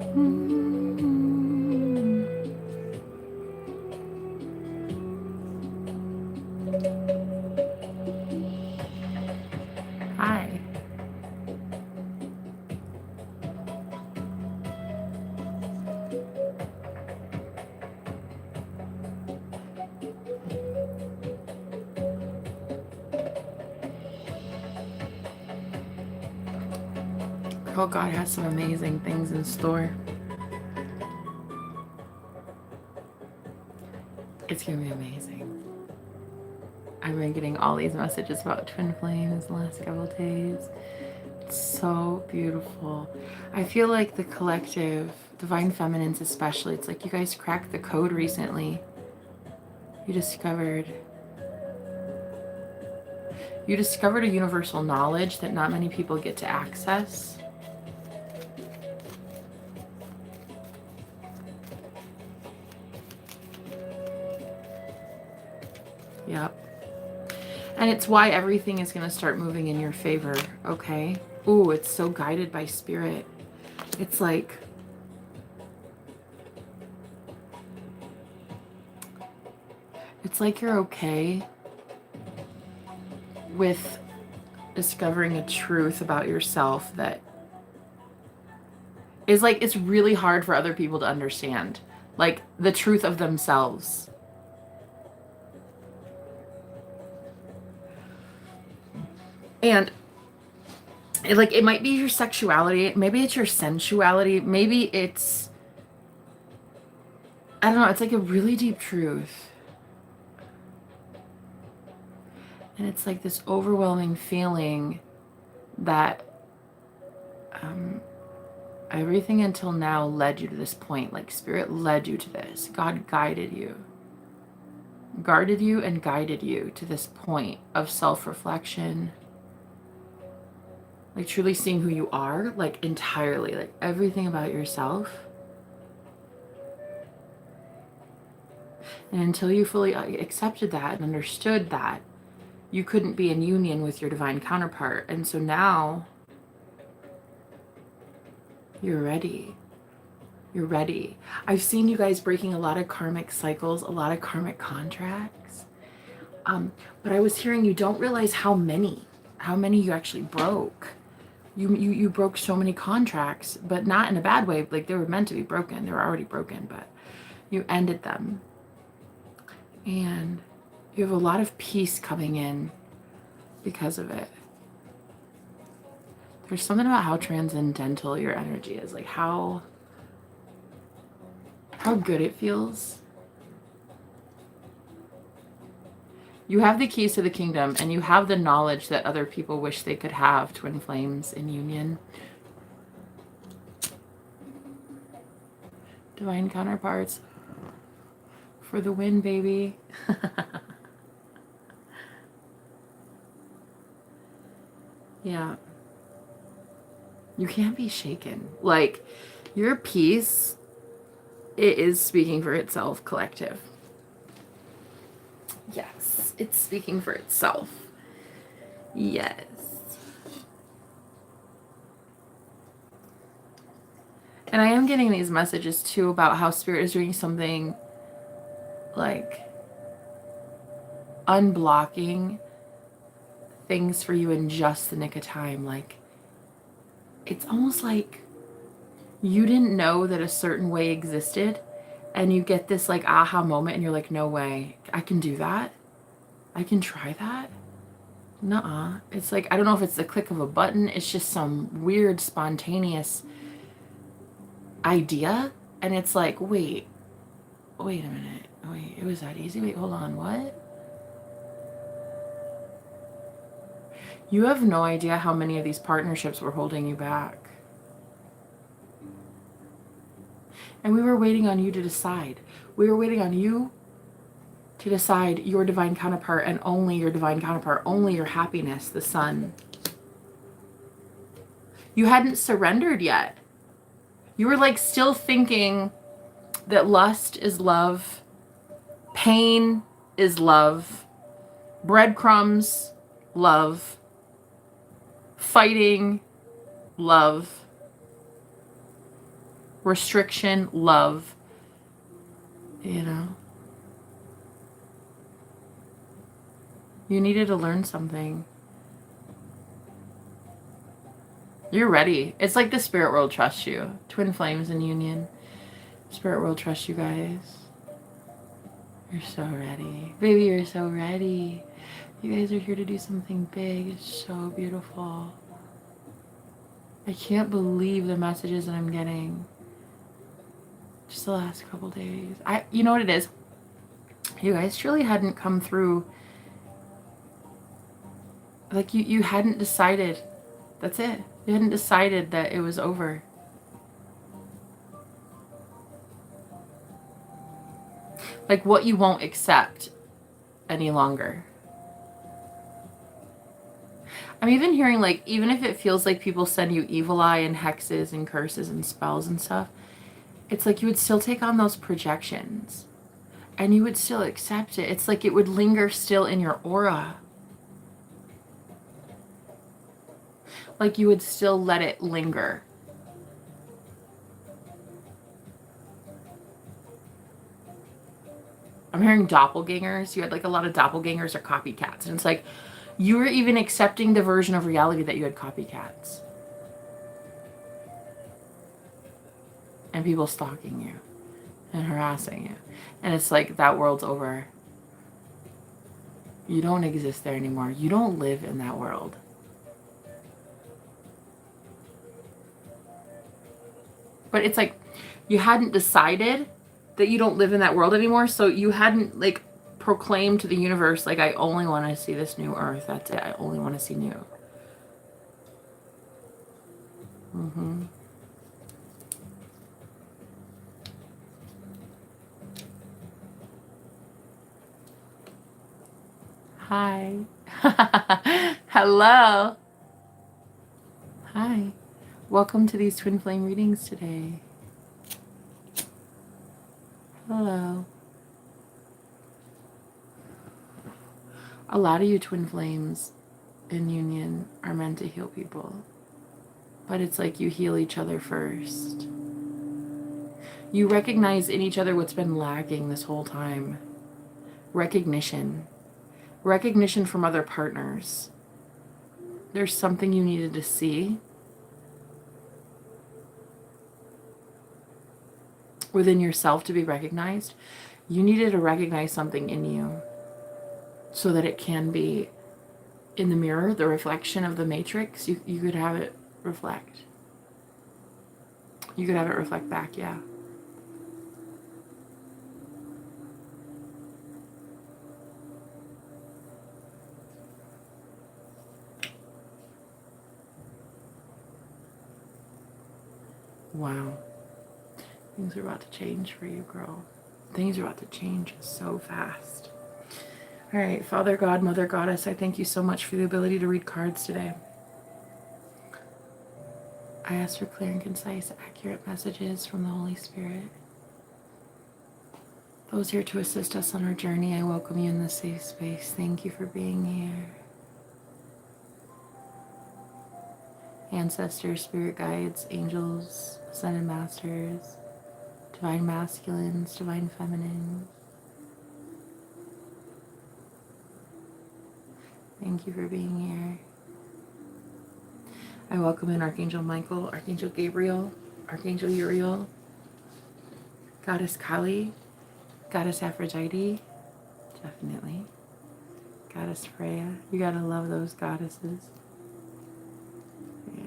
Hi. Oh, God has some amazing things in store. It's gonna be amazing. I've been getting all these messages about twin flames the last couple of days. It's so beautiful. I feel like the collective, divine feminines especially, it's like you guys cracked the code recently. You discovered a universal knowledge that not many people get to access. Yep. And it's why everything is going to start moving in your favor, okay? Ooh, it's so guided by spirit. It's like you're okay with discovering a truth about yourself that is like, it's really hard for other people to understand. Like the truth of themselves. And it might be your sexuality, maybe it's your sensuality, maybe it's, I don't know, it's like a really deep truth. And it's like this overwhelming feeling that everything until now led you to this point. Like spirit led you to this. God guided you and guided you to this point of self-reflection. Like truly seeing who you are, like entirely, like everything about yourself. And until you fully accepted that and understood that, you couldn't be in union with your divine counterpart. And so now you're ready. You're ready. I've seen you guys breaking a lot of karmic cycles, a lot of karmic contracts. But I was hearing you don't realize how many you actually broke. You broke so many contracts, but not in a bad way. Like they were meant to be broken. They were already broken, but you ended them. And you have a lot of peace coming in because of it. There's something about how transcendental your energy is, like how good it feels. You have the keys to the kingdom and you have the knowledge that other people wish they could have, twin flames in union. Divine counterparts for the win, baby. Yeah. You can't be shaken. Like your peace, it is speaking for itself, collective. Yes, it's speaking for itself. Yes. And I am getting these messages too about how spirit is doing something like unblocking things for you in just the nick of time. Like it's almost like you didn't know that a certain way existed and you get this like aha moment and you're like, no way, I can do that. I can try that. Nuh-uh. It's like, I don't know if it's the click of a button. It's just some weird spontaneous idea. And it's like, wait a minute. Wait, it was that easy? Wait, hold on, what? You have no idea how many of these partnerships were holding you back. And we were waiting on you to decide. We were waiting on you to decide your divine counterpart and only your divine counterpart, only your happiness, the sun. You hadn't surrendered yet. You were like still thinking that lust is love, pain is love, breadcrumbs, love, fighting, love, restriction, love, you know. You needed to learn something. You're ready. It's like the spirit world trusts you. Twin flames in union. Spirit world trusts you guys. You're so ready. Baby, you're so ready. You guys are here to do something big. It's so beautiful. I can't believe the messages that I'm getting. Just the last couple days. You know what it is? You guys truly hadn't come through. Like you hadn't decided. That's it. You hadn't decided that it was over. Like what you won't accept any longer. I'm even hearing like, even if it feels like people send you evil eye and hexes and curses and spells and stuff, it's like you would still take on those projections and you would still accept it. It's like it would linger still in your aura. Like you would still let it linger. I'm hearing doppelgangers. You had like a lot of doppelgangers or copycats. And it's like you were even accepting the version of reality that you had copycats. And people stalking you and harassing you. And it's like that world's over. You don't exist there anymore. You don't live in that world. But it's like you hadn't decided that you don't live in that world anymore. So you hadn't like proclaimed to the universe, like, I only want to see this new earth. That's it. I only want to see new. Hi. Hello. Hi. Welcome to these twin flame readings today. Hello. A lot of you twin flames in union are meant to heal people. But it's like you heal each other first. You recognize in each other what's been lacking this whole time. Recognition. Recognition from other partners. There's something you needed to see within yourself to be recognized. You needed to recognize something in you so that it can be in the mirror, the reflection of the matrix. You could have it reflect. You could have it reflect back, yeah. Wow. Things are about to change for you, girl. Things are about to change so fast. All right, Father God, Mother Goddess, I thank you so much for the ability to read cards today. I ask for clear and concise, accurate messages from the Holy Spirit. Those here to assist us on our journey, I welcome you in this safe space. Thank you for being here. Ancestors, spirit guides, angels, ascended masters, divine masculines, divine feminines. Thank you for being here. I welcome in Archangel Michael, Archangel Gabriel, Archangel Uriel, Goddess Kali, Goddess Aphrodite, definitely, Goddess Freya. You gotta love those goddesses. Yeah.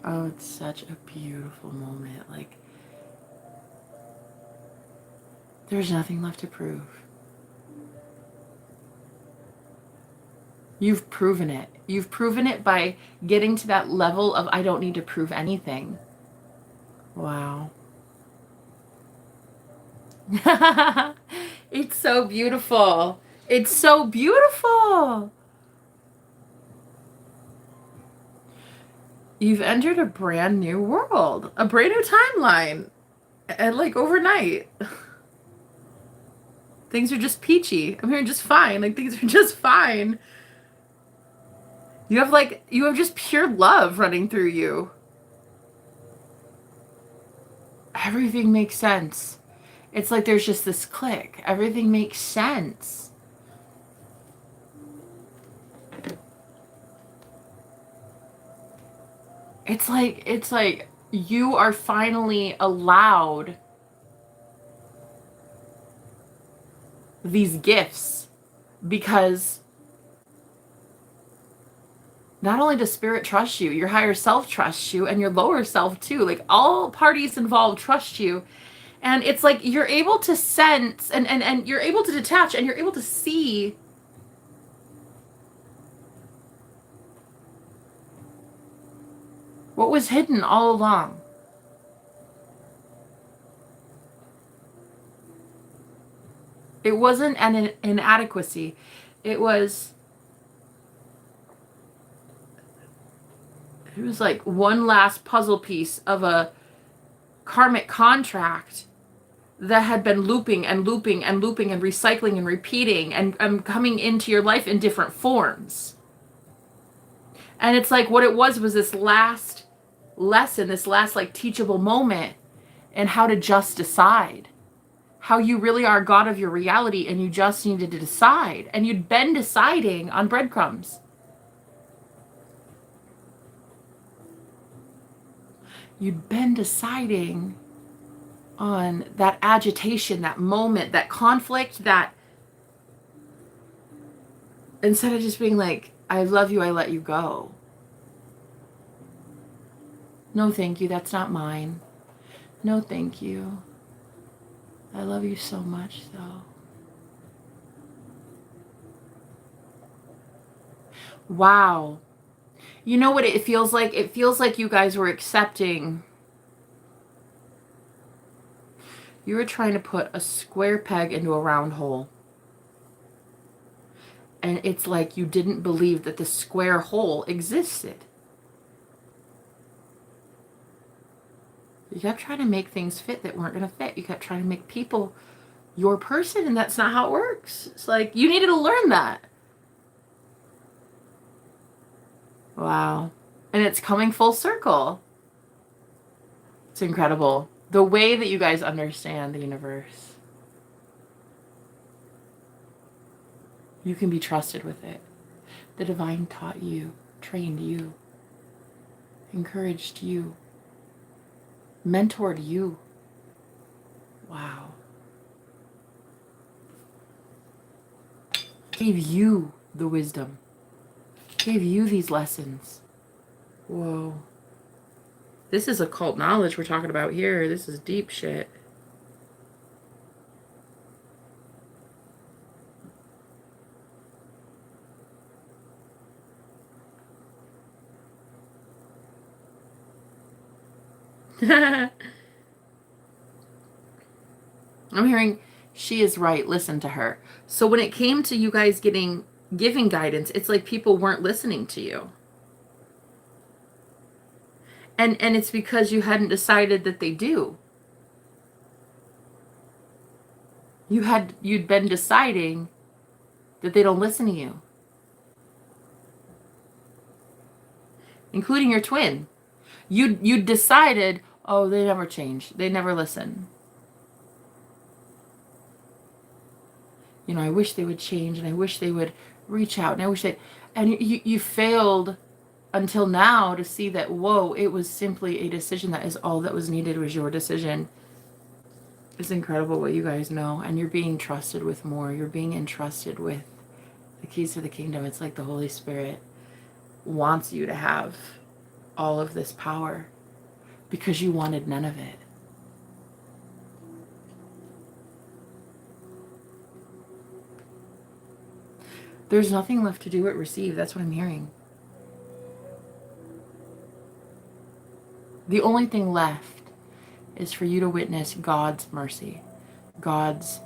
Oh, it's such a beautiful moment. Like, there's nothing left to prove. You've proven it. You've proven it by getting to that level of I don't need to prove anything. Wow. It's so beautiful. It's so beautiful. You've entered a brand new world, a brand new timeline, and like overnight. Things are just peachy. I'm hearing just fine. Like things are just fine. You have just pure love running through you. Everything makes sense. It's like there's just this click. Everything makes sense. It's like you are finally allowed these gifts, because not only does spirit trust you, your higher self trusts you, and your lower self too. Like, all parties involved trust you. And it's like you're able to sense and you're able to detach, and you're able to see what was hidden all along. It wasn't an inadequacy. It was like one last puzzle piece of a karmic contract that had been looping and looping and looping and recycling and repeating and coming into your life in different forms. And it's like what it was this last lesson, this last like teachable moment, and how to just decide. How you really are God of your reality, and you just needed to decide. And you'd been deciding on breadcrumbs. You'd been deciding on that agitation, that moment, that conflict, that instead of just being like, I love you, I let you go. No, thank you, that's not mine. No, thank you. I love you so much, though. Wow. You know what it feels like? It feels like you guys were accepting. You were trying to put a square peg into a round hole. And it's like you didn't believe that the square hole existed. You kept trying to make things fit that weren't going to fit. You kept trying to make people your person, and that's not how it works. It's like you needed to learn that. Wow. And it's coming full circle. It's incredible. The way that you guys understand the universe. You can be trusted with it. The divine taught you, trained you, encouraged you, mentored you. Wow. Gave you the wisdom. Gave you these lessons. Whoa. This is occult knowledge we're talking about here. This is deep shit. I'm hearing she is right. Listen to her. So when it came to you guys giving guidance, it's like people weren't listening to you. And it's because you hadn't decided that they do. You'd been deciding that they don't listen to you. Including your twin. You decided, oh, they never change. They never listen. You know, I wish they would change, and I wish they would reach out, and I wish they... And you failed until now to see that, whoa, it was simply a decision. That is all that was needed, was your decision. It's incredible what you guys know. And you're being trusted with more. You're being entrusted with the keys to the kingdom. It's like the Holy Spirit wants you to have all of this power because you wanted none of it. There's nothing left to do but receive. That's what I'm hearing. The only thing left is for you to witness God's mercy, God's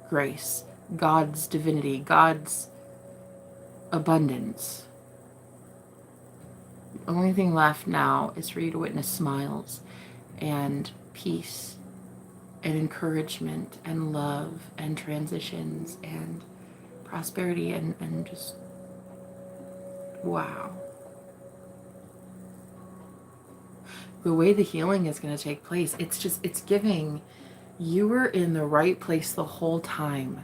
grace, God's divinity, God's abundance. The only thing left now is for you to witness smiles and peace and encouragement and love and transitions and prosperity and just, wow. the way the healing is going to take place, it's giving you were in the right place the whole time.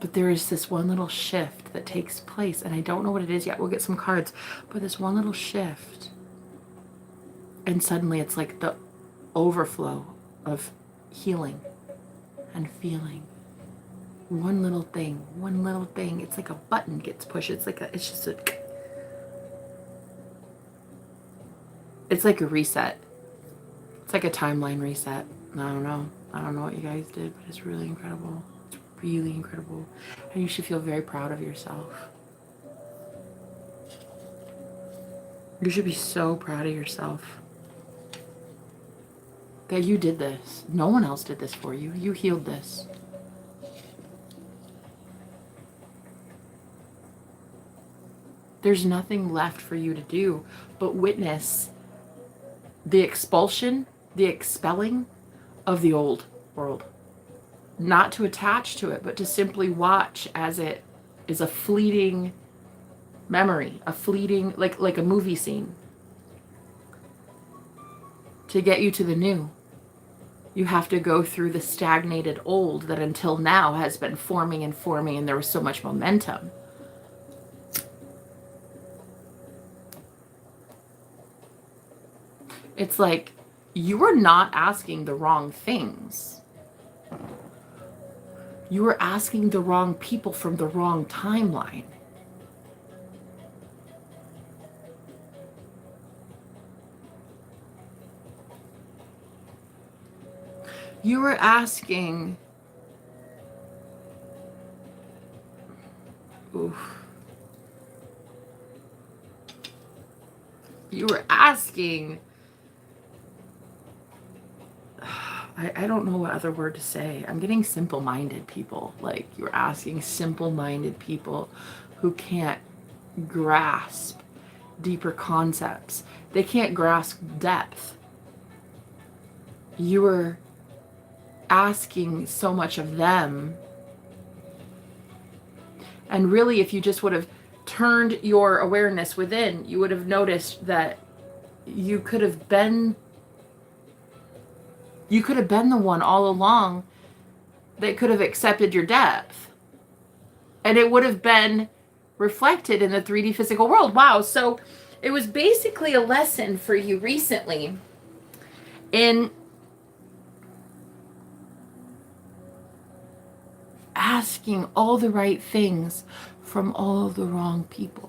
But there is this one little shift that takes place, and I don't know what it is yet. We'll get some cards, but this one little shift, and suddenly it's like the overflow of healing and feeling. One little thing. It's like a button gets pushed. It's like it's like a reset. It's like a timeline reset. I don't know what you guys did, but it's really incredible. It's really incredible. And you should feel very proud of yourself. You should be so proud of yourself that you did this. No one else did this for you. You healed this. There's nothing left for you to do but witness the expulsion, the expelling of the old world. Not to attach to it, but to simply watch as it is a fleeting memory, a fleeting, like a movie scene. To get you to the new, you have to go through the stagnated old that until now has been forming, and there was so much momentum. It's like you were not asking the wrong things. You were asking the wrong people from the wrong timeline. You were asking, you were asking, I don't know what other word to say. I'm getting simple-minded people. Like, you're asking simple-minded people who can't grasp deeper concepts. They can't grasp depth. You were asking so much of them. And really, if you just would have turned your awareness within, you would have noticed that you could have been the one all along that could have accepted your depth. And it would have been reflected in the 3D physical world. Wow. So it was basically a lesson for you recently in asking all the right things from all the wrong people.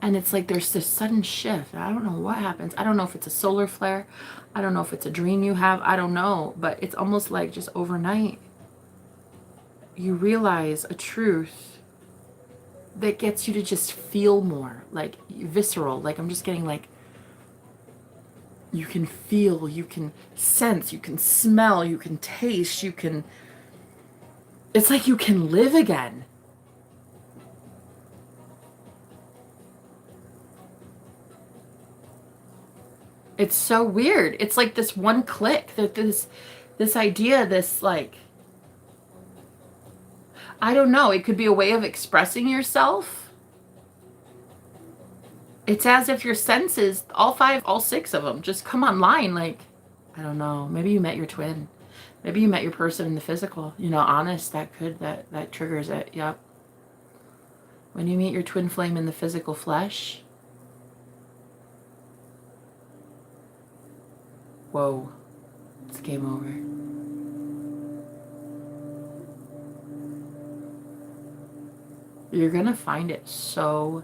And it's like there's this sudden shift. I don't know what happens. I don't know if it's a solar flare. I don't know if it's a dream you have. I don't know. But it's almost like just overnight, you realize a truth that gets you to just feel more. Like visceral. Like I'm just getting like, you can feel, you can sense, you can smell, you can taste, you can... It's like you can live again. It's so weird. It's like this one click, that this idea, this like, I don't know, it could be a way of expressing yourself. It's as if your senses, all 5, all 6 of them, just come online. Like, I don't know, maybe you met your twin. Maybe you met your person in the physical. You know, honest, that triggers it. Yep. When you meet your twin flame in the physical flesh, whoa, it's game over. You're gonna find it so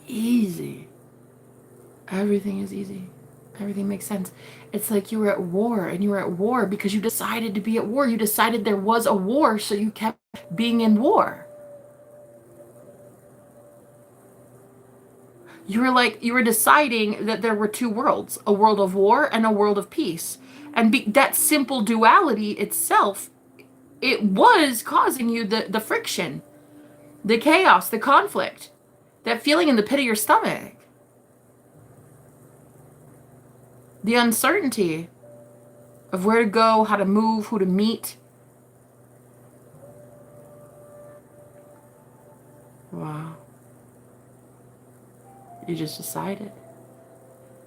easy. Everything is easy. Everything makes sense. It's like you were at war, and you were at war because you decided to be at war. You decided there was a war, so you kept being in war. You were deciding that there were 2 worlds, a world of war and a world of peace. And that simple duality itself, it was causing you the friction, the chaos, the conflict, that feeling in the pit of your stomach, the uncertainty of where to go, how to move, who to meet. Wow. You just decided.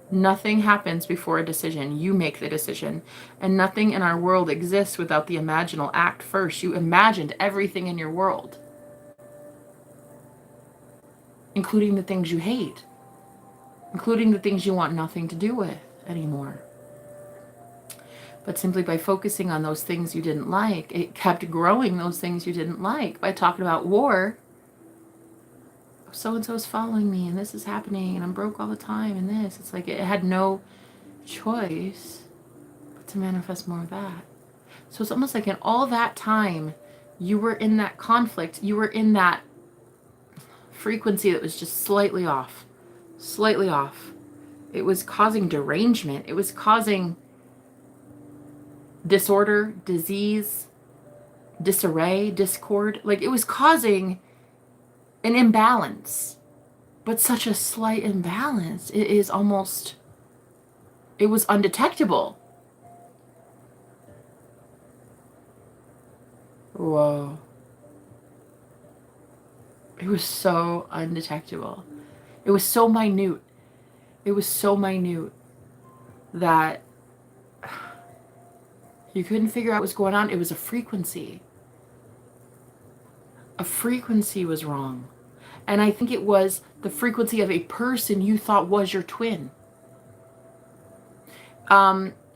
Nothing happens before a decision. You make the decision. And nothing in our world exists without the imaginal act first. You imagined everything in your world, including the things you hate, including the things you want nothing to do with anymore. But simply by focusing on those things you didn't like, it kept growing those things you didn't like. By talking about war, so-and-so is following me, and this is happening, and I'm broke all the time, and this. It's like it had no choice but to manifest more of that. So it's almost like in all that time, you were in that conflict. You were in that frequency that was just slightly off. Slightly off. It was causing derangement. It was causing disorder, disease, disarray, discord. Like it was causing an imbalance, but such a slight imbalance. It is almost, it was undetectable. Whoa. It was so undetectable. It was so minute. It was so minute that you couldn't figure out what was going on. It was a frequency. A frequency was wrong. And I think it was the frequency of a person you thought was your twin.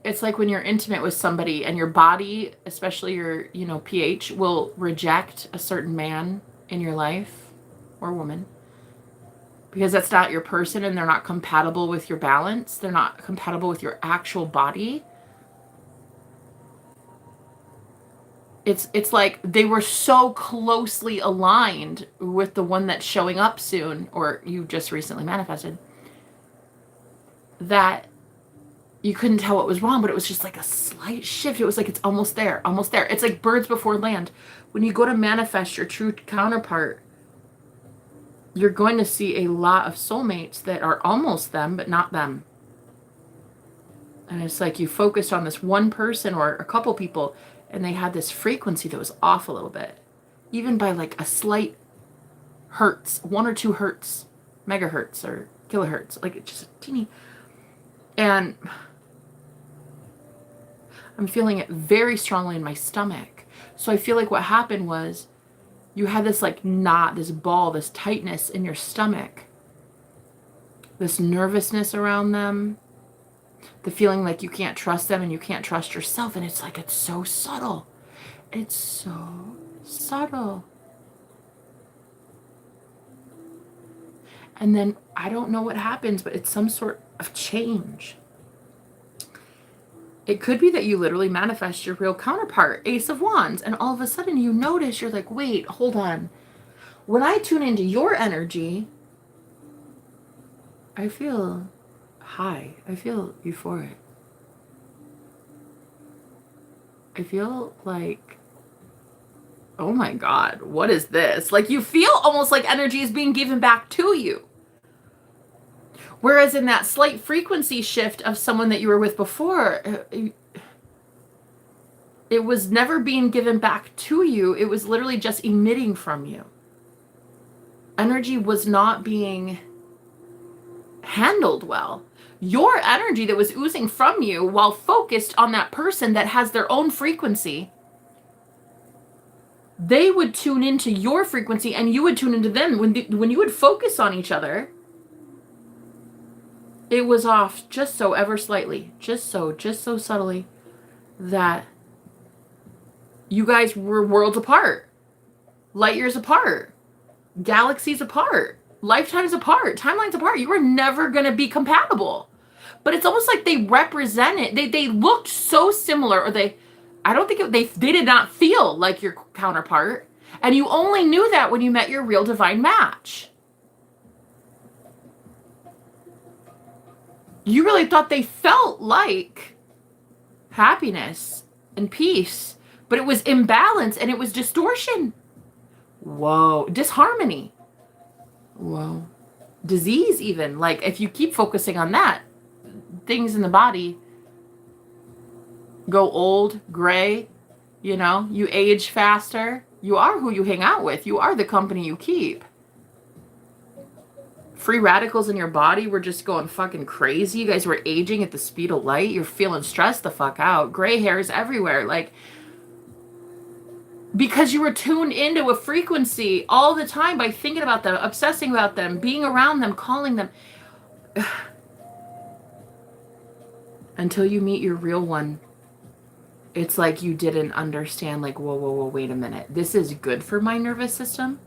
It's like when you're intimate with somebody and your body, especially your, pH, will reject a certain man in your life or woman because that's not your person and they're not compatible with your balance. They're not compatible with your actual body. It's like they were so closely aligned with the one that's showing up soon, or you just recently manifested, that you couldn't tell what was wrong, but it was just like a slight shift. It was like, it's almost there, almost there. It's like birds before land. When you go to manifest your true counterpart, you're going to see a lot of soulmates that are almost them, but not them. And it's like you focused on this one person or a couple people, and they had this frequency that was off a little bit, even by like a slight hertz, 1 or 2 hertz, megahertz or kilohertz, like it's just a teeny. And I'm feeling it very strongly in my stomach. So I feel like what happened was you had this like knot, this ball, this tightness in your stomach, this nervousness around them, the feeling like you can't trust them and you can't trust yourself. And it's like, it's so subtle. It's so subtle. And then I don't know what happens, but it's some sort of change. It could be that you literally manifest your real counterpart, Ace of Wands, and all of a sudden you notice, you're like, wait, hold on. When I tune into your energy, I feel high. I feel euphoric. I feel like, oh my God, what is this? Like you feel almost like energy is being given back to you. Whereas in that slight frequency shift of someone that you were with before, it was never being given back to you. It was literally just emitting from you. Energy was not being handled well. Your energy that was oozing from you while focused on that person that has their own frequency, they would tune into your frequency and you would tune into them. When you would focus on each other, it was off just so ever slightly, just so subtly, that you guys were worlds apart, light years apart, galaxies apart, lifetimes apart, timelines apart. You were never going to be compatible. But it's almost like they represented, they looked so similar, or I don't think they did not feel like your counterpart. And you only knew that when you met your real divine match. You really thought they felt like happiness and peace, but it was imbalance and it was distortion. Whoa. Disharmony. Whoa. Disease even. Like if you keep focusing on that, things in the body, go old, gray, you know, you age faster. You are who you hang out with. You are the company you keep. Free radicals in your body were just going fucking crazy. You guys were aging at the speed of light. You're feeling stressed the fuck out. Gray hairs everywhere. Like, because you were tuned into a frequency all the time by thinking about them, obsessing about them, being around them, calling them. Until you meet your real one, it's like you didn't understand, like, whoa, whoa, whoa, wait a minute. This is good for my nervous system?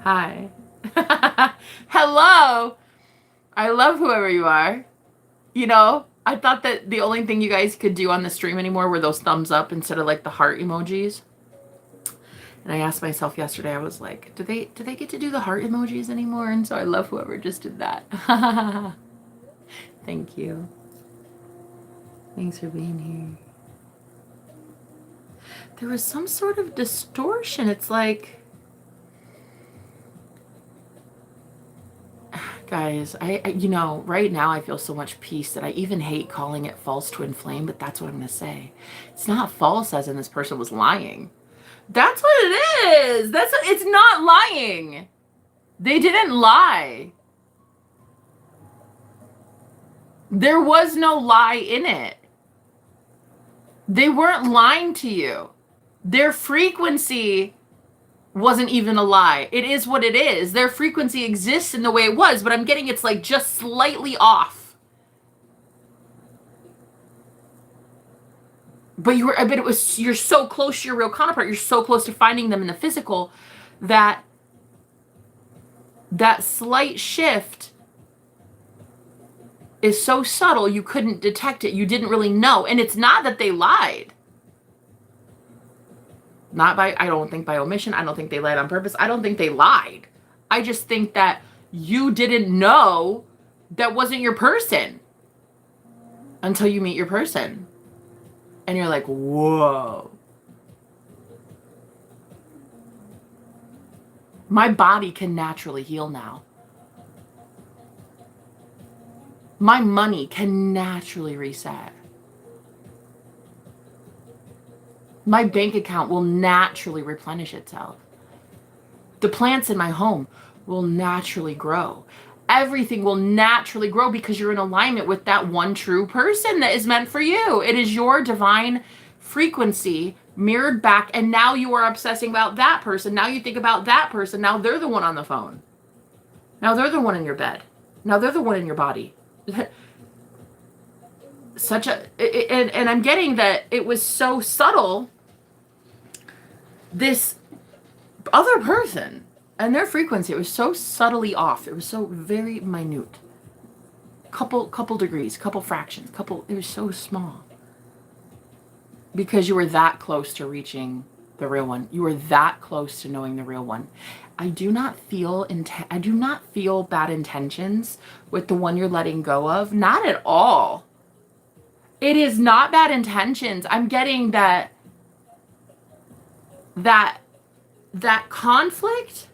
Hi. Hello. I love whoever you are. You know, I thought that the only thing you guys could do on the stream anymore were those thumbs up instead of like the heart emojis. And I asked myself yesterday, I was like, do they get to do the heart emojis anymore? And so I love whoever just did that. Thank you. Thanks for being here. There was some sort of distortion. It's like, guys, I you know, right now I feel so much peace that I even hate calling it false twin flame, but that's what I'm going to say. It's not false as in this person was lying. That's what it is. It's not lying. They didn't lie. There was no lie in it. They weren't lying to you. Their frequency wasn't even a lie. It is what it is. Their frequency exists in the way it was, but I'm getting it's like just slightly off. But you're so close to your real counterpart. You're so close to finding them in the physical that slight shift is so subtle you couldn't detect it. You didn't really know. And it's not that they lied. I don't think by omission. I don't think they lied on purpose. I don't think they lied. I just think that you didn't know that wasn't your person until you meet your person. And you're like, whoa. My body can naturally heal now. My money can naturally reset. My bank account will naturally replenish itself. The plants in my home will naturally grow. Everything will naturally grow because you're in alignment with that one true person that is meant for you. It is your divine frequency mirrored back, and now you are obsessing about that person. Now you think about that person. Now they're the one on the phone. Now they're the one in your bed. Now they're the one in your body. And I'm getting that it was so subtle, this other person and their frequency, it was so subtly off. It was so very minute. Couple degrees, couple fractions, it was so small. Because you were that close to reaching the real one. You were that close to knowing the real one. I do not feel bad intentions with the one you're letting go of. Not at all. It is not bad intentions. I'm getting that conflict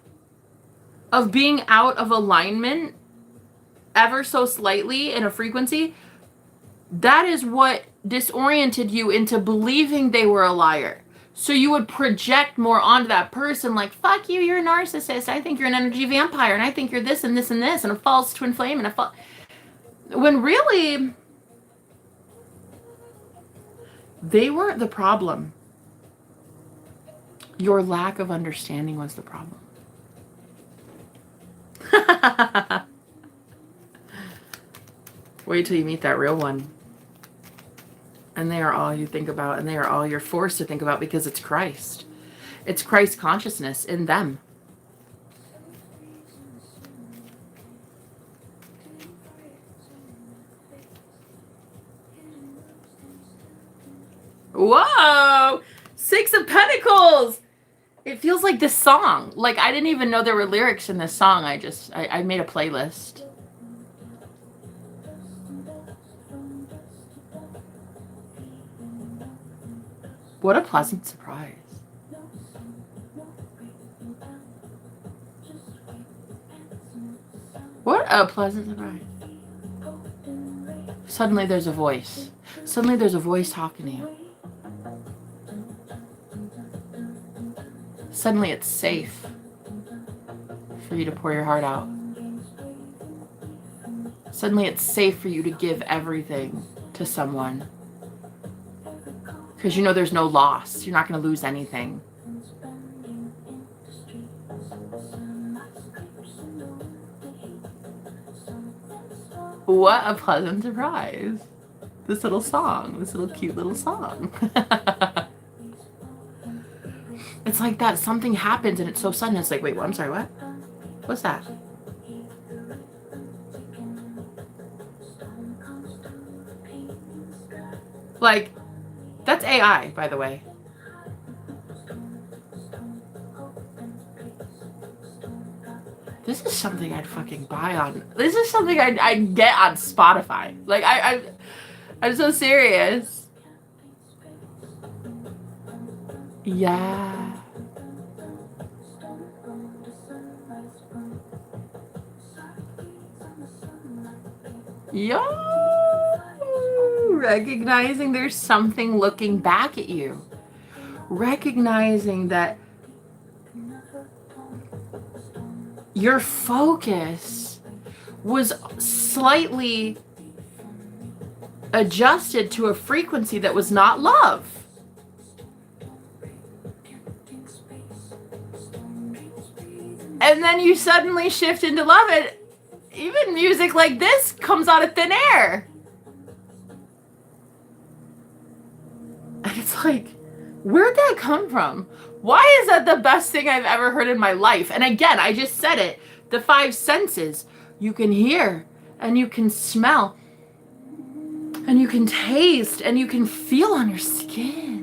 of being out of alignment ever so slightly in a frequency, that is what disoriented you into believing they were a liar. So you would project more onto that person like, fuck you, you're a narcissist. I think you're an energy vampire, and I think you're this and this and this, and a false twin flame, and when really, they weren't the problem. Your lack of understanding was the problem. Wait till you meet that real one. And they are all you think about, and they are all you're forced to think about, because it's Christ. It's Christ consciousness in them. Whoa! 6 of Pentacles! It feels like this song. Like, I didn't even know there were lyrics in this song. I made a playlist. What a pleasant surprise. What a pleasant surprise. Suddenly there's a voice. Suddenly there's a voice talking to you. Suddenly it's safe for you to pour your heart out. Suddenly it's safe for you to give everything to someone. Because you know there's no loss. You're not going to lose anything. What a pleasant surprise. This little song. This little cute little song. It's like that. Something happens and it's so sudden. It's like, wait, what? I'm sorry, what? What's that? Like, that's AI, by the way. This is something I'd fucking buy on. This is something I'd get on Spotify. Like, I'm so serious. Yeah. Yo! Recognizing there's something looking back at you. Recognizing that your focus was slightly adjusted to a frequency that was not love. And then you suddenly shift into love, and even music like this comes out of thin air. And it's like, where'd that come from? Why is that the best thing I've ever heard in my life? And again, I just said it. The 5 senses. You can hear, and you can smell, and you can taste, and you can feel on your skin.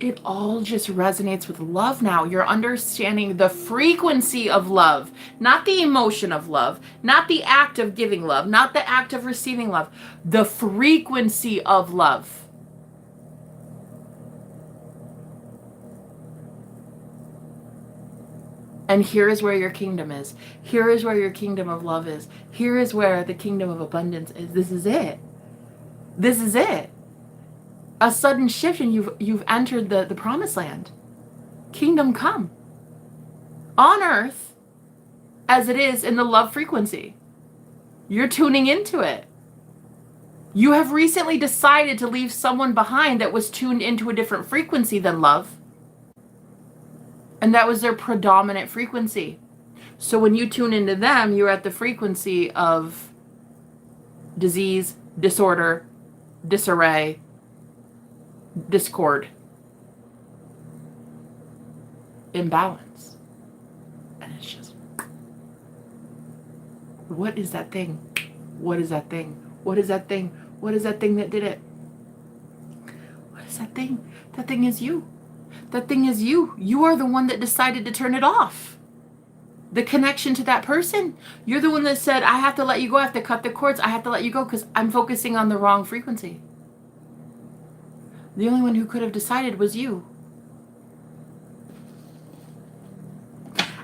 It all just resonates with love now. You're understanding the frequency of love, not the emotion of love, not the act of giving love, not the act of receiving love, the frequency of love. And here is where your kingdom is. Here is where your kingdom of love is. Here is where the kingdom of abundance is. This is it. This is it. A sudden shift, and you've entered the promised land. Kingdom come. On earth as it is in the love frequency. You're tuning into it. You have recently decided to leave someone behind that was tuned into a different frequency than love. And that was their predominant frequency. So when you tune into them, you're at the frequency of disease, disorder, disarray, discord, imbalance. And it's just, what is that thing? What is that thing? What is that thing? What is that thing that did it? What is that thing? That thing is you. That thing is you. You are the one that decided to turn it off. The connection to that person. You're the one that said, I have to let you go. I have to cut the cords. I have to let you go because I'm focusing on the wrong frequency. The only one who could have decided was you.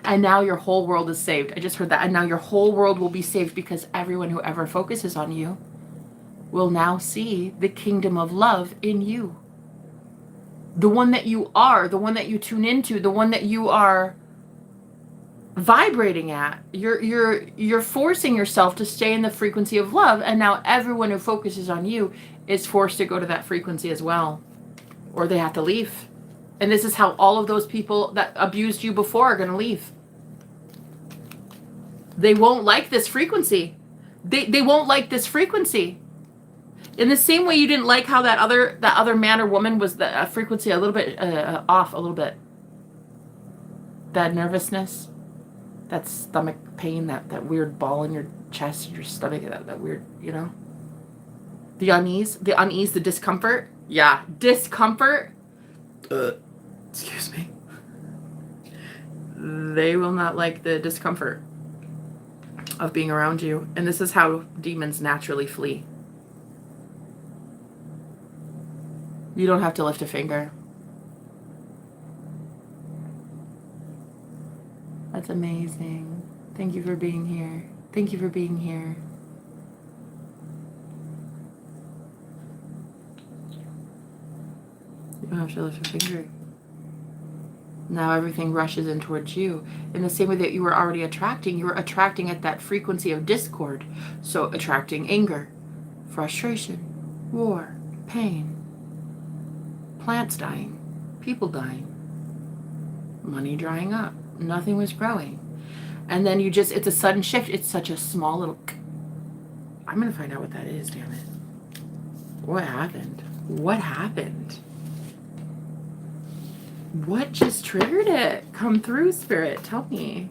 And now your whole world is saved. I just heard that. And now your whole world will be saved because everyone who ever focuses on you will now see the kingdom of love in you. The one that you are, the one that you tune into, the one that you are vibrating at. You're forcing yourself to stay in the frequency of love, and now everyone who focuses on you is forced to go to that frequency as well, or they have to leave. And this is how all of those people that abused you before are going to leave. They won't like this frequency. They won't like this frequency. In the same way you didn't like how that other man or woman was the frequency a little bit off, a little bit. That nervousness, that stomach pain, that weird ball in your chest, your stomach, that weird, you know. The unease, the discomfort. Yeah, discomfort. Excuse me. They will not like the discomfort of being around you. And this is how demons naturally flee. You don't have to lift a finger. That's amazing. Thank you for being here. Thank you for being here. You don't have to lift a finger. Now everything rushes in towards you. In the same way that you were already attracting, you were attracting at that frequency of discord. So attracting anger, frustration, war, pain, plants dying, people dying, money drying up. Nothing was growing. And then you just, it's a sudden shift. It's such a small little, I'm going to find out what that is, damn it. What happened? What happened? What just triggered it? Come through, Spirit. Tell me.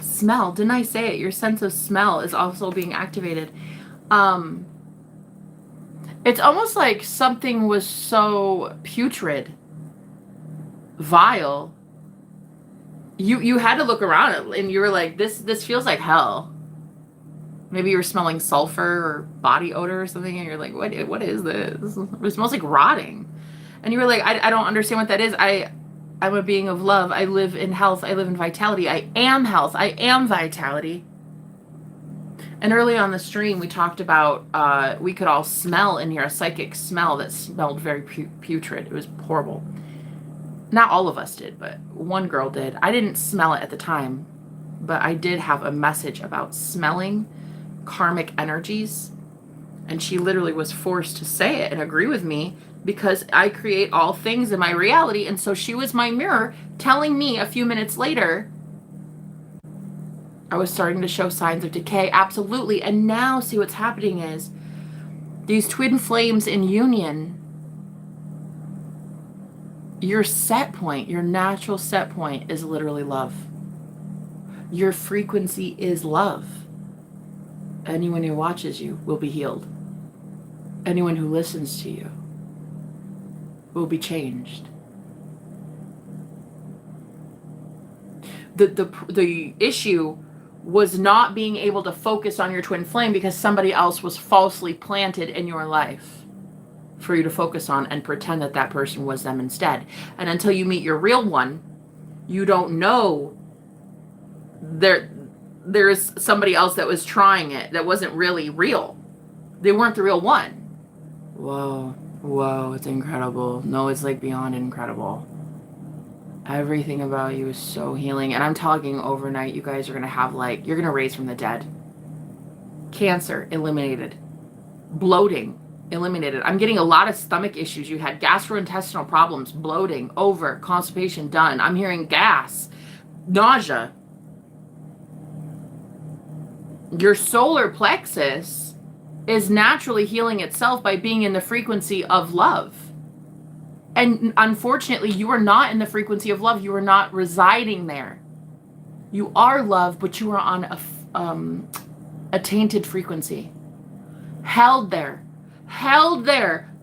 Smell. Didn't I say it? Your sense of smell is also being activated. It's almost like something was so putrid, vile. You had to look around and you were like, this feels like hell. Maybe you were smelling sulfur or body odor or something, and you're like, what is this? It smells like rotting. And you were like, I don't understand what that is. I'm a being of love. I live in health. I live in vitality. I am health. I am vitality. And early on the stream, we talked about we could all smell in here, a psychic smell that smelled very putrid. It was horrible. Not all of us did, but one girl did. I didn't smell it at the time, but I did have a message about smelling karmic energies. And she literally was forced to say it and agree with me because I create all things in my reality. And so she was my mirror telling me a few minutes later I was starting to show signs of decay. Absolutely. And now see what's happening is these twin flames in union, your set point, your natural set point is literally love. Your frequency is love. Anyone who watches you will be healed. Anyone who listens to you will be changed. The issue was not being able to focus on your twin flame because somebody else was falsely planted in your life for you to focus on and pretend that that person was them instead. And until you meet your real one, you don't know there's somebody else that was trying it that wasn't really real. They weren't the real one. Whoa, it's incredible. No, it's like beyond incredible. Everything about you is so healing. And I'm talking overnight, you guys are going to have like, you're going to raise from the dead. Cancer, eliminated. Bloating, eliminated. I'm getting a lot of stomach issues. You had gastrointestinal problems, bloating, over, constipation, done. I'm hearing gas, nausea. Your solar plexus is naturally healing itself by being in the frequency of love. And unfortunately, you are not in the frequency of love. You are not residing there. You are love, but you are on a tainted frequency. Held there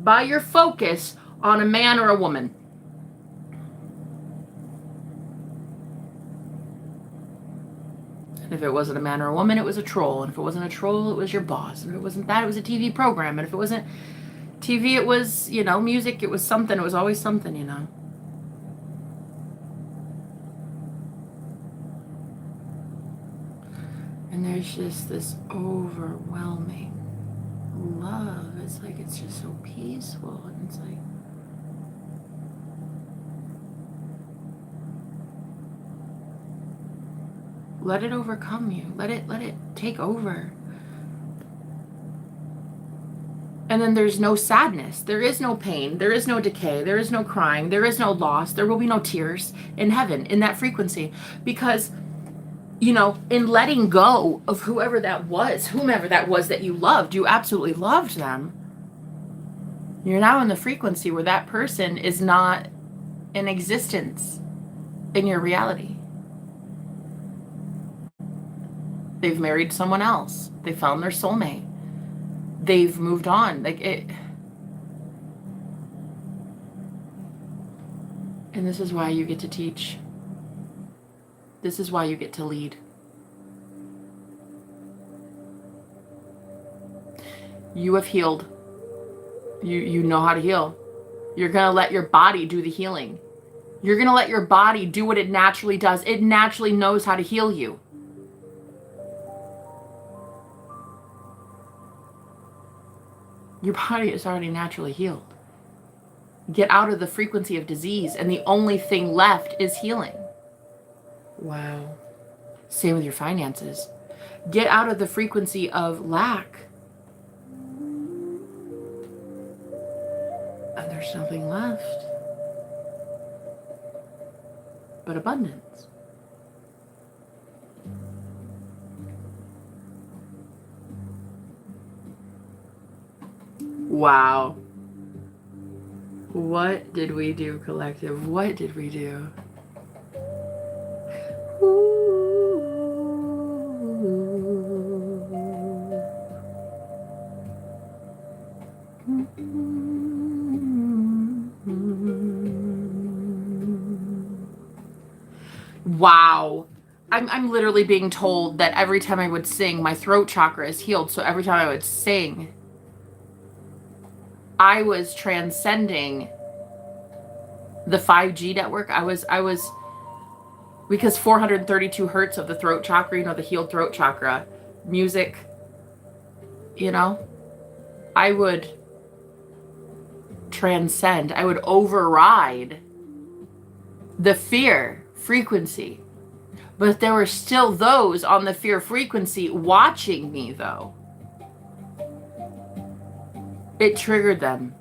by your focus on a man or a woman. And if it wasn't a man or a woman, it was a troll. And if it wasn't a troll, it was your boss. And if it wasn't that, it was a TV program. And if it wasn't TV, it was, music, it was something. It was always something, And there's just this overwhelming love. It's like, it's just so peaceful. And it's like, let it overcome you. Let it take over. And then there's no sadness. There is no pain. There is no decay. There is no crying. There is no loss. There will be no tears in heaven, in that frequency. Because, in letting go of whomever that was that you loved, you absolutely loved them. You're now in the frequency where that person is not in existence in your reality. They've married someone else. They found their soulmate. They've moved on. And this is why you get to teach. This is why you get to lead. You have healed. You know how to heal. You're going to let your body do the healing. You're going to let your body do what it naturally does. It naturally knows how to heal you. Your body is already naturally healed. Get out of the frequency of disease, and the only thing left is healing. Wow. Same with your finances. Get out of the frequency of lack, and there's nothing left but abundance. Wow. What did we do, collective? What did we do? Wow. I'm literally being told that every time I would sing, my throat chakra is healed. So every time I would sing, I was transcending the 5G network. I was because 432 hertz of the throat chakra, you know, the healed throat chakra, music, you know, I would transcend, I would override the fear frequency. But there were still those on the fear frequency watching me, though. It triggered them,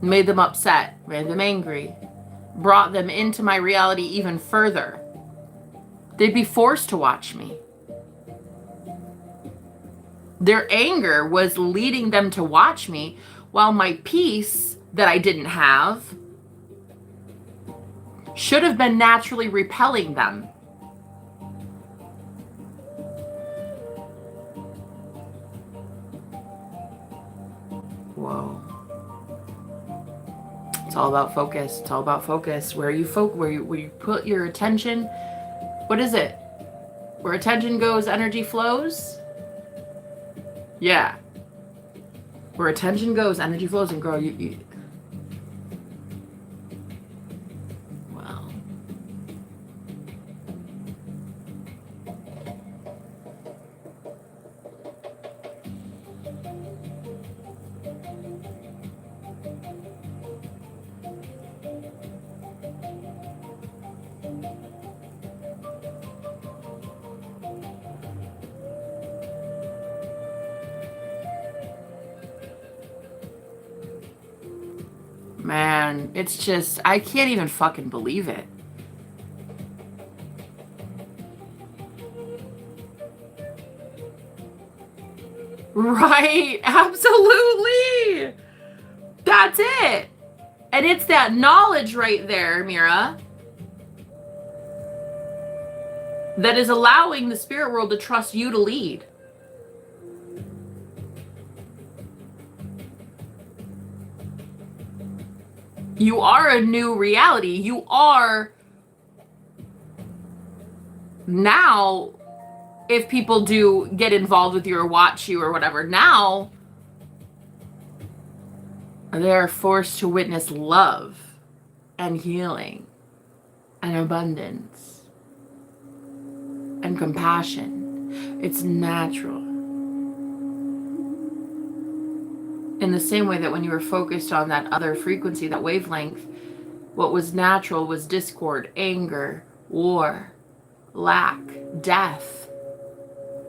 made them upset, made them angry, brought them into my reality even further. They'd be forced to watch me. Their anger was leading them to watch me, while my peace that I didn't have should have been naturally repelling them. Whoa. It's all about focus. It's all about focus. Where you put your attention. What is it? Where attention goes, energy flows? Yeah. Where attention goes, energy flows. And girl, wow. Man, it's just, I can't even fucking believe it. Right, absolutely. That's it. And it's that knowledge right there, Mira, that is allowing the spirit world to trust you to lead. You are a new reality. You are now, if people do get involved with you or watch you or whatever, now they are forced to witness love and healing and abundance and compassion. It's natural. In the same way that when you were focused on that other frequency, that wavelength, what was natural was discord, anger, war, lack, death,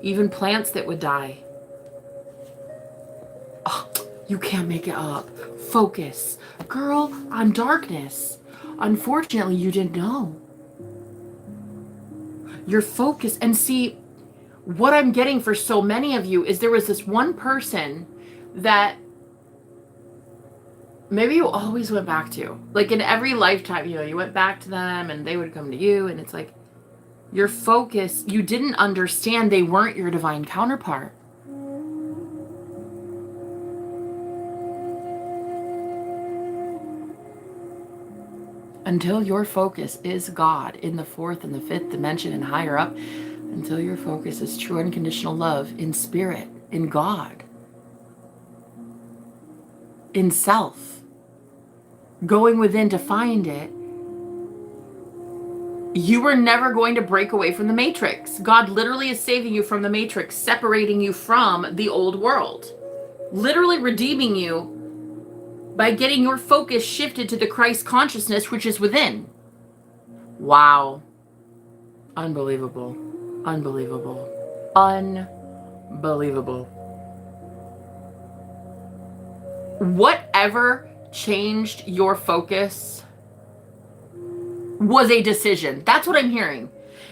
even plants that would die. Oh, you can't make it up. Focus. Girl, on darkness. Unfortunately, you didn't know. Your focus. And see, what I'm getting for so many of you is there was this one person that maybe you always went back to. Like in every lifetime, you know, you went back to them and they would come to you, and it's like your focus, you didn't understand they weren't your divine counterpart. Until your focus is God in the fourth and the fifth dimension and higher up, until your focus is true unconditional love in spirit, in God, in self, going within to find it, you were never going to break away from the matrix. God literally is saving you from the matrix, separating you from the old world, literally redeeming you by getting your focus shifted to the Christ consciousness, which is within. Wow. Unbelievable. Unbelievable. Unbelievable. Whatever changed your focus was a decision. That's what I'm hearing.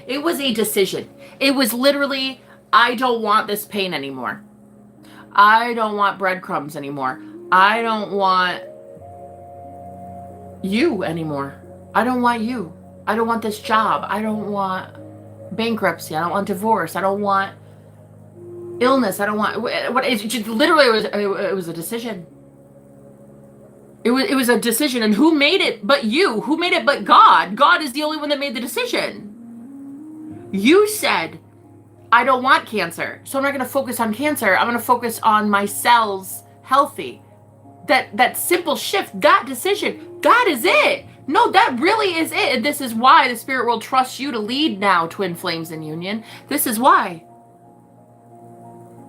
It was a decision. It was literally, I don't want this pain anymore. I don't want breadcrumbs anymore. I don't want you anymore. I don't want you. I don't want this job. I don't want bankruptcy. I don't want divorce. I don't want illness. I don't want what. It just literally it was a decision. It was a decision, and who made it but you? Who made it but God? God is the only one that made the decision. You said, I don't want cancer, so I'm not going to focus on cancer. I'm going to focus on my cells healthy. That simple shift, that decision, that is it. No, that really is it. And this is why the spirit world trusts you to lead now, Twin Flames in Union. This is why.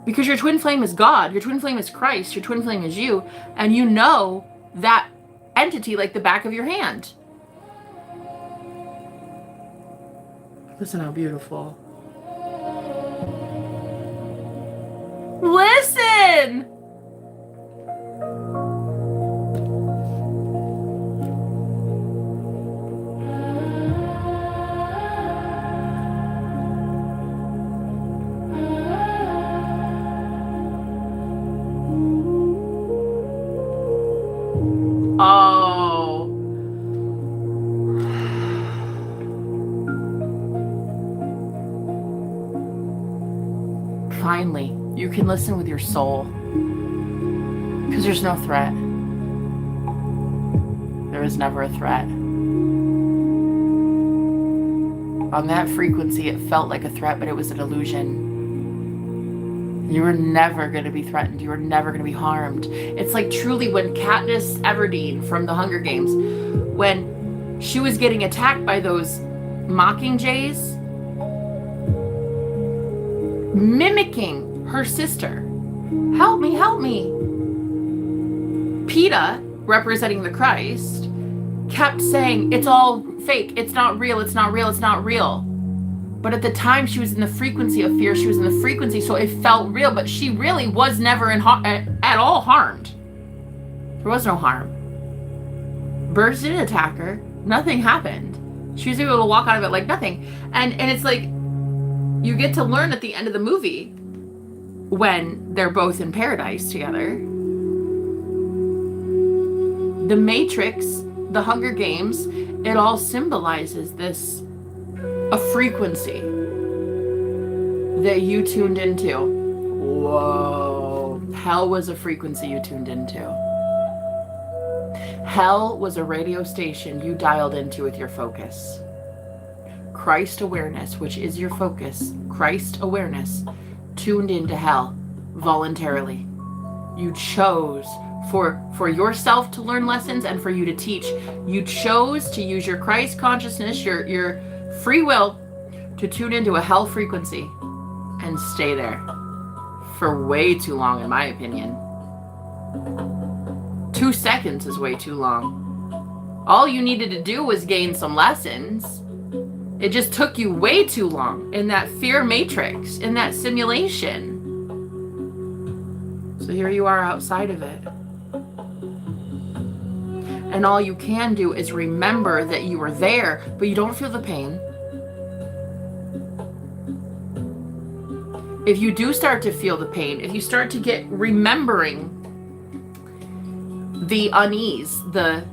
Because your twin flame is God. Your twin flame is Christ. Your twin flame is you. And you know that entity like the back of your hand. Listen how beautiful. Listen! Oh. Finally, you can listen with your soul. Because there's no threat. There is never a threat. On that frequency, it felt like a threat, but it was an illusion. You were never going to be threatened. You were never going to be harmed. It's like truly when Katniss Everdeen from the Hunger Games, when she was getting attacked by those mockingjays, mimicking her sister. Help me, help me. PETA, representing the Christ, kept saying, it's all fake. It's not real. It's not real. It's not real. But at the time, she was in the frequency of fear. She was in the frequency, so it felt real. But she really was never at all harmed. There was no harm. Birds didn't attack her. Nothing happened. She was able to walk out of it like nothing. And it's like, you get to learn at the end of the movie when they're both in paradise together. The Matrix, the Hunger Games, it all symbolizes this. A frequency that you tuned into. Whoa. Hell was a frequency you tuned into. Hell was a radio station you dialed into with your focus. Christ awareness, which is your focus, Christ awareness, tuned into hell voluntarily. You chose for yourself to learn lessons and for you to teach. You chose to use your Christ consciousness, your free will, to tune into a hell frequency and stay there for way too long, in my opinion. 2 seconds is way too long. All you needed to do was gain some lessons. It just took you way too long in that fear matrix, in that simulation. So here you are outside of it. And all you can do is remember that you were there, but you don't feel the pain. If you do start to feel the pain, if you start to get remembering the unease, the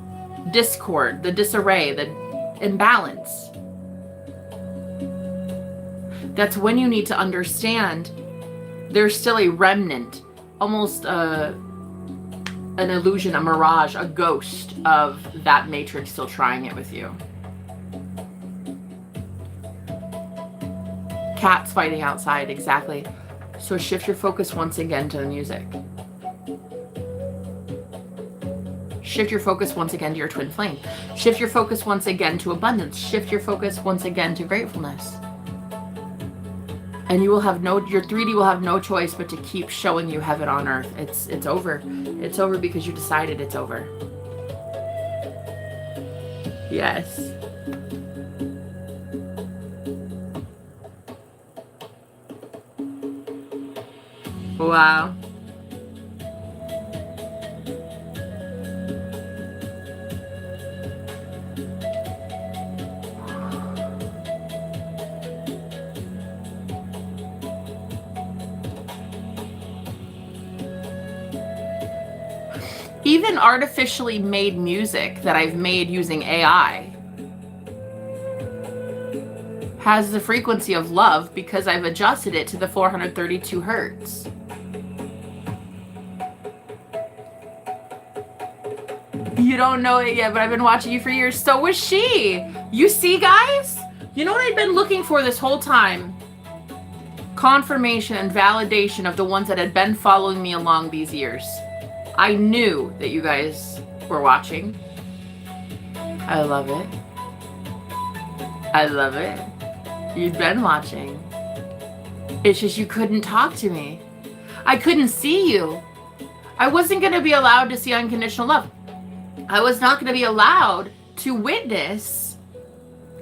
discord, the disarray, the imbalance, that's when you need to understand there's still a remnant, almost an illusion, a mirage, a ghost of that matrix still trying it with you. Cats fighting outside, exactly. So shift your focus once again to the music. Shift your focus once again to your twin flame. Shift your focus once again to abundance. Shift your focus once again to gratefulness. And you will have your 3D will have no choice but to keep showing you heaven on earth. It's over. It's over because you decided it's over. Yes. Wow. Even artificially made music that I've made using AI has the frequency of love because I've adjusted it to the 432 hertz. You don't know it yet, but I've been watching you for years. So was she. You see, guys? You know what I've been looking for this whole time? Confirmation and validation of the ones that had been following me along these years. I knew that you guys were watching. I love it. I love it. You'd been watching. It's just you couldn't talk to me. I couldn't see you. I wasn't going to be allowed to see unconditional love. I was not going to be allowed to witness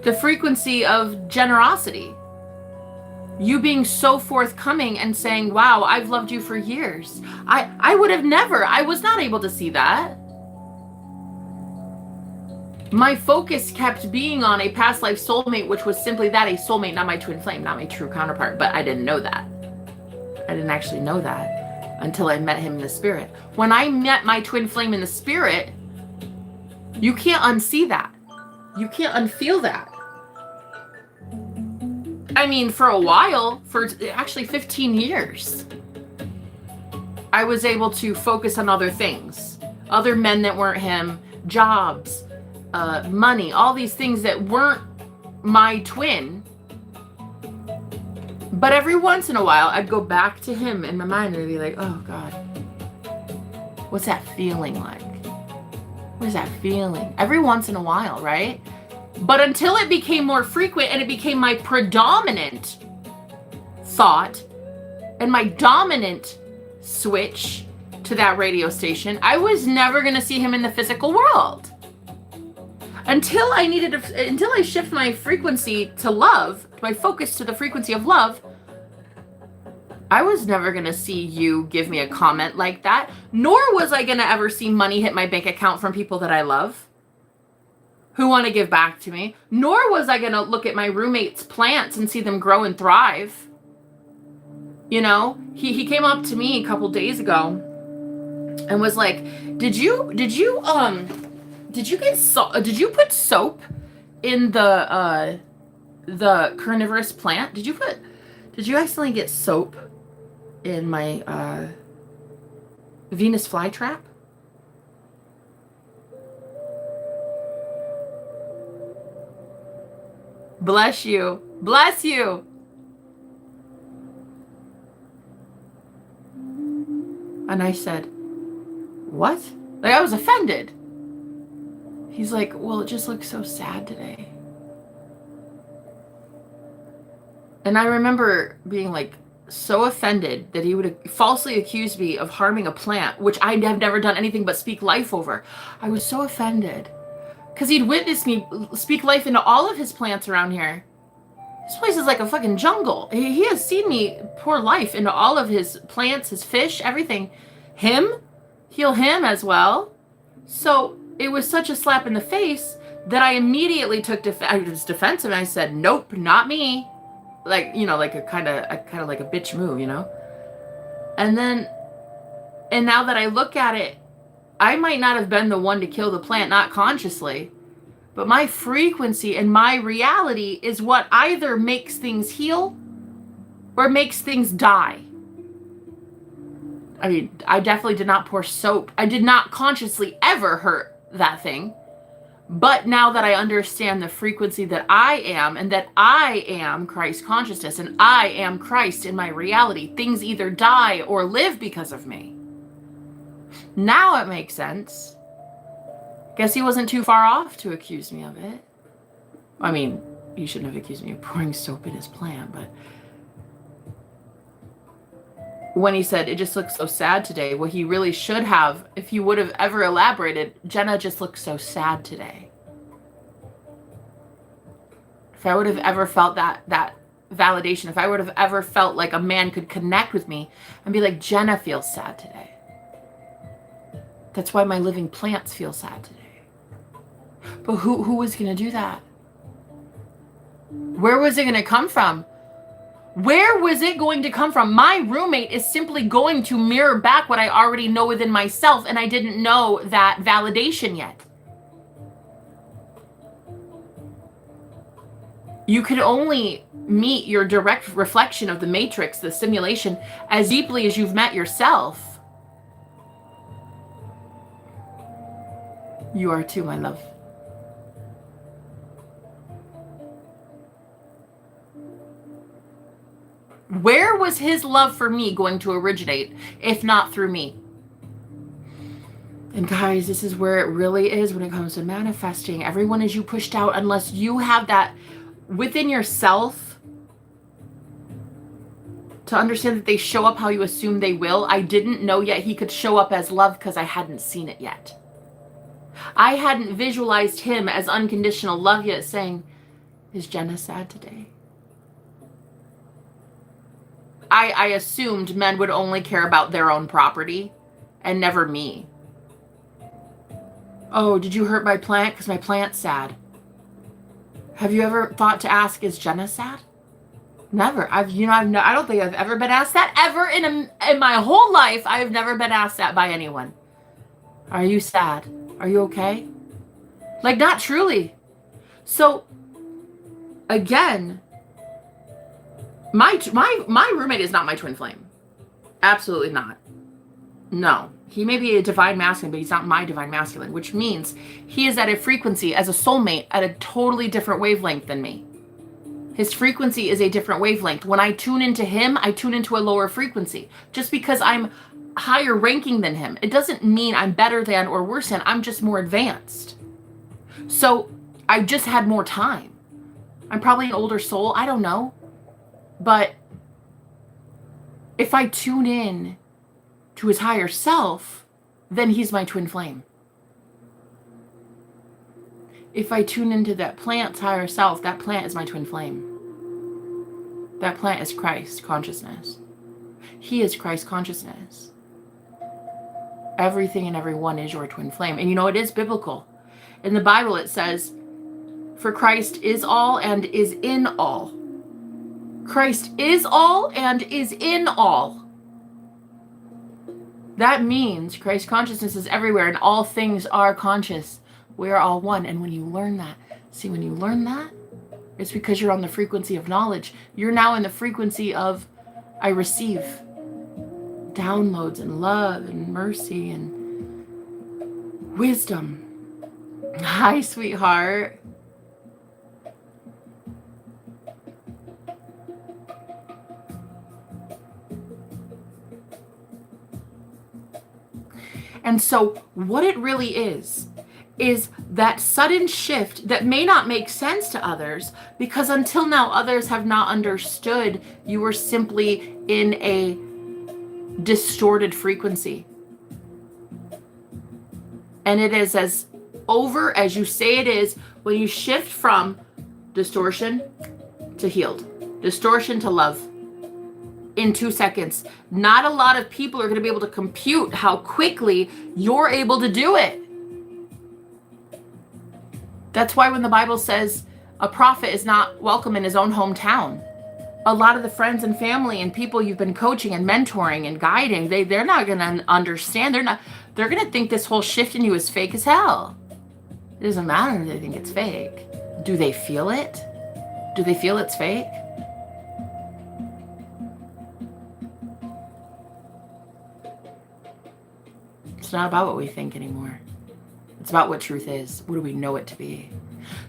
the frequency of generosity. You being so forthcoming and saying, wow, I've loved you for years. I would have never, I was not able to see that. My focus kept being on a past life soulmate, which was simply that, a soulmate, not my twin flame, not my true counterpart. But I didn't know that. I didn't actually know that until I met him in the spirit. When I met my twin flame in the spirit, you can't unsee that. You can't unfeel that. I mean, for a while, for actually 15 years, I was able to focus on other things, other men that weren't him, jobs, money, all these things that weren't my twin. But every once in a while, I'd go back to him in my mind and be like, oh God, what's that feeling like? What is that feeling? Every once in a while, right? But until it became more frequent and it became my predominant thought and my dominant switch to that radio station, I was never going to see him in the physical world. Until I shift my frequency to love, my focus to the frequency of love, I was never going to see you give me a comment like that, nor was I going to ever see money hit my bank account from people that I love, who want to give back to me, nor was I going to look at my roommate's plants and see them grow and thrive. You know, he came up to me a couple days ago and was like, did you put soap in the carnivorous plant? Did you accidentally get soap in my Venus flytrap? Bless you. Bless you. And I said, what? Like, I was offended. He's like, well, it just looks so sad today. And I remember being like so offended that he would falsely accuse me of harming a plant, which I have never done anything but speak life over. I was so offended because he'd witnessed me speak life into all of his plants around here. This place is like a fucking jungle. He has seen me pour life into all of his plants, his fish, everything. Heal him as well. So it was such a slap in the face that I immediately took I was defensive and I said, nope, not me. Like, you know, like a kind of like a bitch move, you know? And now that I look at it, I might not have been the one to kill the plant, not consciously, but my frequency and my reality is what either makes things heal or makes things die. I mean, I definitely did not pour soap. I did not consciously ever hurt that thing. But now that I understand the frequency that I am and that I am Christ consciousness and I am Christ in my reality, things either die or live because of me. Now it makes sense. Guess he wasn't too far off to accuse me of it. I mean, he shouldn't have accused me of pouring soap in his plant, but when he said, it just looks so sad today, what he really should have, if he would have ever elaborated, Jenna just looks so sad today. If I would have ever felt that validation, if I would have ever felt like a man could connect with me and be like, Jenna feels sad today. That's why my living plants feel sad today. But who was going to do that? Where was it going to come from? Where was it going to come from? My roommate is simply going to mirror back what I already know within myself, and I didn't know that validation yet. You could only meet your direct reflection of the matrix, the simulation, as deeply as you've met yourself. You are too, my love. Where was his love for me going to originate, if not through me? And guys, this is where it really is when it comes to manifesting. Everyone is you pushed out unless you have that within yourself to understand that they show up how you assume they will. I didn't know yet he could show up as love because I hadn't seen it yet. I hadn't visualized him as unconditional love yet, saying, is Jenna sad today? I assumed men would only care about their own property and never me. Oh, did you hurt my plant? Because my plant's sad. Have you ever thought to ask, is Jenna sad? Never. I don't think I've ever been asked that ever in my whole life. I have never been asked that by anyone. Are you sad? Are you okay? Like, not truly. So, again, my roommate is not my twin flame. Absolutely not. No. He may be a divine masculine, but he's not my divine masculine, which means he is at a frequency as a soulmate at a totally different wavelength than me. His frequency is a different wavelength. When I tune into him, I tune into a lower frequency. Just because I'm higher ranking than him, it doesn't mean I'm better than or worse than. I'm just more advanced. So I just had more time. I'm probably an older soul. I don't know. But if I tune in to his higher self, then he's my twin flame. If I tune into that plant's higher self, that plant is my twin flame. That plant is Christ consciousness. He is Christ consciousness. Everything and everyone is your twin flame. And you know, it is biblical. In the Bible, it says, for Christ is all and is in all. Christ is all and is in all. That means Christ consciousness is everywhere and all things are conscious. We are all one. And when you learn that, when you learn that, it's because you're on the frequency of knowledge. You're now in the frequency of, I receive downloads and love and mercy and wisdom. Hi, sweetheart. And so what it really is that sudden shift that may not make sense to others, because until now others have not understood you were simply in a distorted frequency. And it is as over as you say it is when you shift from distortion to healed, distortion to love. In 2 seconds. Not a lot of people are going to be able to compute how quickly you're able to do it. That's why when the Bible says a prophet is not welcome in his own hometown, a lot of the friends and family and people you've been coaching and mentoring and guiding, they're not going to understand. They're going to think this whole shift in you is fake as hell. It doesn't matter if they think it's fake. Do they feel it? Do they feel it's fake? It's not about what we think anymore. It's about what truth is. What do we know it to be?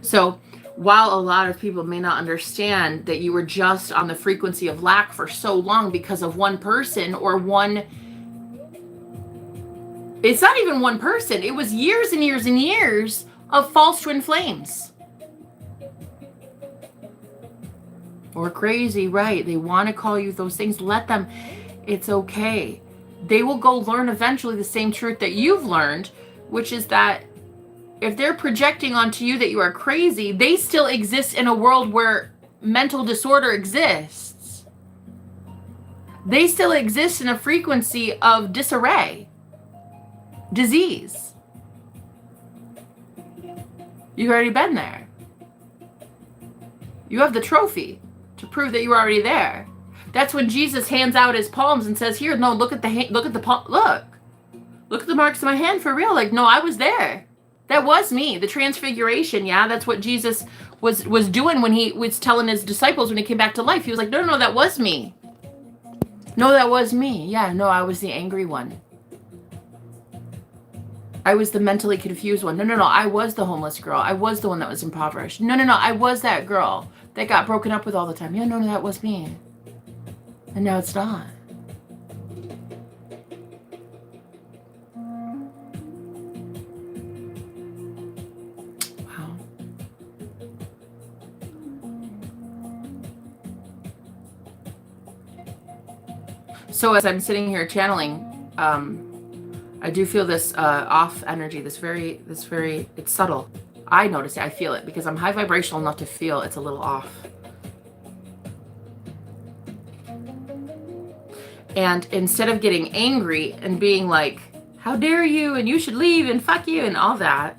So while a lot of people may not understand that you were just on the frequency of lack for so long because of one person or one It's not even one person. It was years and years and years of false twin flames. Or crazy, right? They want to call you those things. Let them. It's okay. They will go learn eventually the same truth that you've learned, which is that if they're projecting onto you that you are crazy, they still exist in a world where mental disorder exists. They still exist in a frequency of disarray, disease. You've already been there. You have the trophy to prove that you're already there. That's when Jesus hands out his palms and says, "Here, no, look at the palm. Look at the marks of my hand for real. Like, no, I was there. That was me. The transfiguration. Yeah, that's what Jesus was doing when he was telling his disciples when he came back to life. He was like, no, that was me. No, that was me. Yeah, no, I was the angry one. I was the mentally confused one. No, I was the homeless girl. I was the one that was impoverished. No, I was that girl that got broken up with all the time. Yeah, no, that was me. And now it's not." Wow. So as I'm sitting here channeling, I do feel this off energy, this very, it's subtle. I notice it, I feel it, because I'm high vibrational enough to feel it's a little off. And instead of getting angry and being like, "How dare you, and you should leave, and fuck you," and all that,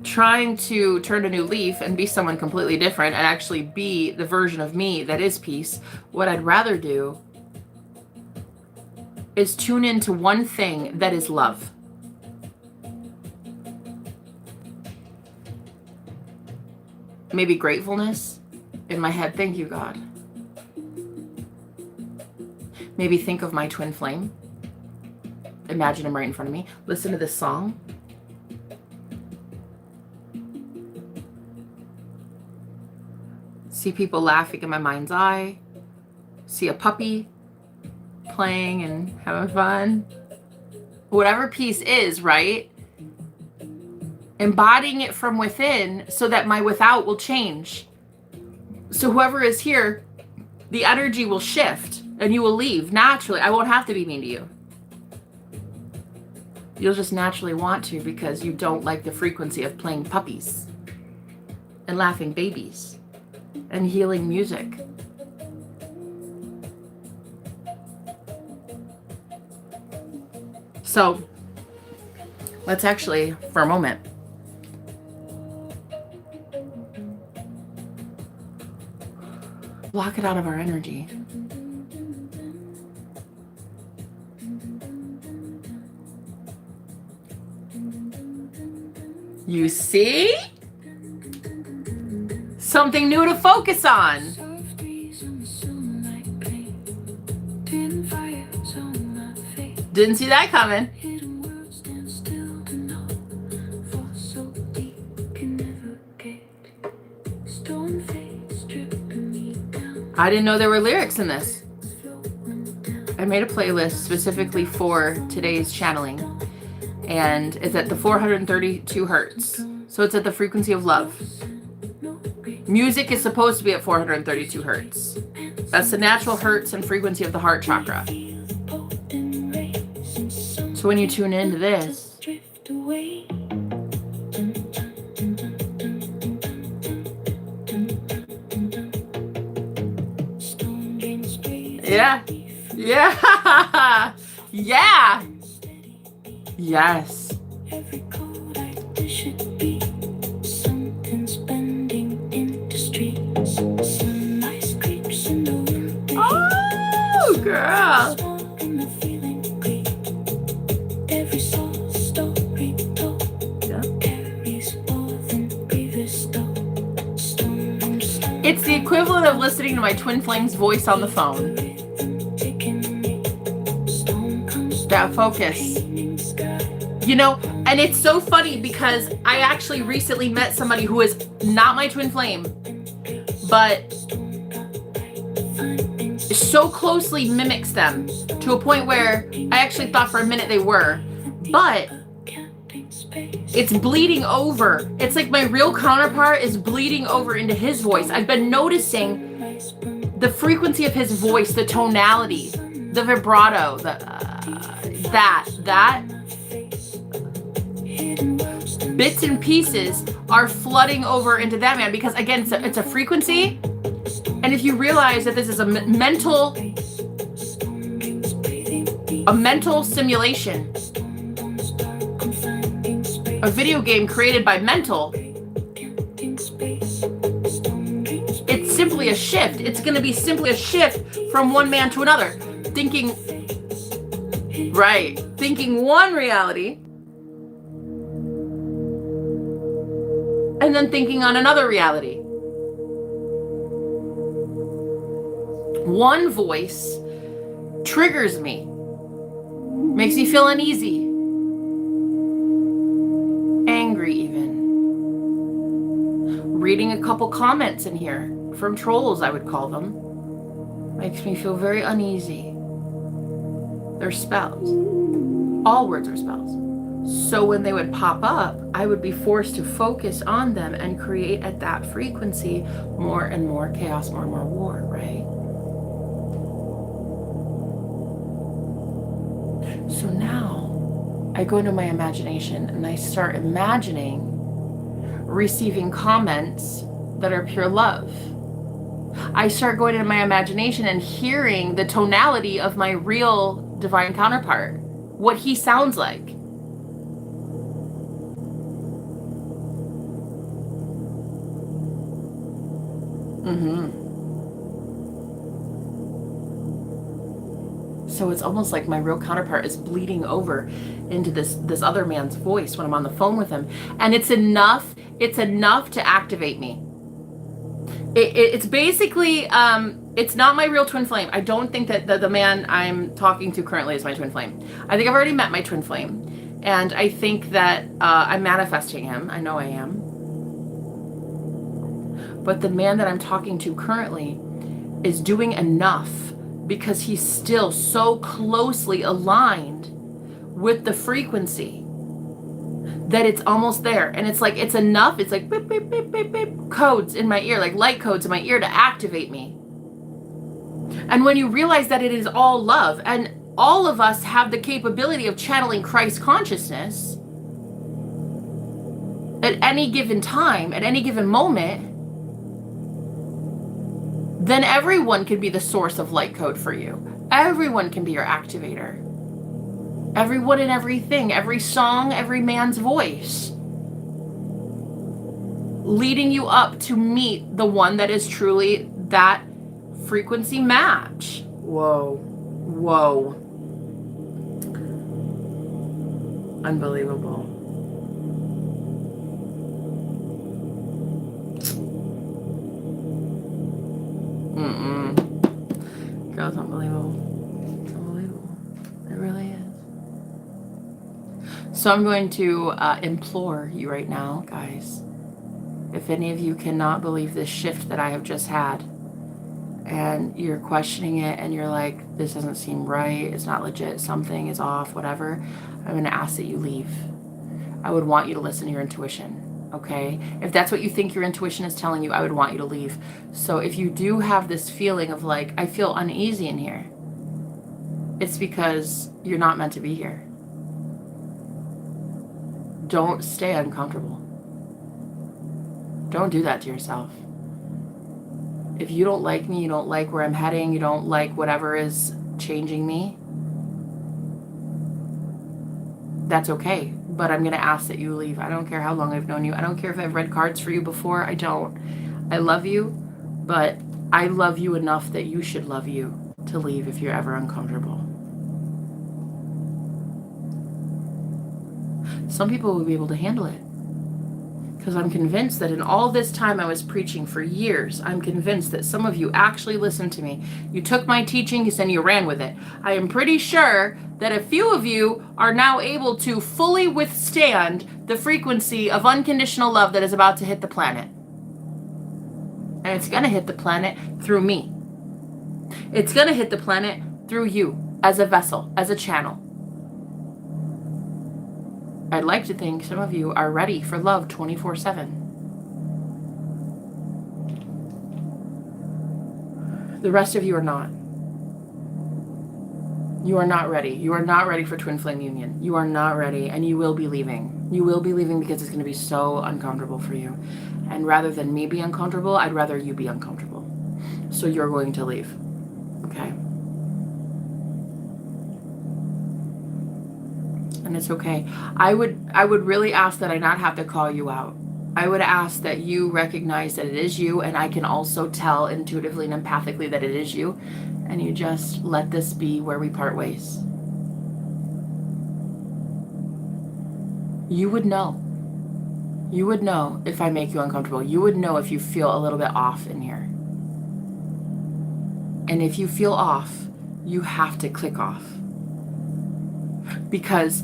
trying to turn a new leaf and be someone completely different and actually be the version of me that is peace, what I'd rather do is tune into one thing that is love. Maybe gratefulness in my head. Thank you, God. Maybe think of my twin flame. Imagine him right in front of me. Listen to this song. See people laughing in my mind's eye. See a puppy playing and having fun. Whatever peace is, right? Embodying it from within so that my without will change. So whoever is here, the energy will shift and you will leave naturally. I won't have to be mean to you. You'll just naturally want to because you don't like the frequency of playing puppies and laughing babies and healing music. So let's actually, for a moment, block it out of our energy. You see? Something new to focus on. Didn't see that coming. I didn't know there were lyrics in this. I made a playlist specifically for today's channeling, and it's at the 432 hertz. So it's at the frequency of love. Music is supposed to be at 432 hertz. That's the natural hertz and frequency of the heart chakra. So when you tune into this, yeah, yeah, yes. Oh, girl. It's the equivalent of listening to my twin flame's voice on the phone. That focus. You know, and it's so funny because I actually recently met somebody who is not my twin flame, but so closely mimics them to a point where I actually thought for a minute they were, but it's bleeding over. It's like my real counterpart is bleeding over into his voice. I've been noticing the frequency of his voice, the tonality, the vibrato, that bits and pieces are flooding over into that man, because again, it's a frequency. And if you realize that this is a mental simulation, a video game created by mental, it's simply a shift. It's going to be simply a shift from one man to another, thinking one reality, and then thinking on another reality. One voice triggers me, makes me feel uneasy, angry even. Reading a couple comments in here from trolls, I would call them, makes me feel very uneasy. They're spells. All words are spells. So when they would pop up, I would be forced to focus on them and create at that frequency more and more chaos, more and more war, right? So now I go into my imagination and I start imagining receiving comments that are pure love. I start going into my imagination and hearing the tonality of my real divine counterpart, what he sounds like. So it's almost like my real counterpart is bleeding over into this other man's voice when I'm on the phone with him. And it's enough to activate me. It's basically, it's not my real twin flame. I don't think that the man I'm talking to currently is my twin flame. I think I've already met my twin flame. And I think that I'm manifesting him. I know I am. But the man that I'm talking to currently is doing enough because he's still so closely aligned with the frequency that it's almost there. And it's like, it's enough. It's like beep, beep, beep, beep, beep, codes in my ear, like light codes in my ear to activate me. And when you realize that it is all love, and all of us have the capability of channeling Christ consciousness at any given time, at any given moment, then everyone can be the source of light code for you. Everyone can be your activator. Everyone and everything, every song, every man's voice, leading you up to meet the one that is truly that frequency match. Whoa. Unbelievable. Girl, it's unbelievable. It's unbelievable. It really is. So I'm going to implore you right now, guys. If any of you cannot believe this shift that I have just had, and you're questioning it, and you're like, this doesn't seem right, it's not legit, something is off, whatever, I'm going to ask that you leave. I would want you to listen to your intuition. Okay, if that's what you think your intuition is telling you, I would want you to leave. So if you do have this feeling of like, I feel uneasy in here, it's because you're not meant to be here. Don't stay uncomfortable. Don't do that to yourself. If you don't like me, you don't like where I'm heading, you don't like whatever is changing me, that's okay. But I'm going to ask that you leave. I don't care how long I've known you. I don't care if I've read cards for you before. I don't. I love you, but I love you enough that you should love you to leave if you're ever uncomfortable. Some people will be able to handle it. Because I'm convinced that in all this time I was preaching for years, I'm convinced that some of you actually listened to me. You took my teachings and you ran with it. I am pretty sure that a few of you are now able to fully withstand the frequency of unconditional love that is about to hit the planet. And it's going to hit the planet through me. It's going to hit the planet through you as a vessel, as a channel. I'd like to think some of you are ready for love 24/7. The rest of you are not. You are not ready. You are not ready for twin flame union. You are not ready, and you will be leaving. You will be leaving because it's going to be so uncomfortable for you. And rather than me be uncomfortable, I'd rather you be uncomfortable. So you're going to leave. Okay? And it's okay. I would really ask that I not have to call you out. I would ask that you recognize that it is you, and I can also tell intuitively and empathically that it is you, and you just let this be where we part ways. You would know. You would know if I make you uncomfortable. You would know if you feel a little bit off in here. And if you feel off, you have to click off. Because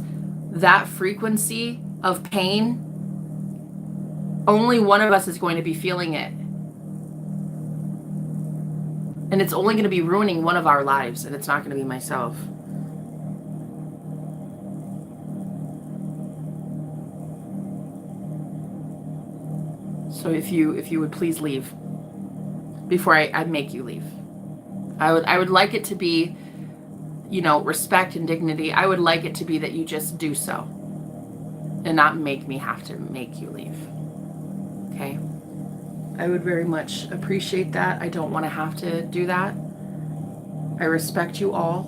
that frequency of pain, only one of us is going to be feeling it. And it's only going to be ruining one of our lives, and it's not going to be myself. So if you would please leave before I make you leave. I would like it to be, you know, respect and dignity. I would like it to be that you just do so and not make me have to make you leave. Okay? I would very much appreciate that. I don't want to have to do that. I respect you all,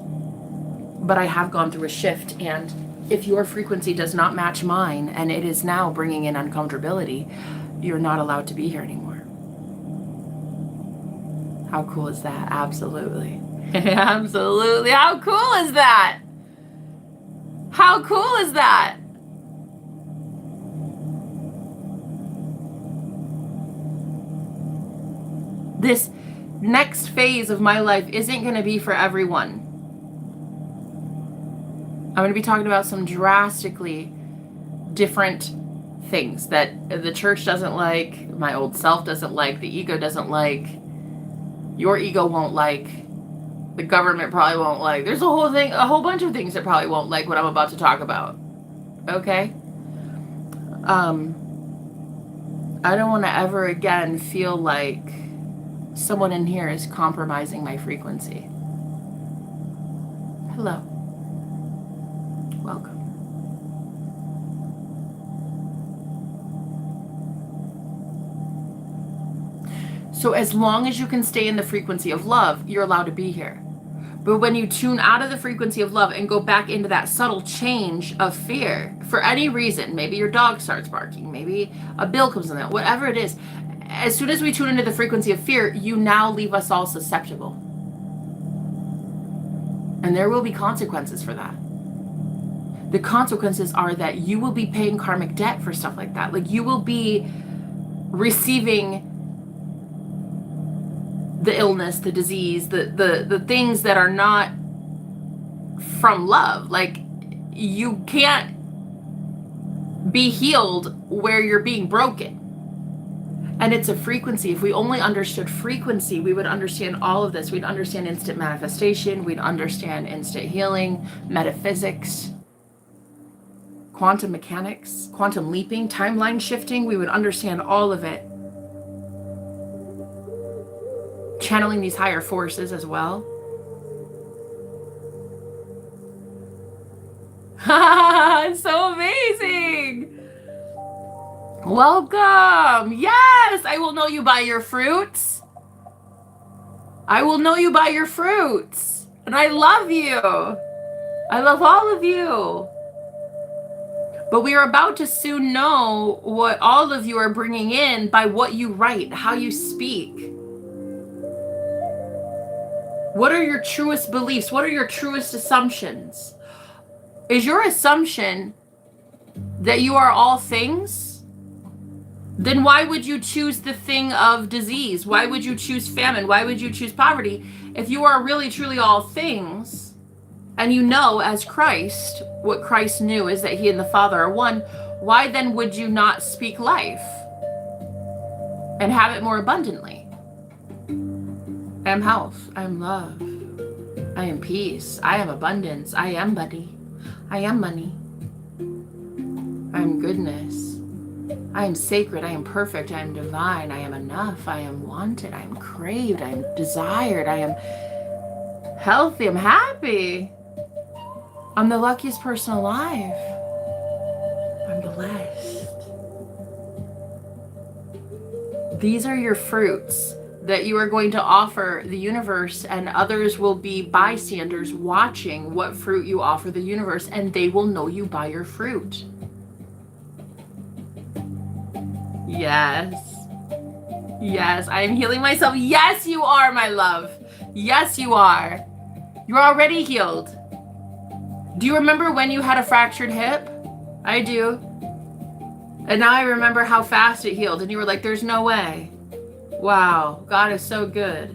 but I have gone through a shift, and if your frequency does not match mine and it is now bringing in uncomfortability, you're not allowed to be here anymore. How cool is that? Absolutely. Absolutely. How cool is that? How cool is that? This next phase of my life isn't going to be for everyone. I'm going to be talking about some drastically different things that the church doesn't like, my old self doesn't like, the ego doesn't like, your ego won't like, the government probably won't like. There's a whole bunch of things that probably won't like what I'm about to talk about. Okay? I don't want to ever again feel like someone in here is compromising my frequency. Hello. Welcome. So as long as you can stay in the frequency of love, you're allowed to be here. But when you tune out of the frequency of love and go back into that subtle change of fear, for any reason, maybe your dog starts barking, maybe a bill comes in, whatever it is, as soon as we tune into the frequency of fear, you now leave us all susceptible. And there will be consequences for that. The consequences are that you will be paying karmic debt for stuff like that. Like, you will be receiving the illness, the disease, the things that are not from love. Like, you can't be healed where you're being broken. And it's a frequency. If we only understood frequency, we would understand all of this. We'd understand instant manifestation. We'd understand instant healing, metaphysics, quantum mechanics, quantum leaping, timeline shifting. We would understand all of it. Channeling these higher forces as well. It's so amazing. Welcome. Yes, I will know you by your fruits. I will know you by your fruits. And I love you. I love all of you. But we are about to soon know what all of you are bringing in by what you write, how you speak. What are your truest beliefs? What are your truest assumptions? Is your assumption that you are all things? Then why would you choose the thing of disease? Why would you choose famine? Why would you choose poverty? If you are really, truly all things, and you know as Christ, what Christ knew is that he and the Father are one, why then would you not speak life and have it more abundantly? I am health. I am love. I am peace. I am abundance. I am money. I am money. I am goodness. I am sacred. I am perfect. I am divine. I am enough. I am wanted. I am craved. I am desired. I am healthy. I'm happy. I'm the luckiest person alive. I'm blessed. These are your fruits that you are going to offer the universe, and others will be bystanders watching what fruit you offer the universe, and they will know you by your fruit. Yes. Yes, I am healing myself. Yes, you are, my love. Yes, you are. You're already healed. Do you remember when you had a fractured hip? I do. And now I remember how fast it healed, and you were like, there's no way. Wow, God is so good.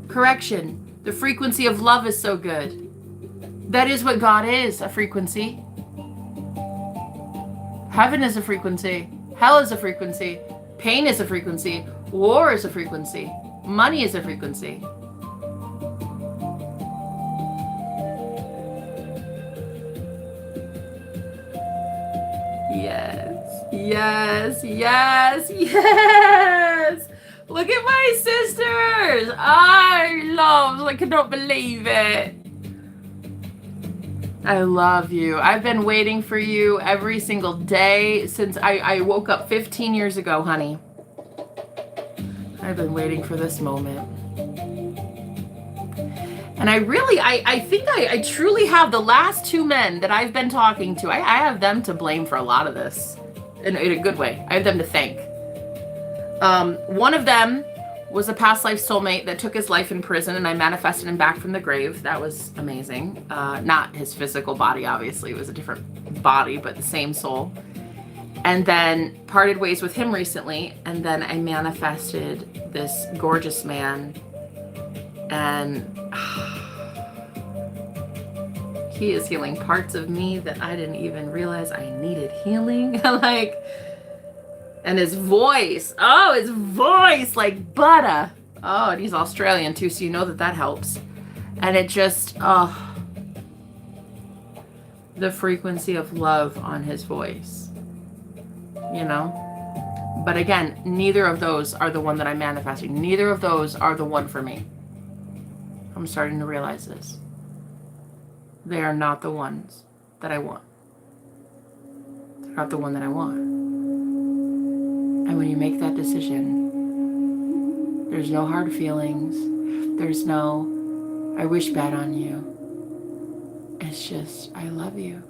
Correction, the frequency of love is so good. That is what God is, a frequency. Heaven is a frequency. Hell is a frequency. Pain is a frequency. War is a frequency. Money is a frequency. Yes, yes, yes, yes. Look at my sisters. I cannot believe it. I love you. I've been waiting for you every single day since I woke up 15 years ago, honey. I've been waiting for this moment. And I think I truly have the last two men that I've been talking to. I have them to blame for a lot of this in a good way. I have them to thank. One of them was a past life soulmate that took his life in prison, and I manifested him back from the grave. That was amazing. Not his physical body, obviously. It was a different body, but the same soul. And then parted ways with him recently, and then I manifested this gorgeous man, and he is healing parts of me that I didn't even realize I needed healing. And his voice, like butter. Oh, and he's Australian too, so you know that helps. And it just, the frequency of love on his voice, you know? But again, neither of those are the one that I'm manifesting. Neither of those are the one for me. I'm starting to realize this. They are not the ones that I want. They're not the one that I want. And when you make that decision, there's no hard feelings. There's no, I wish bad on you. It's just, I love you.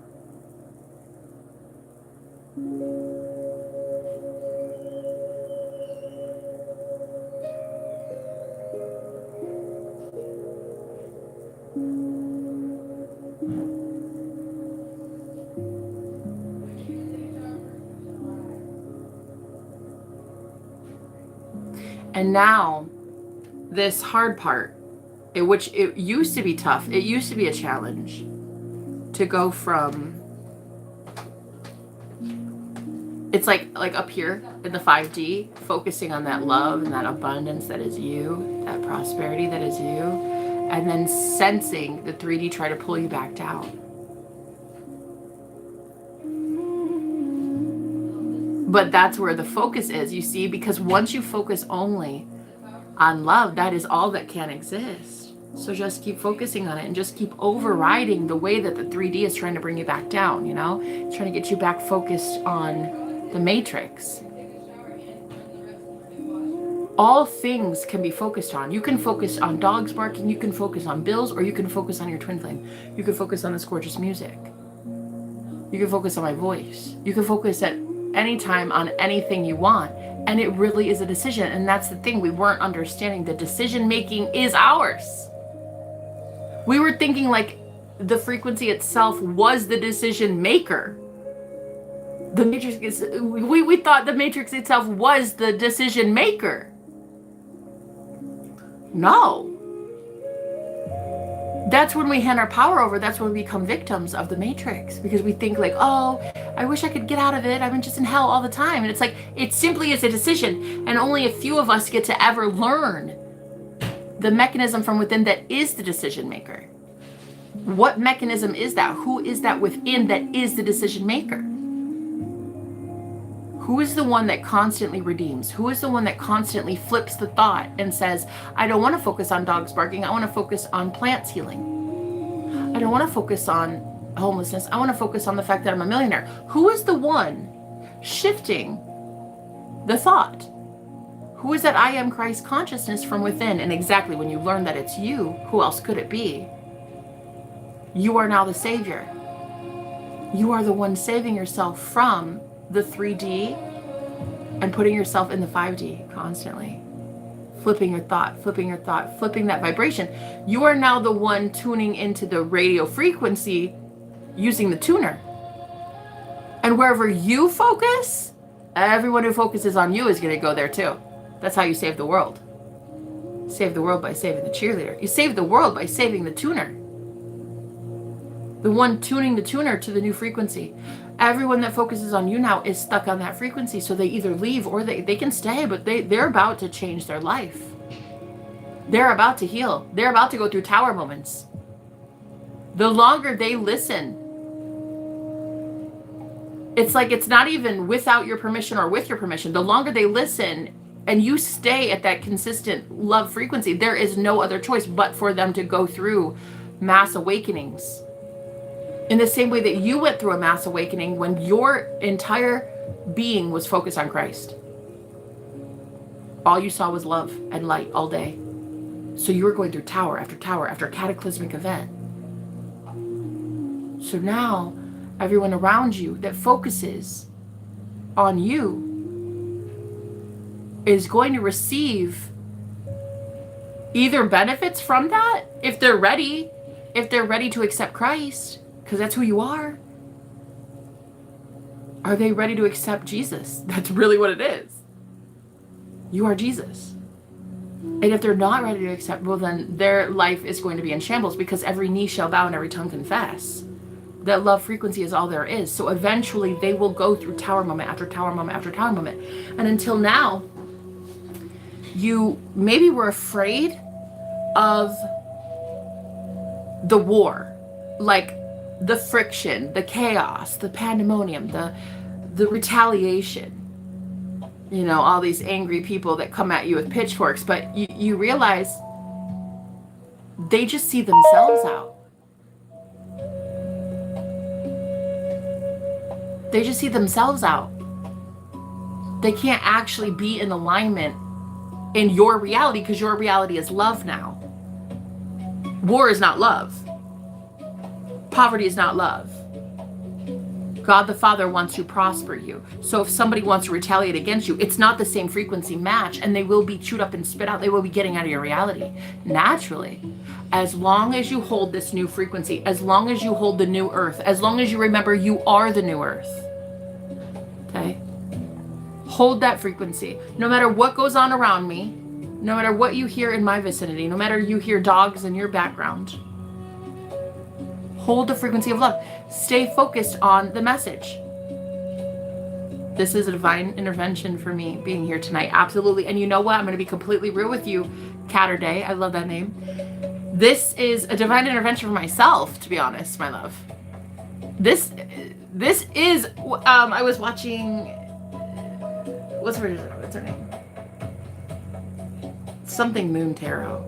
And now, this hard part, which it used to be tough, it used to be a challenge to go from, it's like up here in the 5D, focusing on that love and that abundance that is you, that prosperity that is you, and then sensing the 3D try to pull you back down. But that's where the focus is, you see, because once you focus only on love, that is all that can exist. So just keep focusing on it and just keep overriding the way that the 3D is trying to bring you back down, you know? It's trying to get you back focused on the matrix. All things can be focused on. You can focus on dogs barking, you can focus on bills, or you can focus on your twin flame. You can focus on this gorgeous music. You can focus on my voice. You can focus at anytime on anything you want, and it really is a decision. And that's the thing, we weren't understanding the decision making is ours. We were thinking like the frequency itself was the decision maker. The matrix is, we thought the matrix itself was the decision maker. No. That's when we hand our power over. That's when we become victims of the matrix, because we think like, oh, I wish I could get out of it. I'm just in hell all the time. And it's like, it simply is a decision. And only a few of us get to ever learn the mechanism from within that is the decision maker. What mechanism is that? Who is that within that is the decision maker? Who is the one that constantly redeems? Who is the one that constantly flips the thought and says, I don't want to focus on dogs barking. I want to focus on plants healing. I don't want to focus on homelessness. I want to focus on the fact that I'm a millionaire. Who is the one shifting the thought? Who is that I am Christ consciousness from within? And exactly when you learn that it's you, who else could it be? You are now the savior. You are the one saving yourself from the 3D and putting yourself in the 5D constantly. Flipping your thought, flipping that vibration. You are now the one tuning into the radio frequency using the tuner. And wherever you focus, everyone who focuses on you is going to go there too. That's how you save the world. Save the world by saving the cheerleader. You save the world by saving the tuner. The one tuning the tuner to the new frequency. Everyone that focuses on you now is stuck on that frequency. So they either leave or they can stay, but they're about to change their life. They're about to heal. They're about to go through tower moments. The longer they listen, it's like it's not even without your permission or with your permission. The longer they listen and you stay at that consistent love frequency, there is no other choice but for them to go through mass awakenings. In the same way that you went through a mass awakening when your entire being was focused on Christ. All you saw was love and light all day. So you were going through tower after tower after cataclysmic event. So now everyone around you that focuses on you is going to receive either benefits from that if they're ready to accept Christ. Because that's who you are. Are they ready to accept Jesus? That's really what it is. You are Jesus. And if they're not ready to accept, well, then their life is going to be in shambles because every knee shall bow and every tongue confess. That love frequency is all there is. So eventually they will go through tower moment after tower moment after tower moment. And until now, you maybe were afraid of the war. Like, the friction, the chaos, the pandemonium, the retaliation, you know, all these angry people that come at you with pitchforks, but you realize they just see themselves out. They just see themselves out. They can't actually be in alignment in your reality because your reality is love now. War is not love. Poverty is not love. God the Father wants to prosper you. So if somebody wants to retaliate against you, it's not the same frequency match, and they will be chewed up and spit out. They will be getting out of your reality naturally. As long as you hold this new frequency, as long as you hold the new earth, as long as you remember you are the new earth. Okay? Hold that frequency. No matter what goes on around me, no matter what you hear in my vicinity, no matter you hear dogs in your background, hold the frequency of love. Stay focused on the message. This is a divine intervention for me being here tonight. Absolutely. And you know what? I'm going to be completely real with you, Catterday. I love that name. This is a divine intervention for myself, to be honest, my love. This is, I was watching, what's her name? Something Moon Tarot.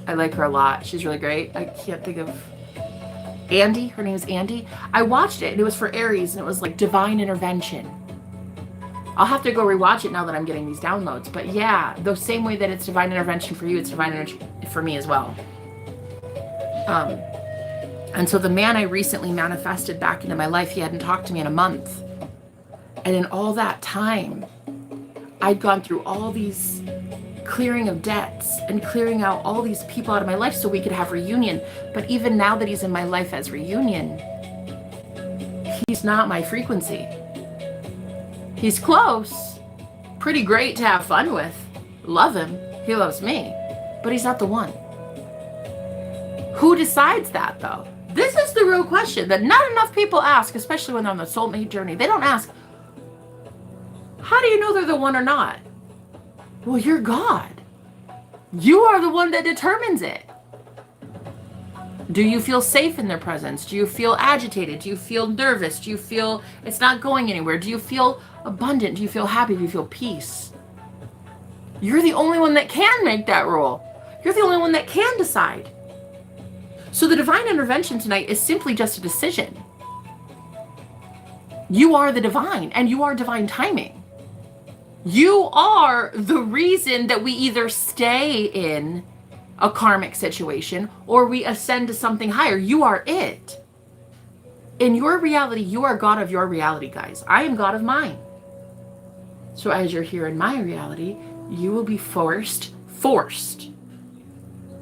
I like her a lot. She's really great. I can't think of Andy. Her name is Andy. I watched it and it was for Aries and it was like divine intervention. I'll have to go rewatch it now that I'm getting these downloads. But yeah, the same way that it's divine intervention for you, it's divine intervention for me as well. And so the man I recently manifested back into my life, he hadn't talked to me in a month. And in all that time, I'd gone through all these clearing of debts and clearing out all these people out of my life so we could have reunion. But even now that he's in my life as reunion, he's not my frequency. He's close, pretty great to have fun with, love him, he loves me, but he's not the one. Who decides that though? This is the real question that not enough people ask, especially when they're on the soulmate journey. They don't ask, how do you know they're the one or not? Well, you're God. You are the one that determines it. Do you feel safe in their presence? Do you feel agitated? Do you feel nervous? Do you feel it's not going anywhere? Do you feel abundant? Do you feel happy? Do you feel peace? You're the only one that can make that rule. You're the only one that can decide. So the divine intervention tonight is simply just a decision. You are the divine, and you are divine timing. You are the reason that we either stay in a karmic situation or we ascend to something higher. You are it. In your reality, you are God of your reality, guys. I am God of mine. So as you're here in my reality, you will be forced.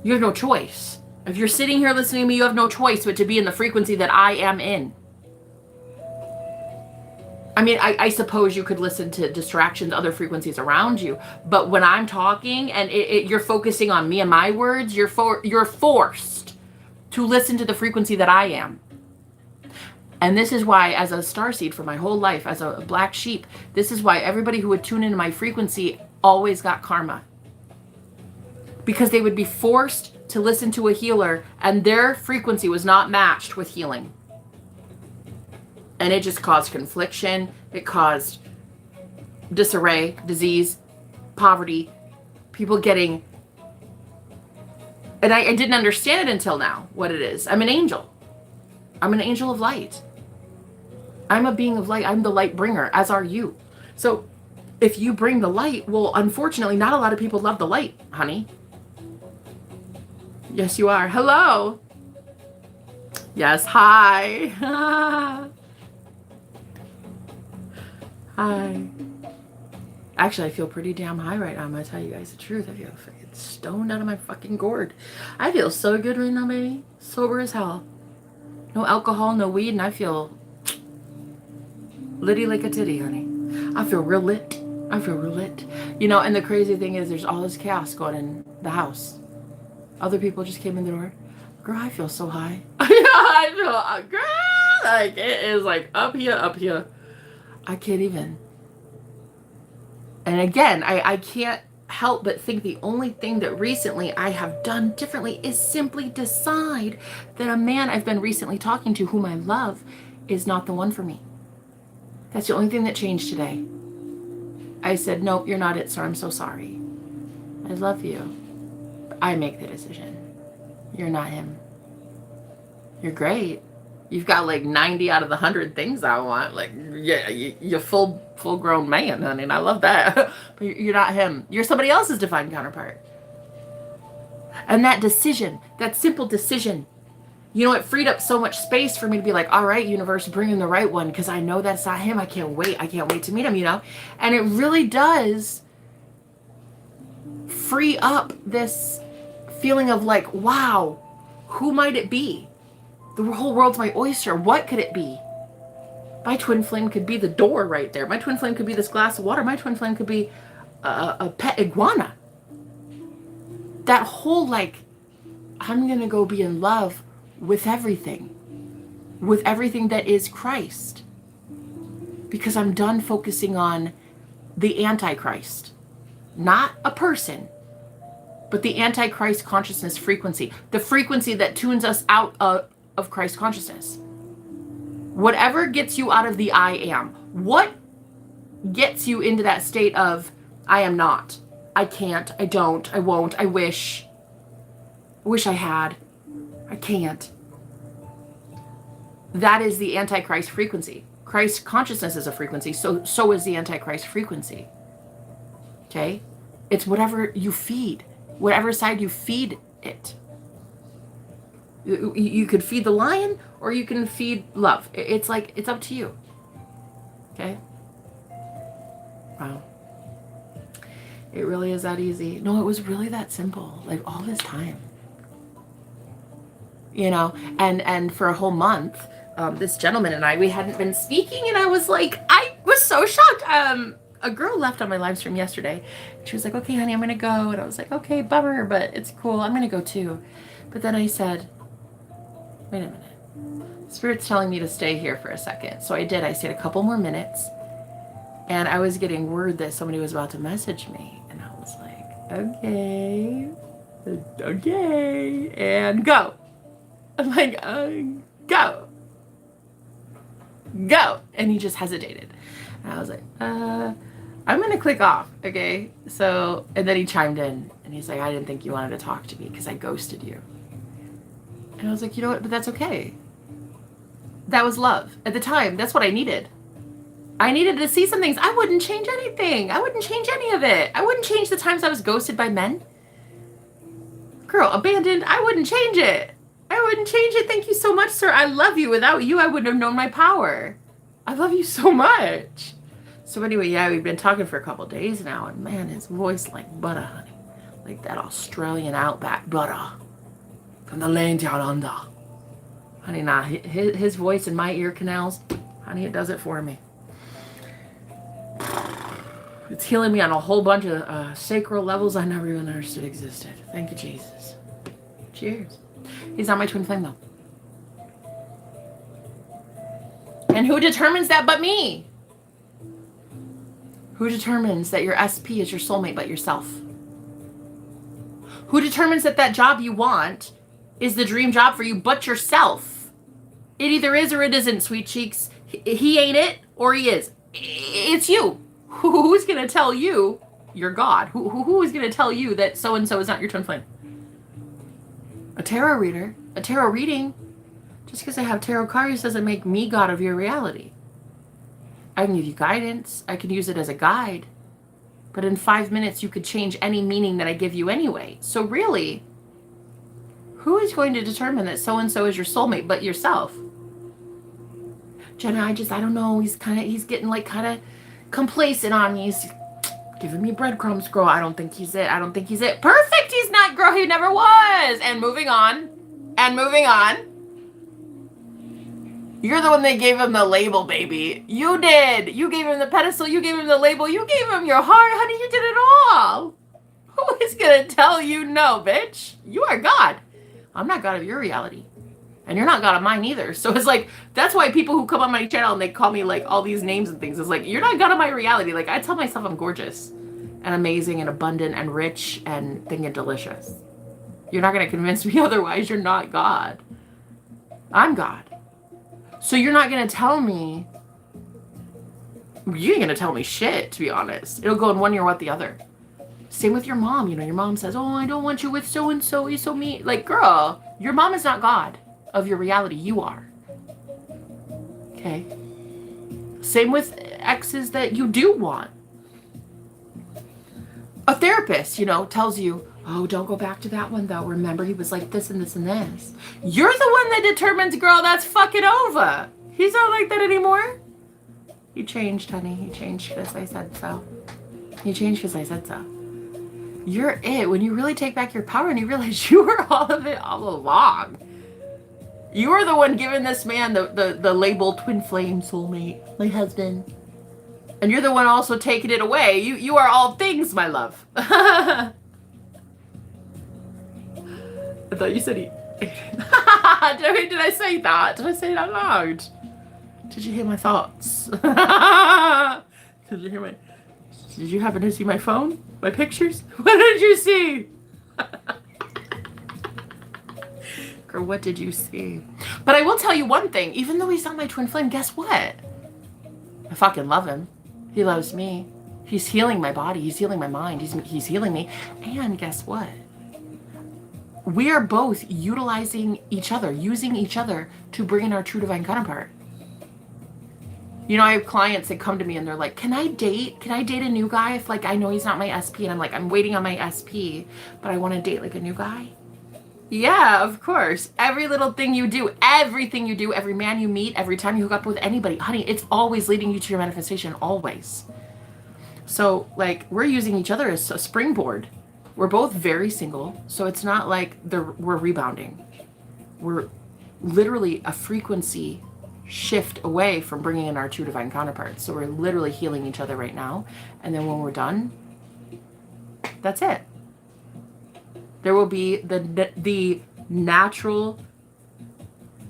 You have no choice. If you're sitting here listening to me, you have no choice but to be in the frequency that I am in. I mean, I suppose you could listen to distractions, other frequencies around you, but when I'm talking and you're focusing on me and my words, you're forced to listen to the frequency that I am. And this is why, as a starseed for my whole life, as a black sheep, this is why everybody who would tune into my frequency always got karma. Because they would be forced to listen to a healer and their frequency was not matched with healing. And it just caused confliction. It caused disarray, disease, poverty, people getting... And I didn't understand it until now, what it is. I'm an angel. I'm an angel of light. I'm a being of light. I'm the light bringer, as are you. So if you bring the light, well, unfortunately, not a lot of people love the light, honey. Yes, you are. Hello. Yes, hi. Hi. Actually, I feel pretty damn high right now. I'm going to tell you guys the truth. I feel fucking stoned out of my fucking gourd. I feel so good right now, baby. Sober as hell. No alcohol, no weed, and I feel litty like a titty, honey. I feel real lit. I feel real lit. You know, and the crazy thing is there's all this chaos going in the house. Other people just came in the door. Girl, I feel so high. I feel, girl, like it is like up here. I can't even. And again, I can't help but think the only thing that recently I have done differently is simply decide that a man I've been recently talking to, whom I love, is not the one for me. That's the only thing that changed today. I said, nope, you're not it, sir. I'm so sorry. I love you. But I make the decision. You're not him. You're great. You've got like 90 out of the 100 things I want. Like, yeah, you're full-grown man, honey, and I love that. But you're not him. You're somebody else's divine counterpart. And that decision, that simple decision, you know, it freed up so much space for me to be like, all right, universe, bring in the right one, because I know that's not him. I can't wait. I can't wait to meet him, you know? And it really does free up this feeling of like, wow, who might it be? The whole world's my oyster. What could it be? My twin flame could be the door right there. My twin flame could be this glass of water. My twin flame could be a pet iguana. That whole like, I'm going to go be in love with everything that is Christ. Because I'm done focusing on the Antichrist. Not a person, but the Antichrist consciousness frequency. The frequency that tunes us out of Christ consciousness. Whatever gets you out of the I am. What gets you into that state of I am not, I can't, I don't, I won't, I wish I had, I can't. That is the Antichrist frequency. Christ consciousness is a frequency, so is the Antichrist frequency. Okay? It's whatever you feed, whatever side you feed it. You could feed the lion or you can feed love. It's like, it's up to you. Okay? Wow. It really is that easy. No, it was really that simple. Like all this time. You know, and for a whole month, this gentleman and I, we hadn't been speaking, and I was so shocked. A girl left on my live stream yesterday. She was like, okay, honey, I'm going to go. And I was like, okay, bummer, but it's cool. I'm going to go too. But then I said, wait a minute. Spirit's telling me to stay here for a second. So I did. I stayed a couple more minutes. And I was getting word that somebody was about to message me. And I was like, okay. Okay. And go. I'm like, go. Go. And he just hesitated. And I was like, I'm going to click off. Okay. So, and then he chimed in and he's like, I didn't think you wanted to talk to me because I ghosted you. And I was like, you know what? But that's okay. That was love at the time. That's what I needed. I needed to see some things. I wouldn't change anything. I wouldn't change any of it. I wouldn't change the times I was ghosted by men. Girl, abandoned. I wouldn't change it. I wouldn't change it. Thank you so much, sir. I love you. Without you, I wouldn't have known my power. I love you so much. So anyway, yeah, we've been talking for a couple days now, and man, his voice like butter, honey. Like that Australian outback butter from the land down under. Honey, nah, his voice in my ear canals, honey, it does it for me. It's healing me on a whole bunch of sacral levels I never even understood existed. Thank you, Jesus. Cheers. He's not my twin flame, though. And who determines that but me? Who determines that your SP is your soulmate but yourself? Who determines that that job you want is the dream job for you but yourself? It either is or it isn't, sweet cheeks. He ain't it or he is. It's you. Who's going to tell you you're God? Who is going to tell you that so-and-so is not your twin flame? A tarot reader, a tarot reading. Just because I have tarot cards doesn't make me God of your reality. I can give you guidance. I can use it as a guide. But in 5 minutes, you could change any meaning that I give you anyway. So really, who is going to determine that so-and-so is your soulmate but yourself? Jenna, I don't know. He's getting like kind of complacent on me. He's giving me breadcrumbs, girl. I don't think he's it. I don't think he's it. Perfect. He's not, girl. He never was. And moving on. And moving on. You're the one that gave him the label, baby. You did. You gave him the pedestal. You gave him the label. You gave him your heart. Honey, you did it all. Who is going to tell you no, bitch? You are God. I'm not God of your reality. And you're not God of mine either. So it's like, that's why people who come on my channel and they call me like all these names and things. It's like, you're not God of my reality. Like I tell myself I'm gorgeous and amazing and abundant and rich and thinking delicious. You're not going to convince me otherwise. You're not God. I'm God. So you're not going to tell me, you ain't going to tell me shit, to be honest. It'll go in one ear or the other. Same with your mom. You know, your mom says, oh, I don't want you with so-and-so. He's so mean. Like, girl, your mom is not God of your reality. You are. Okay. Same with exes that you do want. A therapist, you know, tells you, oh, don't go back to that one, though. Remember, he was like this and this and this. You're the one that determines, girl, that's fucking over. He's not like that anymore. He changed, honey. He changed because I said so. He changed because I said so. You're it. When you really take back your power and you realize you were all of it all along. You were the one giving this man the label twin flame soulmate, my husband. And you're the one also taking it away. You are all things, my love. I thought you said he... did I say that? Did I say it out loud? Did you hear my thoughts? Did you hear my... Did you happen to see my phone? My pictures? What did you see? Girl, what did you see? But I will tell you one thing. Even though he's not my twin flame, guess what? I fucking love him. He loves me. He's healing my body. He's healing my mind. He's healing me. And guess what? We are both utilizing each other, using each other to bring in our true divine counterpart. You know, I have clients that come to me and they're like, can I date a new guy if like I know he's not my SP? And I'm like, I'm waiting on my SP, but I want to date like a new guy. Yeah, of course. Every little thing you do, everything you do, every man you meet, every time you hook up with anybody, honey, it's always leading you to your manifestation, always. So like we're using each other as a springboard. We're both very single, so it's not like we're rebounding. We're literally a frequency shift away from bringing in our true divine counterparts. So we're literally healing each other right now. And then when we're done, that's it. There will be the natural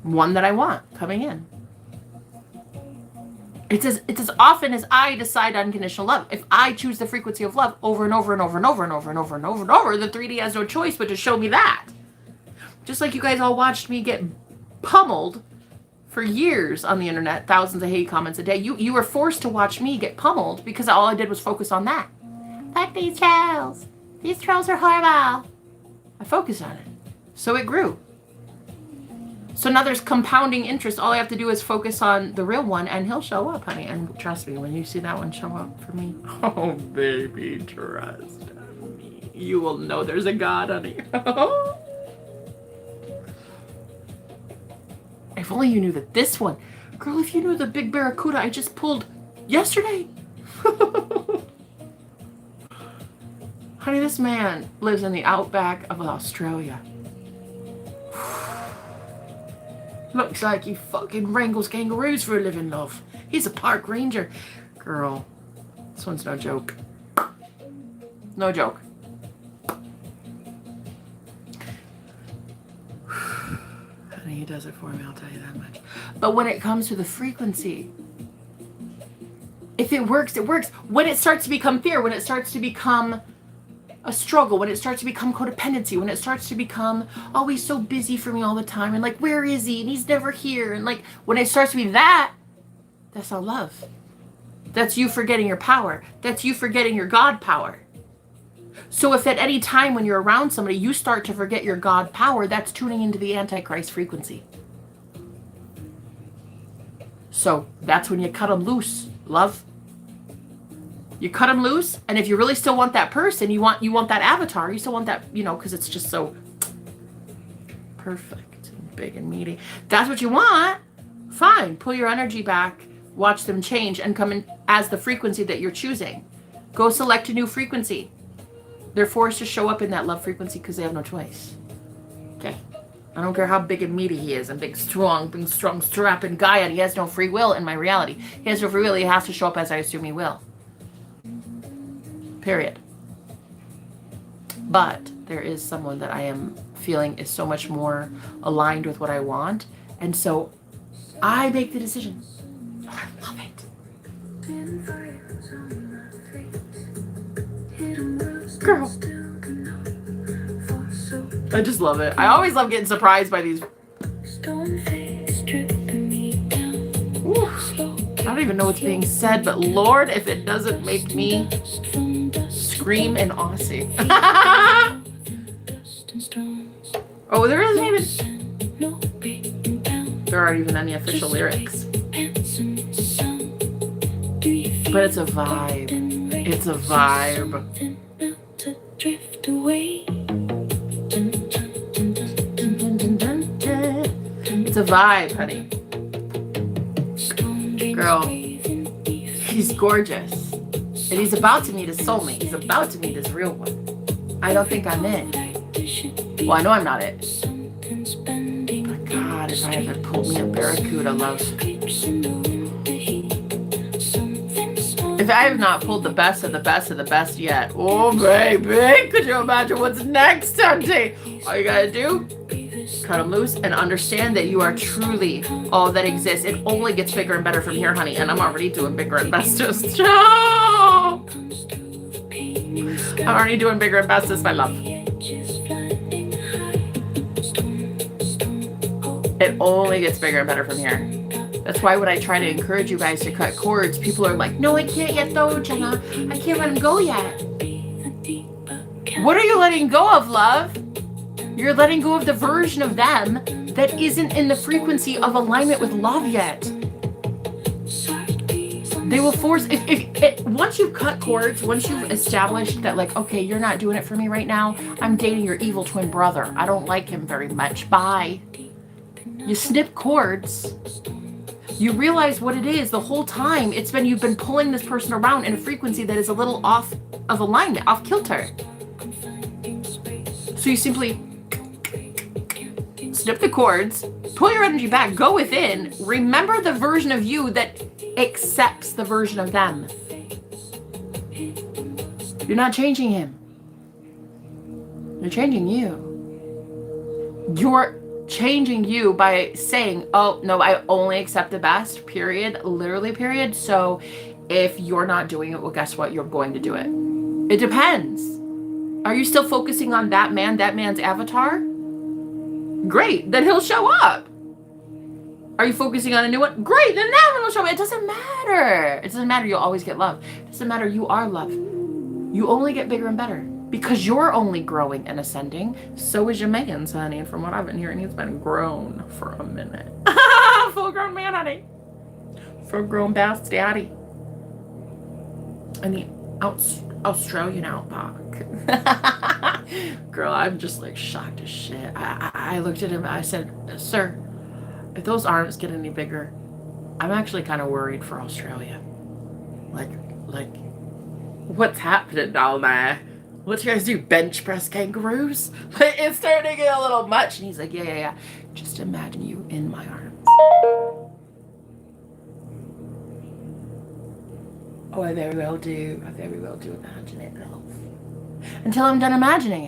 one that I want coming in. It's as often as I decide unconditional love. If I choose the frequency of love over and over and over and over and over and over and over and over, the 3D has no choice but to show me that. Just like you guys all watched me get pummeled for years on the internet, thousands of hate comments a day. You were forced to watch me get pummeled because all I did was focus on that. Fuck these trolls. These trolls are horrible. I focused on it. So it grew. So now there's compounding interest. All I have to do is focus on the real one and he'll show up, honey. And trust me, when you see that one show up for me, oh, baby, trust me. You will know there's a God, honey. If only you knew that this one, girl, if you knew the big barracuda I just pulled yesterday. Honey, this man lives in the outback of Australia. Looks like he fucking wrangles kangaroos for a living, love. He's a park ranger. Girl, this one's no joke. No joke. Honey, he does it for me, I'll tell you that much. But when it comes to the frequency, if it works, it works. When it starts to become fear, when it starts to become a struggle, when it starts to become codependency, when it starts to become, oh, he's so busy for me all the time, and like, where is he? And he's never here. And like, when it starts to be that, that's not love. That's you forgetting your power. That's you forgetting your God power. So if at any time when you're around somebody, you start to forget your God power, that's tuning into the Antichrist frequency. So that's when you cut them loose, love. You cut them loose, and if you really still want that person, you want that avatar, you still want that, you know, because it's just so perfect and big and meaty. That's what you want. Fine, pull your energy back, watch them change, and come in as the frequency that you're choosing. Go select a new frequency. They're forced to show up in that love frequency because they have no choice. Okay? I don't care how big and meaty he is, and big, strong, strapping guy, and he has no free will in my reality. He has no free will. He has to show up as I assume he will. Period. But there is someone that I am feeling is so much more aligned with what I want. And so I make the decision. Oh, I love it. Girl. I just love it. I always love getting surprised by these. Ooh. I don't even know what's being said, but Lord, if it doesn't make me scream in Aussie. Oh, there isn't even... There aren't even any official lyrics. But it's a vibe. It's a vibe. It's a vibe, honey. Girl, he's gorgeous. And he's about to meet his soulmate. He's about to meet his real one. I don't think I'm in. Well, I know I'm not it. But God, if I haven't pulled me a barracuda, love. If I have not pulled the best of the best of the best yet, oh baby, could you imagine what's next, Auntie? All you gotta do, cut them loose and understand that you are truly all that exists. It only gets bigger and better from here, honey, and I'm already doing bigger and bestest. Oh! I'm already doing bigger and bestest, my love. It only gets bigger and better from here. That's why when I try to encourage you guys to cut cords, people are like, no, I can't yet though, Jenna. I can't let him go yet. What are you letting go of, love? You're letting go of the version of them that isn't in the frequency of alignment with love yet. They will force, once you've cut cords, once you've established that like, okay, you're not doing it for me right now. I'm dating your evil twin brother. I don't like him very much. Bye. You snip cords. You realize what it is the whole time. You've been pulling this person around in a frequency that is a little off of alignment, off kilter. So you simply snip the cords, pull your energy back, go within, remember the version of you that accepts the version of them. You're not changing him. You're changing you. You're changing you by saying, oh, no, I only accept the best, period, literally, period. So if you're not doing it, well, guess what? You're going to do it. It depends. Are you still focusing on that man, that man's avatar? Great, then he'll show up. Are you focusing on a new one? Great, then that one will show up. It doesn't matter. It doesn't matter. You'll always get love. It doesn't matter. You are love. You only get bigger and better because you're only growing and ascending. So is your man's, honey. And from what I've been hearing, he's been grown for a minute. Full grown man, honey. Full grown bass daddy. And the Australian outback. Girl, I'm just like shocked as shit. I looked at him. I said, sir, if those arms get any bigger, I'm actually kind of worried for Australia. Like, what's happening down there? What you guys do? Bench press kangaroos? It's starting to get a little much. And he's like, yeah. Just imagine you in my arms. Oh, I very well do. Imagine it, love. Until I'm done imagining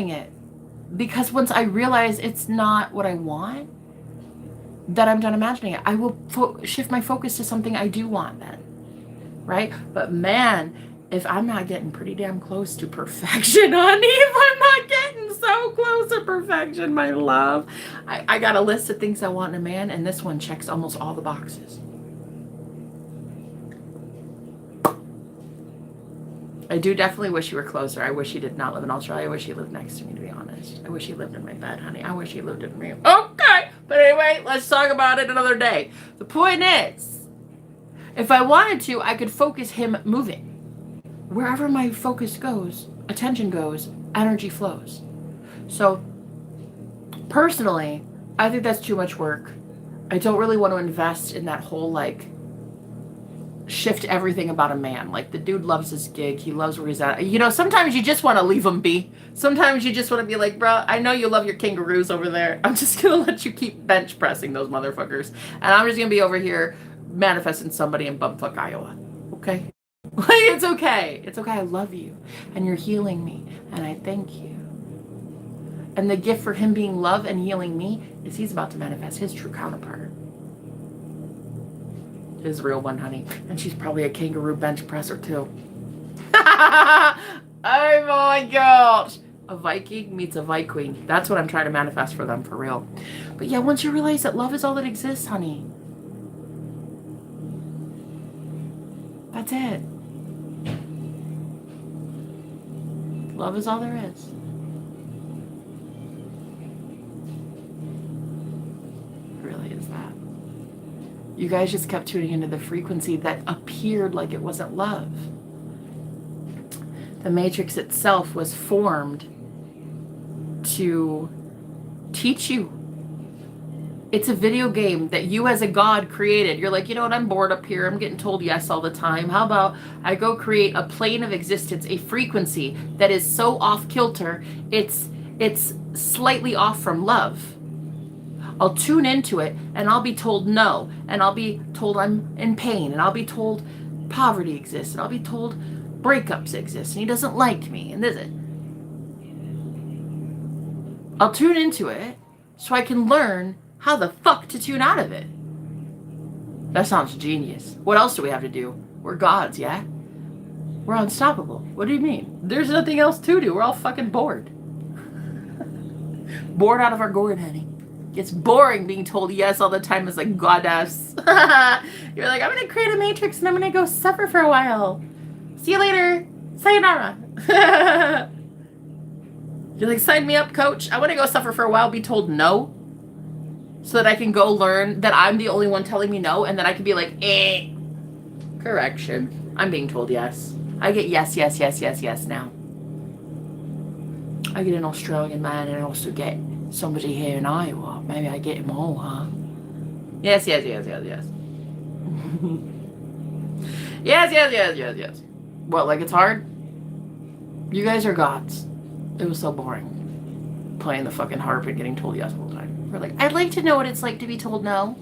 it. Because once I realize it's not what I want, that I'm done imagining it, I will shift my focus to something I do want then. Right? But man, if I'm not getting pretty damn close to perfection, honey, if I'm not getting so close to perfection, my love, I got a list of things I want in a man, and this one checks almost all the boxes. I do definitely wish you were closer. I wish he did not live in Australia. I wish he lived next to me, to be honest. I wish he lived in my bed, honey. I wish he lived in me. Okay. But anyway, let's talk about it another day. The point is, if I wanted to, I could focus him moving. Wherever my focus goes, attention goes, energy flows. So, personally, I think that's too much work. I don't really want to invest in that whole, shift everything about a man. Like, the dude loves his gig. He loves where he's at. You know, sometimes you just want to leave him be. Sometimes you just want to be like, bro, I know you love your kangaroos over there. I'm just going to let you keep bench pressing those motherfuckers. And I'm just going to be over here manifesting somebody in bumfuck Iowa. Okay? It's okay. It's okay. I love you. And you're healing me. And I thank you. And the gift for him being love and healing me is he's about to manifest his true counterpart. His real one, honey. And she's probably a kangaroo bench presser too. Oh my gosh. A Viking meets a Viking. That's what I'm trying to manifest for them, for real. But yeah, once you realize that love is all that exists, honey. That's it. Love is all there is. It really is that. You guys just kept tuning into the frequency that appeared like it wasn't love. The matrix itself was formed to teach you. It's a video game that you as a god created. You're like, you know what, I'm bored up here. I'm getting told yes all the time. How about I go create a plane of existence, a frequency that is so off kilter, it's slightly off from love. I'll tune into it and I'll be told no, and I'll be told I'm in pain, and I'll be told poverty exists, and I'll be told breakups exist, and he doesn't like me, and this it. I'll tune into it so I can learn how the fuck to tune out of it. That sounds genius. What else do we have to do? We're gods, yeah? We're unstoppable. What do you mean? There's nothing else to do. We're all fucking bored. Bored out of our gourd, honey. It's boring being told yes all the time as a goddess. You're like, I'm going to create a matrix and I'm going to go suffer for a while. See you later. Sayonara. You're like, sign me up, coach. I want to go suffer for a while, be told no, so that I can go learn that I'm the only one telling me no, and then I can be like, correction. I'm being told yes. I get yes now. I get an Australian man and I also get somebody here in Iowa. Maybe I get them all, huh? Yes. Yes. What, like it's hard? You guys are gods. It was so boring. Playing the fucking harp and getting told yes all the time. We're like, I'd like to know what it's like to be told no.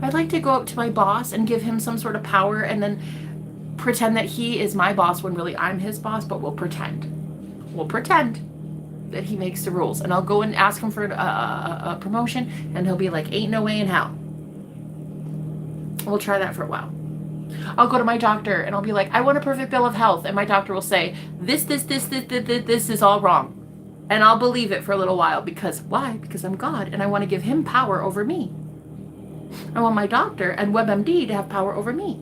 I'd like to go up to my boss and give him some sort of power and then pretend that he is my boss when really I'm his boss, but we'll pretend. that he makes the rules. And I'll go and ask him for a promotion, and he'll be like, ain't no way in hell. We'll try that for a while. I'll go to my doctor and I'll be like, I want a perfect bill of health. And my doctor will say, this is all wrong. And I'll believe it for a little while. Because why? Because I'm God and I want to give him power over me. I want my doctor and WebMD to have power over me.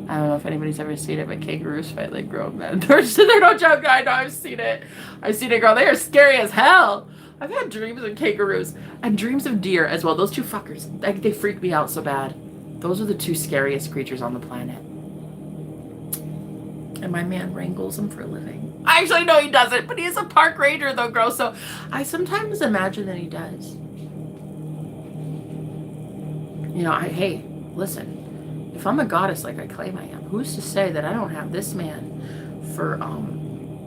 I don't know if anybody's ever seen it, but kangaroos fight like grown men. They're no joke. I know, I've seen it. I've seen it, girl. They are scary as hell. I've had dreams of kangaroos and dreams of deer as well. Those two fuckers, they freak me out so bad. Those are the two scariest creatures on the planet. And my man wrangles them for a living. I actually know he doesn't, but he's a park ranger though, girl. So I sometimes imagine that he does. You know, hey, listen, if I'm a goddess like I claim I am, who's to say that I don't have this man for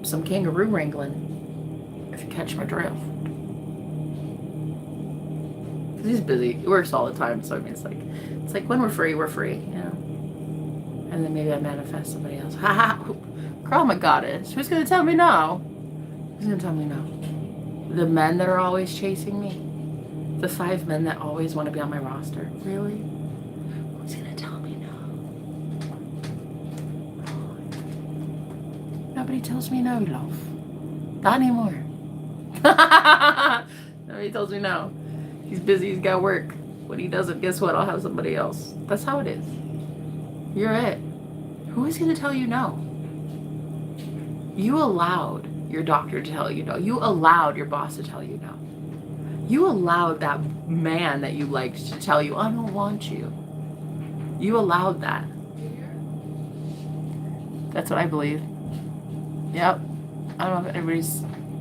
some kangaroo wrangling, if you catch my drift? Because he's busy. He works all the time, so I mean, it's like when we're free, you know? And then maybe I manifest somebody else. Ha ha! Girl, I'm a goddess. Who's gonna tell me no? Who's gonna tell me no? The men that are always chasing me? The 5 men that always want to be on my roster? Really? Who's gonna tell me no? Nobody tells me no, love. Not anymore. Nobody tells me no. He's busy, he's got work. When he doesn't, guess what? I'll have somebody else. That's how it is. You're it. Who is going to tell you no? You allowed your doctor to tell you no. You allowed your boss to tell you no. You allowed that man that you liked to tell you, I don't want you. You allowed that. That's what I believe. Yep. I don't know if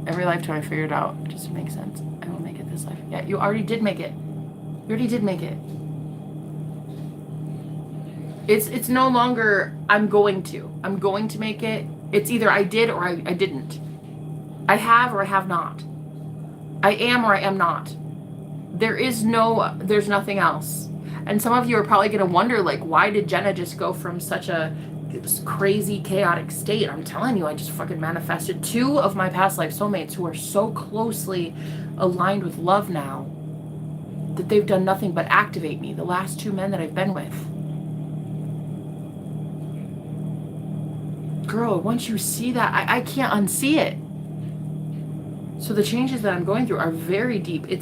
every lifetime I figured out. It just makes sense. I will make it this life. Yeah, you already did make it. You already did make it. It's no longer I'm going to make it. It's either I did or I didn't. I have or I have not. I am or I am not. There's nothing else. And some of you are probably going to wonder, like, why did Jenna just go from such a crazy, chaotic state? I'm telling you, I just fucking manifested 2 of my past life soulmates who are so closely aligned with love now that they've done nothing but activate me. The last 2 men that I've been with. Girl, once you see that, I can't unsee it. So the changes that I'm going through are very deep. It's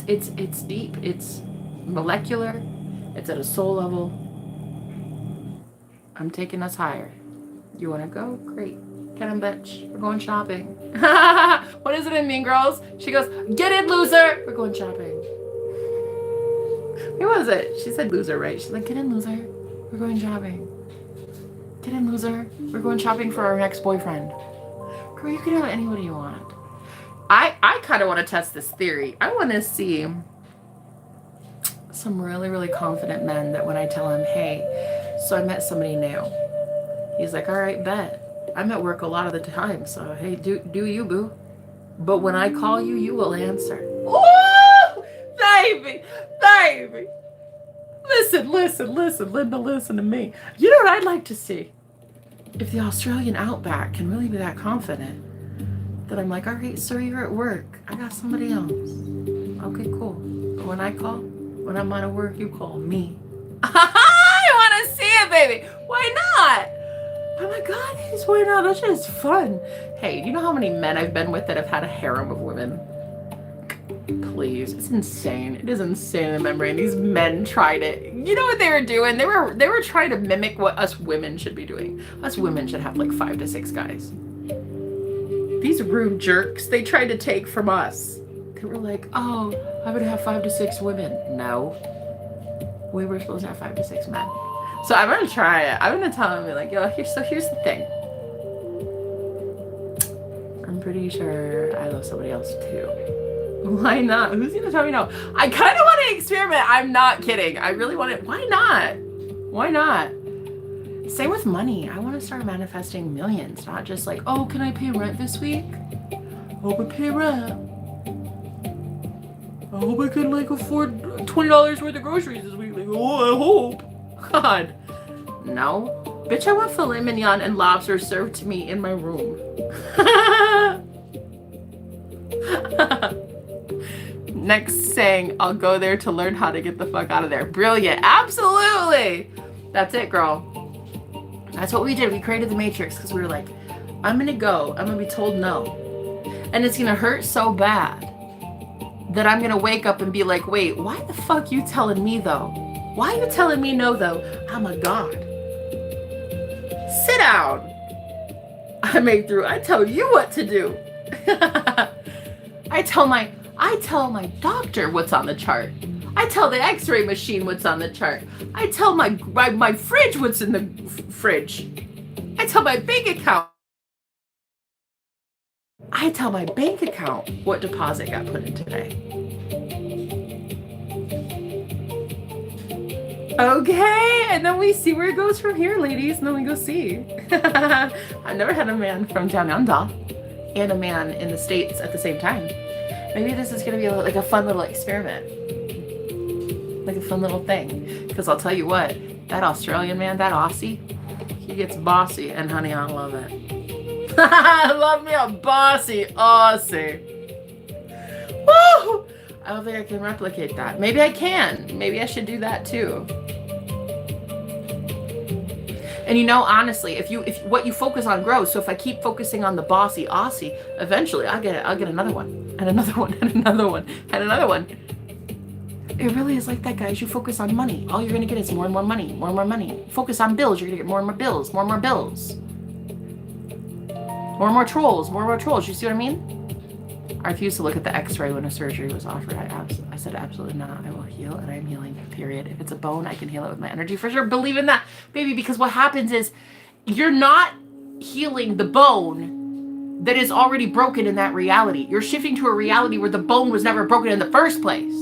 deep. It's molecular. It's at a soul level. I'm taking us higher. You want to go? Great. Get him, bitch. We're going shopping. What is it in Mean Girls? She goes, get it, loser. We're going shopping. Who was it? She said loser, right? She's like, get in, loser. We're going shopping. Get in, loser. We're going shopping for our next boyfriend. Girl, you can have anybody you want. I kind of want to test this theory. I want to see some really, really confident men that when I tell him, hey, so I met somebody new. He's like, all right, bet. I'm at work a lot of the time, so hey, do you, boo. But when I call you, you will answer. Woo! Baby! Listen, Linda, listen to me. You know what I'd like to see? If the Australian outback can really be that confident, that I'm like, all right, sir, you're at work. I got somebody else. Okay, cool. But when I call, when I'm out of work, you call me. I want to see it, baby. Why not? Oh my God, why not? That's just fun. Hey, you know how many men I've been with that have had a harem of women? Please, it's insane. It is insane in the membrane. These men tried it. You know what they were doing? They were trying to mimic what us women should be doing. Us women should have like 5 to 6 guys. These rude jerks, they tried to take from us. They were like, oh, I would have 5 to 6 women. No. We were supposed to have 5 to 6 men. So I'm gonna try it. I'm gonna tell him, like, yo, here's the thing. I'm pretty sure I love somebody else too. Why not? Who's gonna tell me no? I kind of want to experiment. I'm not kidding. I really want it. Why not? Why not? Same with money. I want to start manifesting millions, not just like, oh, can I pay rent this week? I hope I pay rent. I hope I can like afford $20 worth of groceries this week. Like, oh, I hope. God, no. Bitch, I want filet mignon and lobster served to me in my room. Next saying, I'll go there to learn how to get the fuck out of there. Brilliant. Absolutely. That's it, girl. That's what we did. We created the Matrix because we were like, I'm going to go. I'm going to be told no. And it's going to hurt so bad that I'm going to wake up and be like, wait, why the fuck you telling me though? Why are you telling me no though? I'm a god. Sit down. I made through. I tell you what to do. I tell my doctor what's on the chart. I tell the x-ray machine what's on the chart. I tell my fridge what's in the fridge. I tell my bank account. I tell my bank account what deposit got put in today. Okay, and then we see where it goes from here, ladies, and then we go see. I've never had a man from down under and a man in the States at the same time. Maybe this is going to be like a fun little experiment. Like a fun little thing. Because I'll tell you what, that Australian man, that Aussie, he gets bossy. And honey, I love it. I love me a bossy Aussie. Woo! I don't think I can replicate that. Maybe I can. Maybe I should do that too. And you know, honestly, if what you focus on grows, so if I keep focusing on the bossy Aussie, eventually I'll get another one, and another one, and another one, and another one. It really is like that, guys. You focus on money. All you're gonna get is more and more money, more and more money. Focus on bills, you're gonna get more and more bills, more and more bills. More and more trolls, more and more trolls. You see what I mean? I refused to look at the x-ray when a surgery was offered. I said absolutely not. I will heal, and I am healing, period. If it's a bone, I can heal it with my energy for sure. Believe in that, baby, because what happens is you're not healing the bone that is already broken in that reality. You're shifting to a reality where the bone was never broken in the first place.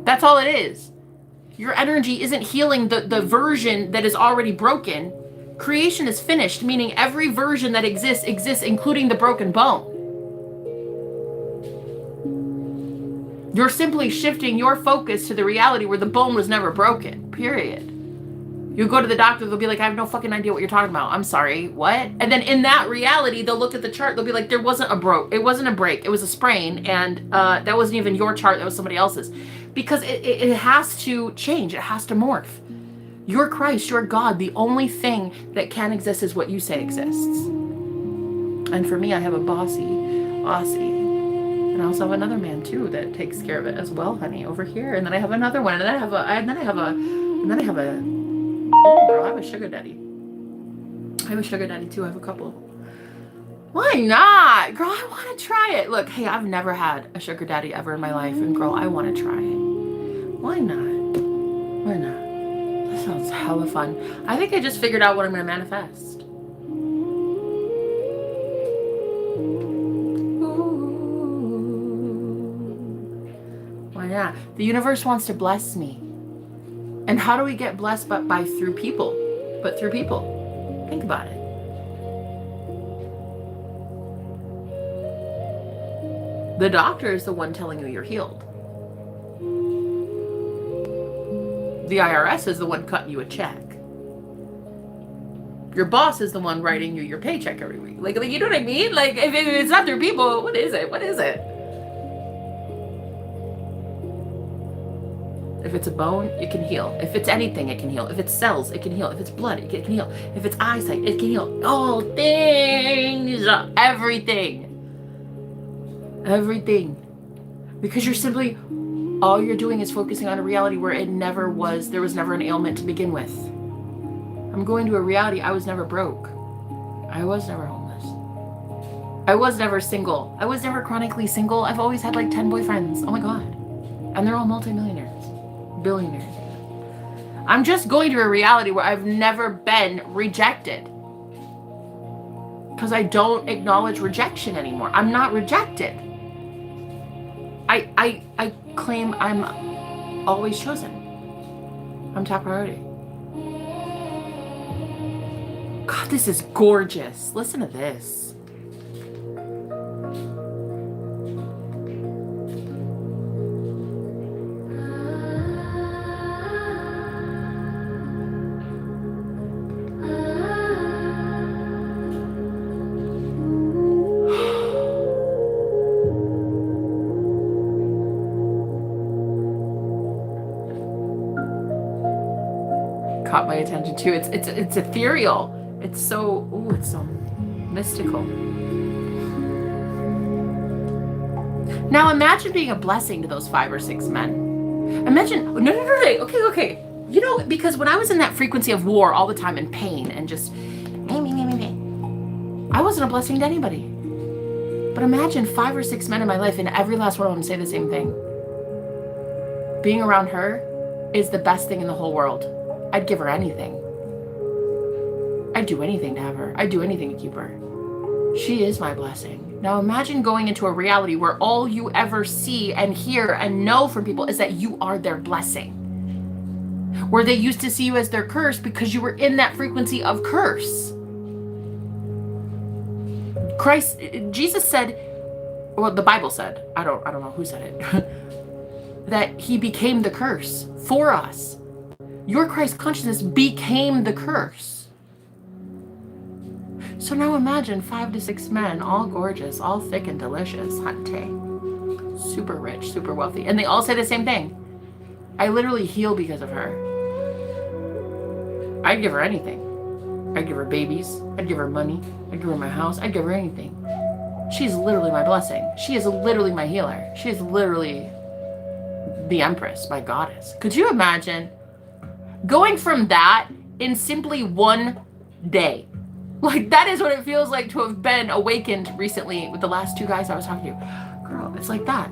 That's all it is. Your energy isn't healing the version that is already broken. Creation is finished, meaning every version that exists, including the broken bone. You're simply shifting your focus to the reality where the bone was never broken, period. You go to the doctor, they'll be like, I have no fucking idea what you're talking about. I'm sorry, what? And then in that reality, they'll look at the chart, they'll be like, it wasn't a break, it was a sprain, and that wasn't even your chart, that was somebody else's. Because it has to change, it has to morph. You're Christ, you're God. The only thing that can exist is what you say exists. And for me, I have a bossy Aussie. And I also have another man too that takes care of it as well, honey, over here. And then I have another one. And then I have a oh girl, I have a sugar daddy. I have a sugar daddy too. I have a couple. Why not? Girl, I want to try it. Look, hey, I've never had a sugar daddy ever in my life. And girl, I want to try it. Why not? Why not? That sounds hella fun. I think I just figured out what I'm going to manifest. Ooh. Why not? The universe wants to bless me. And how do we get blessed but through people? But through people. Think about it. The doctor is the one telling you you're healed. The IRS is the one cutting you a check. Your boss is the one writing you your paycheck every week. Like you know what I mean? Like, if it's not through people, what is it? What is it? If it's a bone, it can heal. If it's anything, it can heal. If it's cells, it can heal. If it's blood, it can heal. If it's eyesight, it can heal. All things, everything. Everything. Because you're simply, all you're doing is focusing on a reality where it never was, there was never an ailment to begin with. I'm going to a reality, I was never broke. I was never homeless. I was never single. I was never chronically single. I've always had like 10 boyfriends. Oh my God. And they're all multimillionaires, billionaires. I'm just going to a reality where I've never been rejected. Because I don't acknowledge rejection anymore. I'm not rejected. I claim I'm always chosen. I'm top priority. God, this is gorgeous. Listen to this. caught my attention too. It's ethereal. It's so mystical. Now imagine being a blessing to those 5 or 6 men. Imagine, no, okay. You know, because when I was in that frequency of war all the time and pain and just I wasn't a blessing to anybody. But imagine 5 or 6 men in my life and every last one of them say the same thing. Being around her is the best thing in the whole world. I'd give her anything. I'd do anything to have her. I'd do anything to keep her. She is my blessing. Now imagine going into a reality where all you ever see and hear and know from people is that you are their blessing. Where they used to see you as their curse because you were in that frequency of curse. Jesus said, well, the Bible said, I don't know who said it, that he became the curse for us. Your Christ consciousness became the curse. So now imagine 5 to 6 men, all gorgeous, all thick and delicious, hunte, super rich, super wealthy. And they all say the same thing. I literally heal because of her. I'd give her anything. I'd give her babies. I'd give her money. I'd give her my house. I'd give her anything. She's literally my blessing. She is literally my healer. She is literally the Empress, my goddess. Could you imagine going from that in simply one day? Like, that is what it feels like to have been awakened recently with the last 2 guys I was talking to. Girl, it's like that.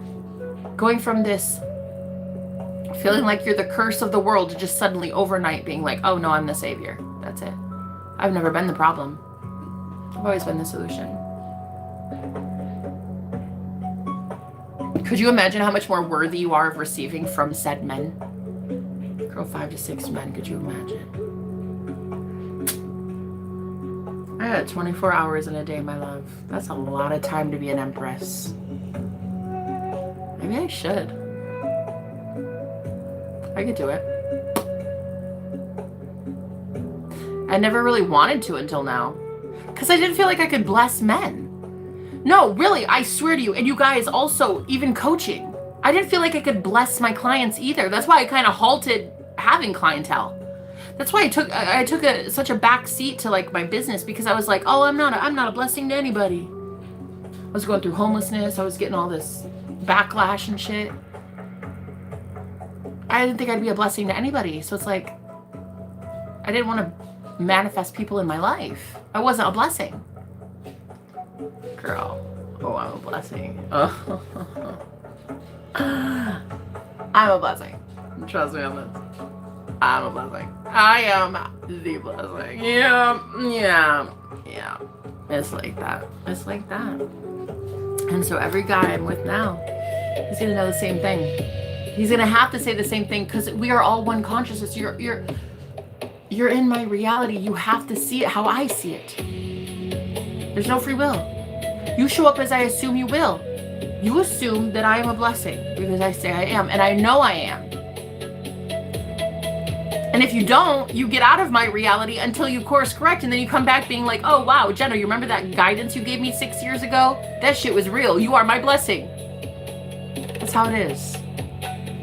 Going from this feeling like you're the curse of the world to just suddenly overnight being like, oh no, I'm the savior. That's it. I've never been the problem. I've always been the solution. Could you imagine how much more worthy you are of receiving from said men? Girl, 5 to 6 men, could you imagine? I got 24 hours in a day, my love. That's a lot of time to be an empress. Maybe I should. I could do it. I never really wanted to until now. Because I didn't feel like I could bless men. No, really, I swear to you. And you guys also, even coaching. I didn't feel like I could bless my clients either. That's why I kind of halted having clientele. That's why I took such a back seat to like my business, because I was like, oh, I'm not a blessing to anybody. I was going through homelessness. I was getting all this backlash and shit. I didn't think I'd be a blessing to anybody. So it's like, I didn't want to manifest people in my life. I wasn't a blessing. Girl, oh, I'm a blessing. Oh. I'm a blessing. Trust me on this. I'm a blessing. I am the blessing. Yeah. It's like that. It's like that. And so every guy I'm with now is gonna know the same thing. He's gonna have to say the same thing, because we are all one consciousness. You're in my reality. You have to see it how I see it. There's no free will. You show up as I assume you will. You assume that I am a blessing because I say I am, and I know I am. And if you don't, you get out of my reality until you course correct, and then you come back being like, oh wow, Jenna, you remember that guidance you gave me 6 years ago? That shit was real. You are my blessing. That's how it is.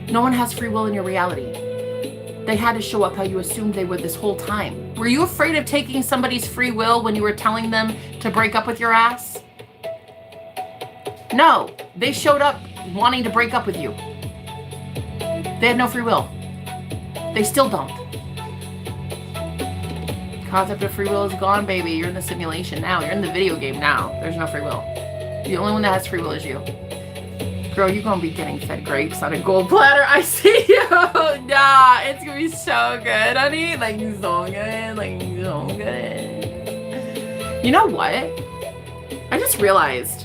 No one has free will in your reality. They had to show up how you assumed they would this whole time. Were you afraid of taking somebody's free will when you were telling them to break up with your ass? No, they showed up wanting to break up with you. They had no free will. They still don't. Concept of free will is gone, baby. You're in the simulation now. You're in the video game now. There's no free will. The only one that has free will is you. Girl, you're gonna be getting fed grapes on a gold platter. I see you. Nah, it's gonna be so good, honey. Like, so good. Like, so good. You know what? I just realized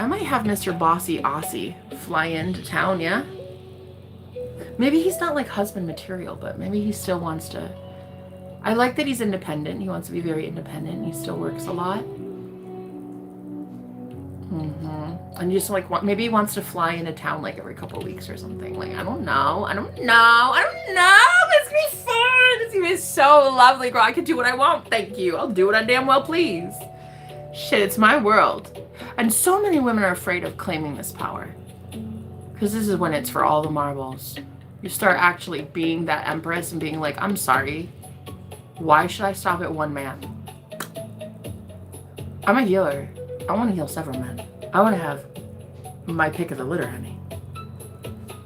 I might have Mr. Bossy Aussie fly into town, yeah? Maybe he's not like husband material, but maybe he still wants to. I like that he's independent. He wants to be very independent. He still works a lot. And just like, maybe he wants to fly into town like every couple of weeks or something. Like, I don't know. It's gonna be fun. It's gonna be so lovely, girl. I can do what I want. Thank you. I'll do what I damn well please. Shit, it's my world. And so many women are afraid of claiming this power. Because this is when it's for all the marbles. You start actually being that empress and being like, I'm sorry. Why should I stop at one man? I'm a healer. I want to heal several men. I want to have my pick of the litter, honey.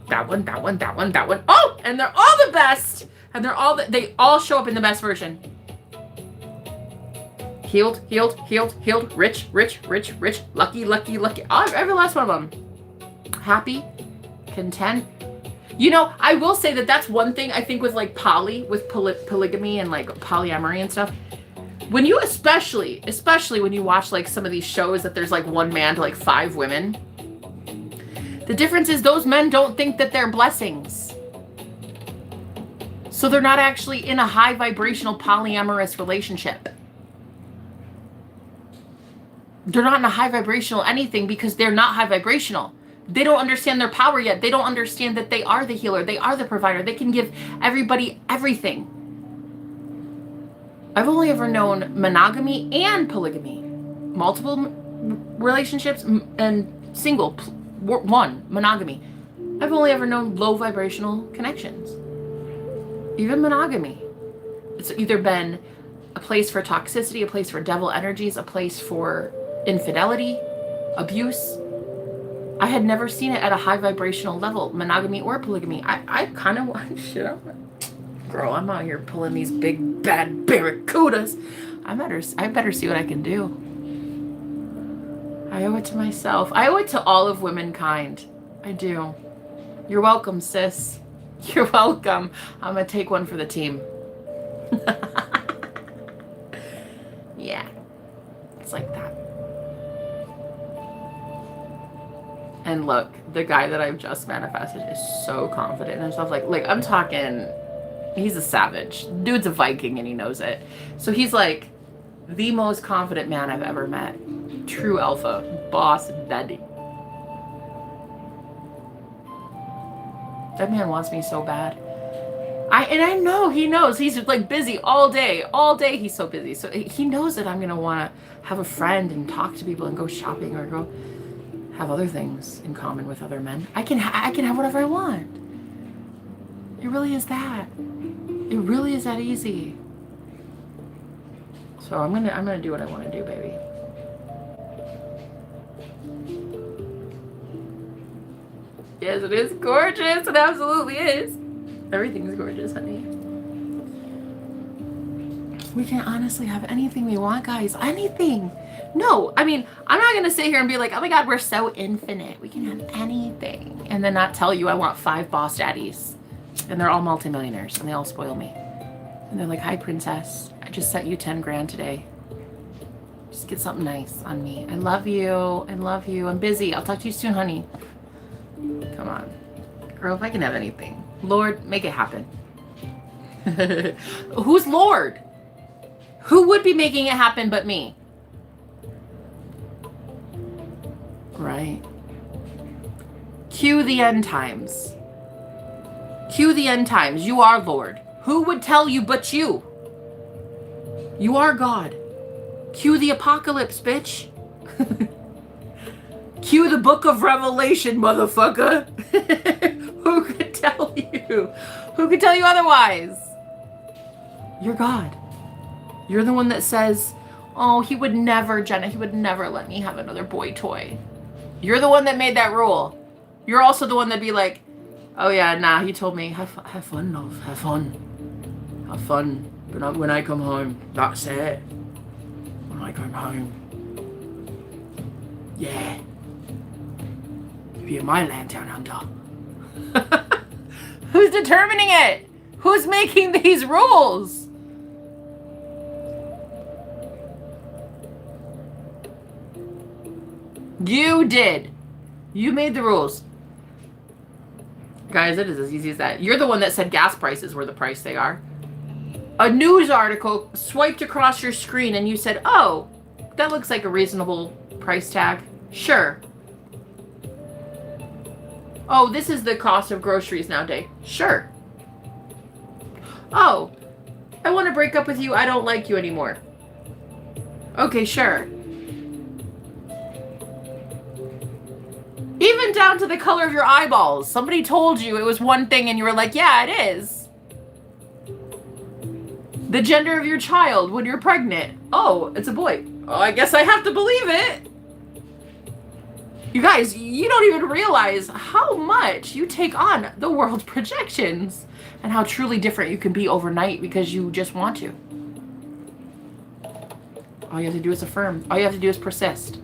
That one, that one, that one, that one. Oh, and they're all the best. And they all show up in the best version. Healed, healed, healed, healed. Rich, rich, rich, rich. Lucky, lucky, lucky. Oh, every last one of them. Happy, content. You know, I will say that that's one thing I think with like polygamy and like polyamory and stuff. When you especially when you watch like some of these shows that there's like one man to like 5 women, the difference is those men don't think that they're blessings. So they're not actually in a high vibrational polyamorous relationship. They're not in a high vibrational anything because they're not high vibrational. They don't understand their power yet. They don't understand that they are the healer. They are the provider. They can give everybody everything. I've only ever known monogamy and polygamy. Multiple relationships and single, one, monogamy. I've only ever known low vibrational connections. Even monogamy. It's either been a place for toxicity, a place for devil energies, a place for infidelity, abuse. I had never seen it at a high vibrational level, monogamy or polygamy. I kind of want shit. Girl, I'm out here pulling these big bad barracudas. I better see what I can do. I owe it to myself. I owe it to all of womankind. I do. You're welcome, sis. You're welcome. I'm gonna take one for the team. Yeah. It's like that. And look, the guy that I've just manifested is so confident in himself. Like I'm talking, he's a savage. Dude's a Viking and he knows it. So he's like the most confident man I've ever met. True alpha, boss daddy. That man wants me so bad. I know he knows. He's like busy all day. All day he's so busy. So he knows that I'm going to want to have a friend and talk to people and go shopping or go have other things in common with other men. I can have whatever I want. It really is that. It really is that easy. So I'm gonna do what I want to do, baby. Yes, it is gorgeous. It absolutely is. Everything's gorgeous, honey. We can honestly have anything we want, guys. Anything. No, I mean, I'm not going to sit here and be like, oh my God, we're so infinite. We can have anything. And then not tell you I want 5 boss daddies. And they're all multimillionaires and they all spoil me. And they're like, hi, princess. I just sent you 10 grand today. Just get something nice on me. I love you. I love you. I'm busy. I'll talk to you soon, honey. Come on. Girl, if I can have anything. Lord, make it happen. Who's Lord? Who would be making it happen but me? Right. Cue the end times. Cue the end times. You are Lord. Who would tell you but you? You are God. Cue the apocalypse, bitch. Cue the book of Revelation, motherfucker. Who could tell you? Who could tell you otherwise? You're God. You're the one that says, oh, he would never, Jenna, he would never let me have another boy toy. You're the one that made that rule. You're also the one that'd be like, oh yeah, nah, he told me, have fun, love, have fun. Have fun. But when I come home, that's it. When I come home. Yeah. Be in my land down under. Who's determining it? Who's making these rules? You did. You made the rules. Guys, it is as easy as that. You're the one that said gas prices were the price they are. A news article swiped across your screen and you said, oh, that looks like a reasonable price tag. Sure. Oh, this is the cost of groceries nowadays. Sure. Oh, I want to break up with you. I don't like you anymore. Okay, sure. Even down to the color of your eyeballs. Somebody told you it was one thing and you were like, yeah, it is. The gender of your child when you're pregnant. Oh, it's a boy. Oh, I guess I have to believe it. You guys, you don't even realize how much you take on the world's projections and how truly different you can be overnight because you just want to. All you have to do is affirm. All you have to do is persist.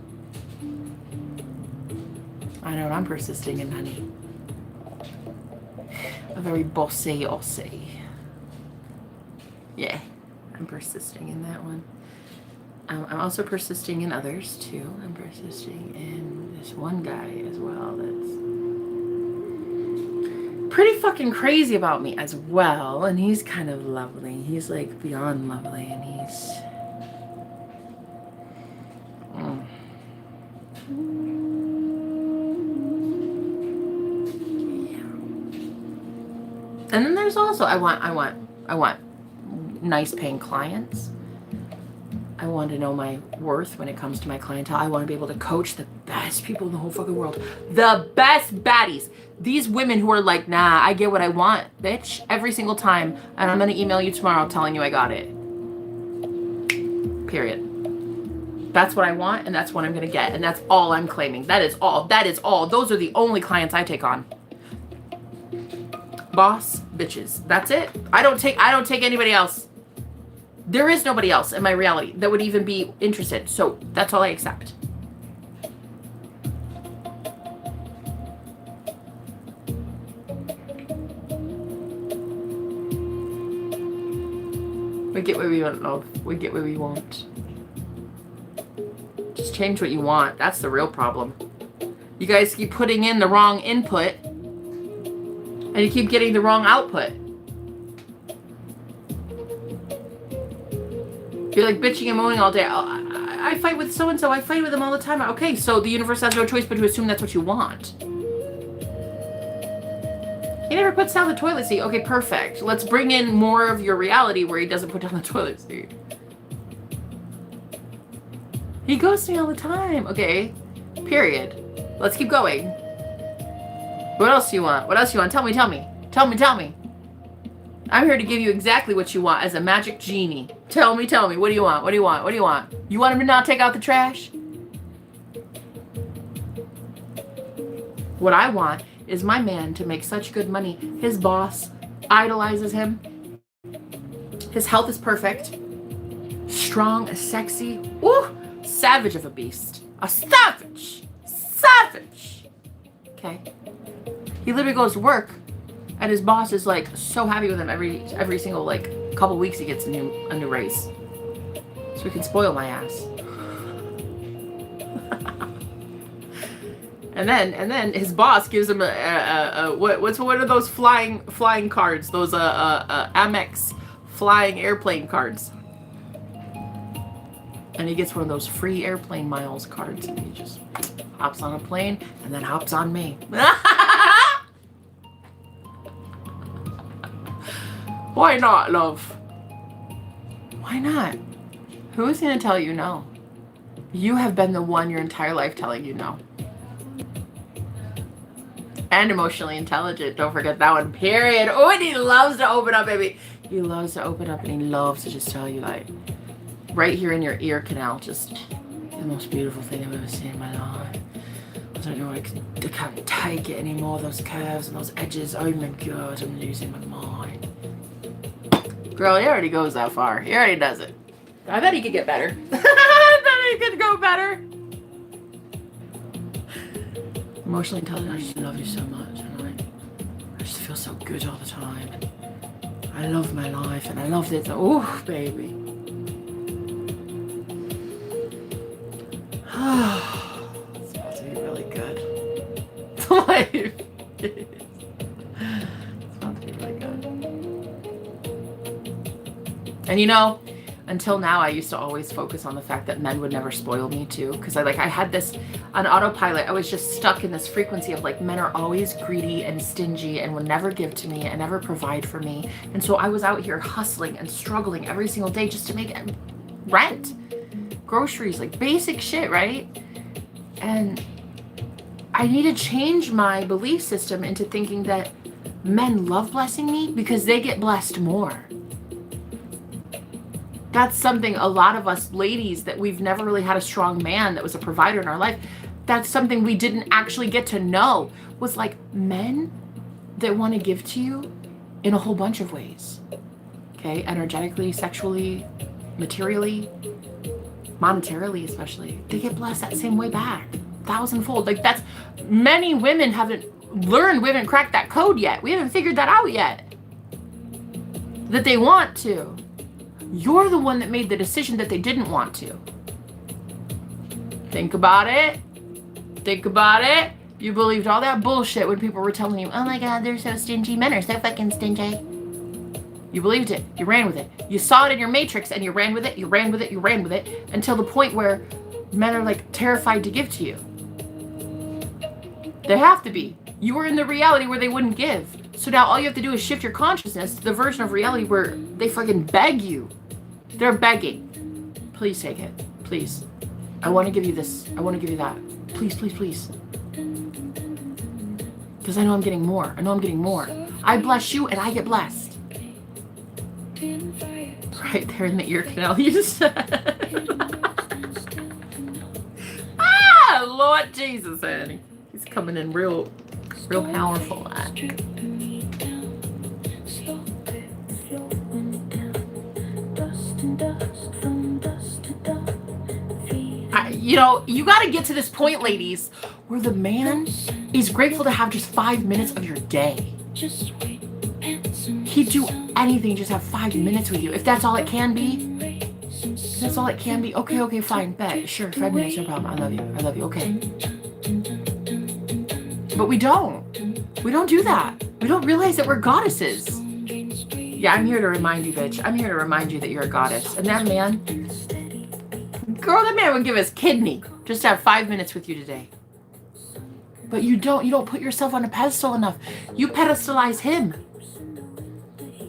I know what I'm persisting in, honey. A very bossy Aussie. Yeah, I'm persisting in that one. I'm also persisting in others too. I'm persisting in this one guy as well that's pretty fucking crazy about me as well. And he's kind of lovely. He's like beyond lovely, and he's... And then there's also, I want nice paying clients. I want to know my worth when it comes to my clientele. I want to be able to coach the best people in the whole fucking world. The best baddies. These women who are like, nah, I get what I want, bitch, every single time. And I'm going to email you tomorrow telling you I got it. Period. That's what I want, and that's what I'm going to get. And that's all I'm claiming. That is all. That is all. Those are the only clients I take on. Boss bitches. That's it. I don't take anybody else. There is nobody else in my reality that would even be interested. So that's all I accept. We get what we want, love. We get what we want. Just change what you want. That's the real problem. You guys keep putting in the wrong input and you keep getting the wrong output. You're like bitching and moaning all day. I fight with so-and-so. I fight with them all the time. Okay, so the universe has no choice but to assume that's what you want. He never puts down the toilet seat. Okay, perfect. Let's bring in more of your reality where he doesn't put down the toilet seat. He ghosts me all the time. Okay, period. Let's keep going. What else do you want? What else do you want? Tell me. Tell me. I'm here to give you exactly what you want as a magic genie. Tell me. What do you want? You want him to not take out the trash? What I want is my man to make such good money. His boss idolizes him. His health is perfect. Strong, sexy. Woo! Savage of a beast. A savage. Okay. He literally goes to work, and his boss is like so happy with him every single like couple weeks he gets a new raise, so he can spoil my ass. and then his boss gives him what's one of those flying cards? Those Amex flying airplane cards. And he gets one of those free airplane miles cards, and he just hops on a plane and then hops on me. Why not, love? Why not? Who is going to tell you no? You have been the one your entire life telling you no. And emotionally intelligent. Don't forget that one, period. Oh, and he loves to open up, baby. He loves to open up, and he loves to just tell you, like, right here in your ear canal, just the most beautiful thing I've ever seen in my life. I don't know, I can't take it anymore. Those curves and those edges. Oh my God, I'm losing my mind. Girl, he already goes that far. He already does it. I bet he could get better. I bet he could go better. Emotionally intelligent, I just love you so much. And I just feel so good all the time. And I love my life, and I love this. Oh, baby. It's about to be really good. Life. It's about to be really good. And you know, until now, I used to always focus on the fact that men would never spoil me too. Because I had this on autopilot. I was just stuck in this frequency of like, men are always greedy and stingy and would never give to me and never provide for me. And so I was out here hustling and struggling every single day just to make rent, groceries, like basic shit, right? And I need to change my belief system into thinking that men love blessing me because they get blessed more. That's something a lot of us ladies that we've never really had a strong man that was a provider in our life. That's something we didn't actually get to know, was like men that want to give to you in a whole bunch of ways. Okay, energetically, sexually, materially, monetarily especially. They get blessed that same way back, 1,000-fold. Like, that's, many women haven't learned, we haven't cracked that code yet. We haven't figured that out yet. That they want to. You're the one that made the decision that they didn't want to. Think about it. Think about it. You believed all that bullshit when people were telling you, oh my God, they're so stingy. Men are so fucking stingy. You believed it. You ran with it. You saw it in your matrix and you ran with it. You ran with it. You ran with it until the point where men are like terrified to give to you. They have to be. You were in the reality where they wouldn't give. So now all you have to do is shift your consciousness to the version of reality where they fucking beg you. They're begging. Please take it. Please. I want to give you this. I want to give you that. Please, please, please. Because I know I'm getting more. I know I'm getting more. I bless you and I get blessed. Right there in the ear canal, you said. Ah, Lord Jesus, Annie. He's coming in real powerful. You know, you got to get to this point, ladies, where the man is grateful to have just 5 minutes of your day. He'd do anything, just have 5 minutes with you. If that's all it can be, if that's all it can be, okay, fine, bet, sure, 5 minutes, no problem. I love you, okay. But we don't do that. We don't realize that we're goddesses. Yeah, I'm here to remind you, bitch. I'm here to remind you that you're a goddess. And that man, girl, that man would give his kidney just to have 5 minutes with you today. But you don't put yourself on a pedestal enough. You pedestalize him.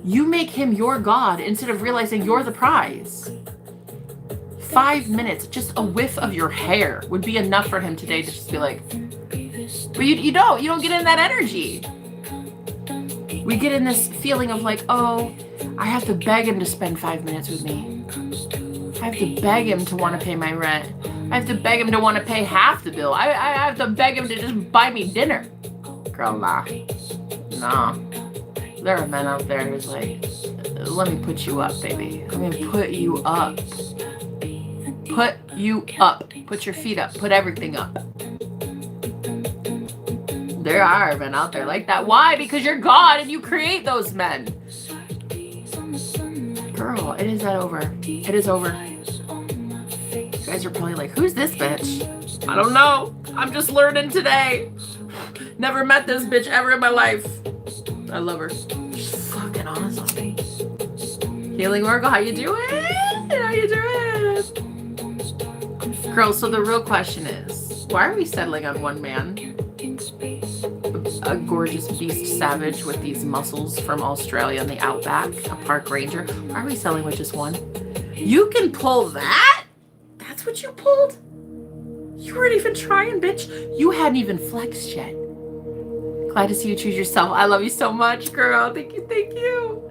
You make him your God instead of realizing you're the prize. 5 minutes, just a whiff of your hair would be enough for him today to just be like, but you don't get in that energy. We get in this feeling of like, oh, I have to beg him to spend 5 minutes with me. I have to beg him to want to pay my rent. I have to beg him to want to pay half the bill. I have to beg him to just buy me dinner. Girl, nah. There are men out there who's like, let me put you up, baby. Let me put you up. Put you up. Put your feet up. Put everything up. There are men out there like that. Why? Because you're God and you create those men. Girl, it is over. It is over. You guys are probably like, who's this bitch? I don't know. I'm just learning today. Never met this bitch ever in my life. I love her. She's fucking awesome. Healing Oracle, how you doing? How you doing? Girl, so the real question is, why are we settling on one man? A gorgeous beast savage with these muscles from Australia in the outback, a park ranger. Why are we selling with just one? You can pull that? That's what you pulled? You weren't even trying, bitch. You hadn't even flexed yet. Glad to see you choose yourself. I love you so much, girl. Thank you, thank you.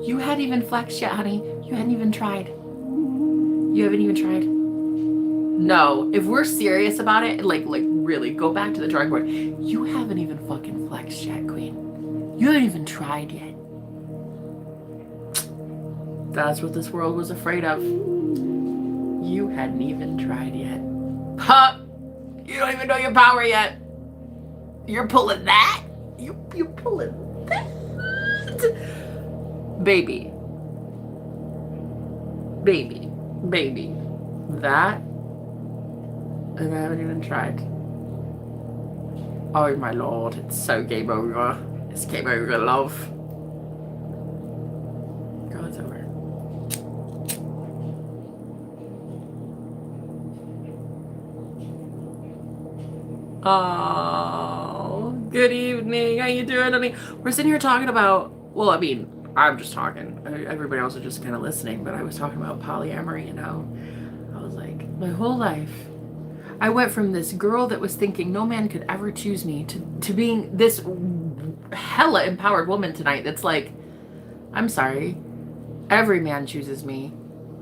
You hadn't even flexed yet, honey. You hadn't even tried. You haven't even tried. No, if we're serious about it, like really, go back to the drawing board. You haven't even fucking flexed yet, queen. You haven't even tried yet. That's what this world was afraid of. You hadn't even tried yet. Huh? You don't even know your power yet. You're pulling that? You're pulling that? Baby. That? And I haven't even tried. Oh my lord, it's so game over. It's game over, love. Girl, it's over. Oh, good evening. How you doing, honey? We're sitting here talking about, well, I mean, I'm just talking. Everybody else is just kind of listening, but I was talking about polyamory, you know. I was like, my whole life, I went from this girl that was thinking no man could ever choose me to being this hella empowered woman tonight that's like, I'm sorry, every man chooses me.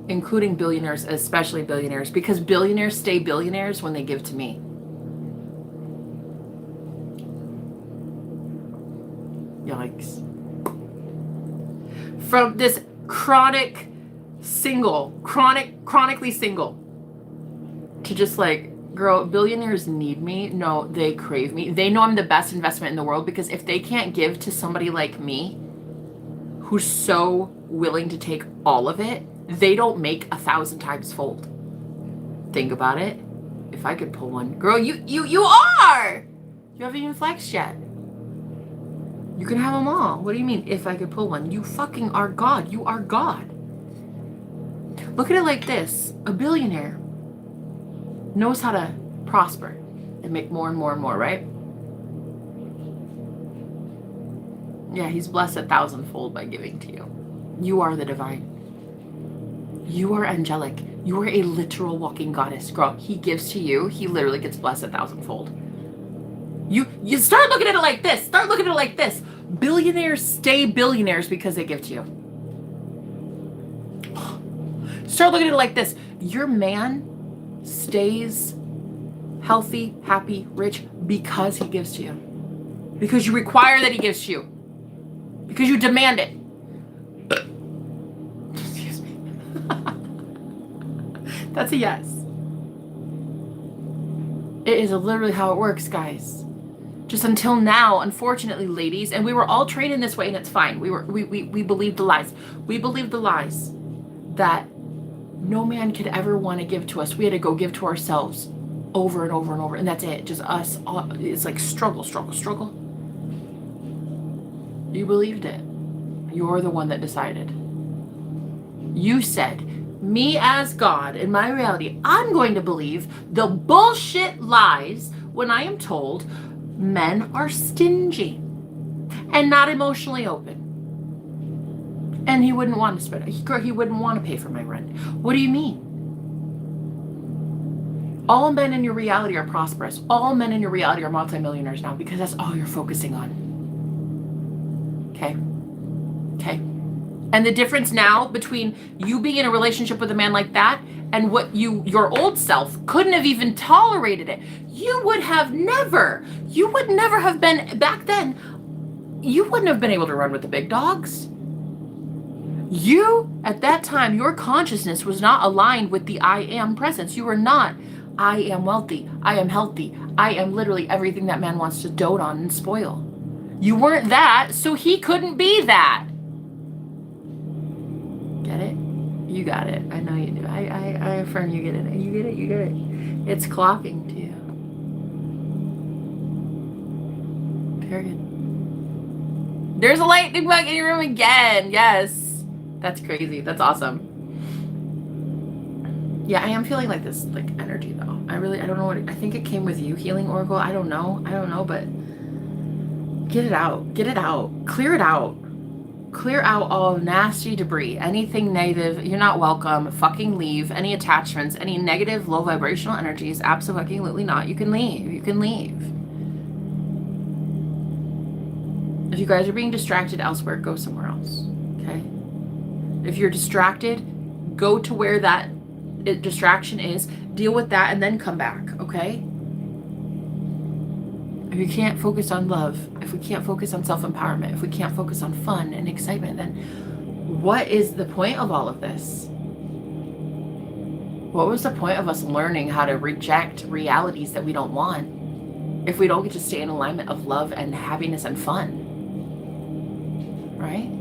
including billionaires, especially billionaires, because billionaires stay billionaires when they give to me. Yikes. From this chronically single, to just like, girl, billionaires need me. No, they crave me. They know I'm the best investment in the world, because if they can't give to somebody like me, who's so willing to take all of it, they don't make 1,000 times fold. Think about it. If I could pull one, girl, you are. You haven't even flexed yet. You can have them all. What do you mean, if I could pull one? You fucking are God. You are God. Look at it like this. A billionaire knows how to prosper and make more and more and more, right? Yeah, he's blessed 1,000-fold by giving to you. You are the divine. You are angelic. You are a literal walking goddess. Girl, he gives to you. He literally gets blessed 1,000-fold. You start looking at it like this. Start looking at it like this. Billionaires stay billionaires because they give to you. Start looking at it like this. Your man stays healthy, happy, rich because he gives to you. Because you require that he gives to you. Because you demand it. Excuse me. That's a yes. It is literally how it works, guys. Just until now, unfortunately, ladies, and we were all trained in this way, and it's fine. We believed the lies. We believed the lies that no man could ever want to give to us. We had to go give to ourselves over and over and over, and that's it. Just us. It's like struggle. You believed it. You're the one that decided. You said, me as God, in my reality, I'm going to believe the bullshit lies when I am told men are stingy and not emotionally open. And he wouldn't want to spend it. He wouldn't want to pay for my rent. What do you mean? All men in your reality are prosperous. All men in your reality are multimillionaires now, because that's all you're focusing on. Okay? And the difference now between you being in a relationship with a man like that and what your old self couldn't have even tolerated it. You would never have been, back then, you wouldn't have been able to run with the big dogs. You, at that time, your consciousness was not aligned with the I am presence. You were not, I am wealthy, I am healthy, I am literally everything that man wants to dote on and spoil. You weren't that, so he couldn't be that. Get it? You got it. I know you do. I affirm you get it. You get it. It's clocking to you. Period. There's a lightning bug in your room again. Yes. That's crazy. That's awesome. Yeah, I am feeling like this, like, energy though. I don't know what, I think it came with you, Healing Oracle. I don't know, but get it out. Clear it out. Clear out all nasty debris, anything negative. You're not welcome. Fucking leave. Any attachments, any negative, low vibrational energies, absolutely not. You can leave. If you guys are being distracted elsewhere, go somewhere else. Okay? If you're distracted, go to where that distraction is, deal with that, and then come back. Okay? If you can't focus on love, if we can't focus on self-empowerment, if we can't focus on fun and excitement, then what is the point of all of this? What was the point of us learning how to reject realities that we don't want if we don't get to stay in alignment of love and happiness and fun? Right?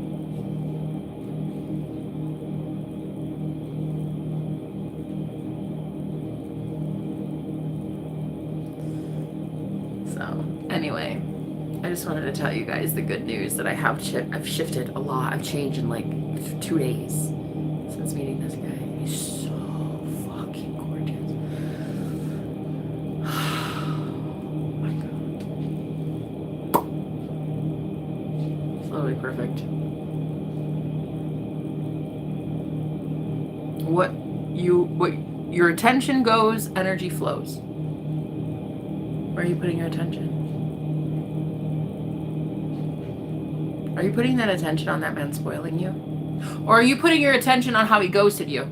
Anyway, I just wanted to tell you guys the good news that I've shifted a lot. I've changed in like 2 days since meeting this guy. He's so fucking gorgeous. Oh my god. It's literally perfect. What your attention goes, energy flows. Where are you putting your attention? Are you putting that attention on that man spoiling you? Or are you putting your attention on how he ghosted you?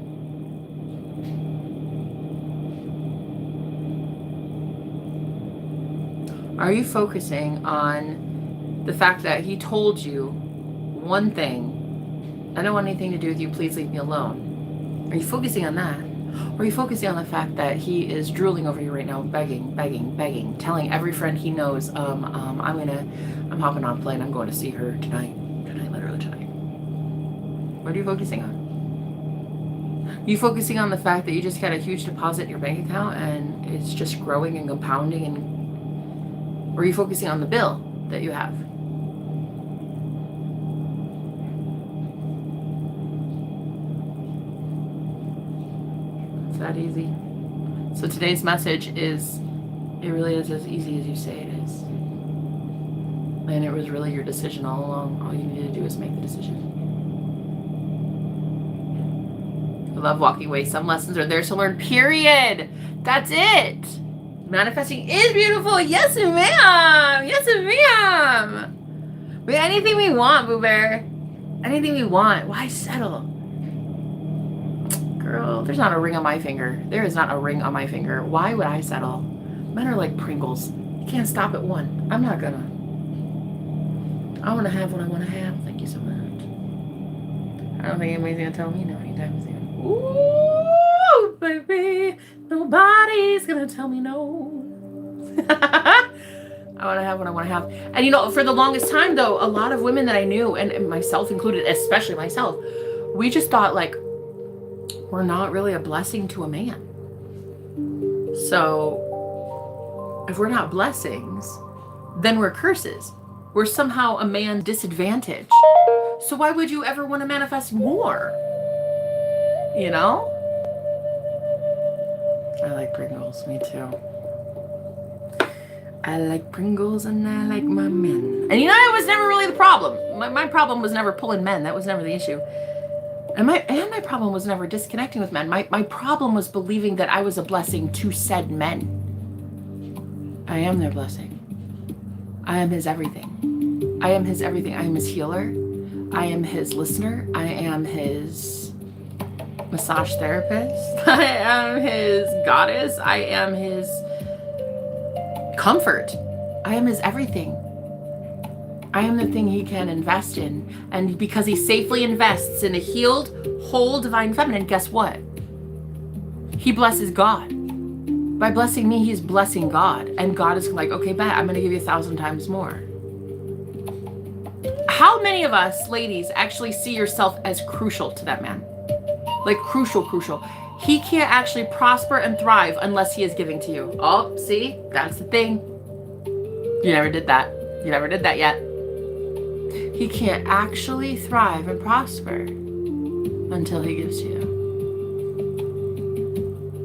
Are you focusing on the fact that he told you one thing? I don't want anything to do with you. Please leave me alone. Are you focusing on that? Or are you focusing on the fact that he is drooling over you right now, begging, telling every friend he knows, I'm hopping on a plane. I'm going to see her tonight. Literally tonight. What are you focusing on? Are you focusing on the fact that you just got a huge deposit in your bank account and it's just growing and compounding, or are you focusing on the bill that you have? It's that easy. So today's message is, it really is as easy as you say it is. And it was really your decision all along. All you needed to do is make the decision. I love walking away. Some lessons are there to learn, period. That's it. Manifesting is beautiful. Yes, ma'am. Yes, ma'am. We anything we want, Boo Bear. Anything we want. Why settle? Girl, there's not a ring on my finger. There is not a ring on my finger. Why would I settle? Men are like Pringles. You can't stop at one. I'm not gonna. I want to have what I want to have. Thank you so much. I don't think anybody's going to tell me no anytime soon. Ooh, baby. Nobody's going to tell me no. I want to have what I want to have. And you know, for the longest time, though, a lot of women that I knew, and myself included, especially myself, we just thought, like, we're not really a blessing to a man. So if we're not blessings, then we're curses. We're somehow a man disadvantaged. So why would you ever want to manifest more? You know? I like Pringles, me too. I like Pringles and I like my men. And you know, it was never really the problem. My problem was never pulling men. That was never the issue. And my problem was never disconnecting with men. My problem was believing that I was a blessing to said men. I am their blessing. I am his everything. I am his everything. I am his healer. I am his listener. I am his massage therapist. I am his goddess. I am his comfort. I am his everything. I am the thing he can invest in. And because he safely invests in a healed, whole divine feminine, guess what? He blesses God. By blessing me, he's blessing God. And God is like, okay, bet, I'm going to give you 1,000 times more. How many of us, ladies, actually see yourself as crucial to that man? Like crucial. He can't actually prosper and thrive unless he is giving to you. Oh, see? That's the thing. You never did that. You never did that yet. He can't actually thrive and prosper until he gives to you.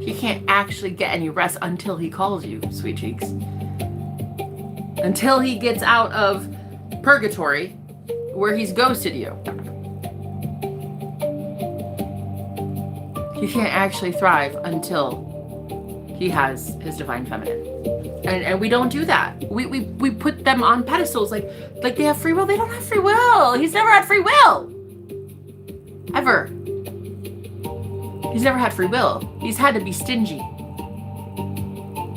He can't actually get any rest until he calls you, sweet cheeks. Until he gets out of purgatory where he's ghosted you. He can't actually thrive until he has his divine feminine. And we don't do that. We put them on pedestals like they have free will. They don't have free will. He's never had free will. Ever. He's never had free will. He's had to be stingy.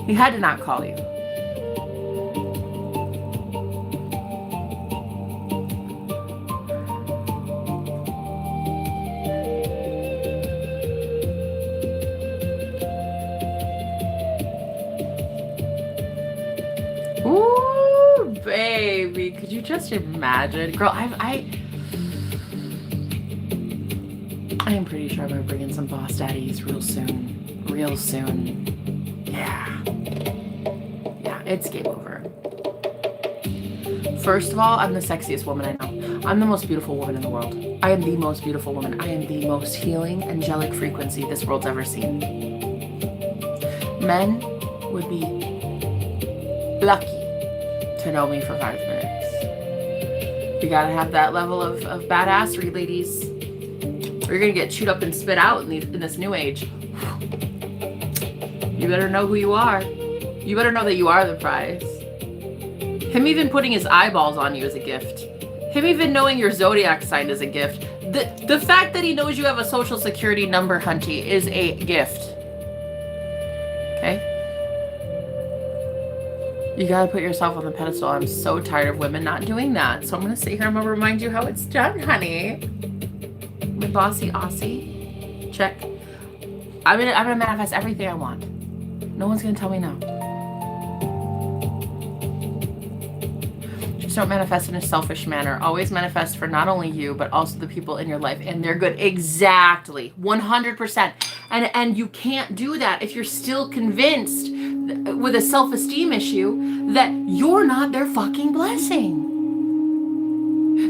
He had to not call you. Ooh, baby. Could you just imagine? Girl, I am pretty sure I'm gonna bring in some boss daddies real soon. Real soon. Yeah. Yeah, it's game over. First of all, I'm the sexiest woman I know. I'm the most beautiful woman in the world. I am the most beautiful woman. I am the most healing, angelic frequency this world's ever seen. Men would be lucky to know me for 5 minutes. You gotta have that level of badassery, ladies. Or you're gonna get chewed up and spit out in this new age. You better know who you are. You better know that you are the prize. Him even putting his eyeballs on you is a gift. Him even knowing your zodiac sign is a gift. The fact that he knows you have a social security number, hunty, is a gift. Okay? You gotta put yourself on the pedestal. I'm so tired of women not doing that. So I'm gonna sit here and I'm gonna remind you how it's done, honey. My bossy Aussie. Check. I'm gonna manifest everything I want. No one's gonna tell me no. Just don't manifest in a selfish manner. Always manifest for not only you, but also the people in your life, and they're good. Exactly. 100%. And you can't do that if you're still convinced with a self-esteem issue that you're not their fucking blessing.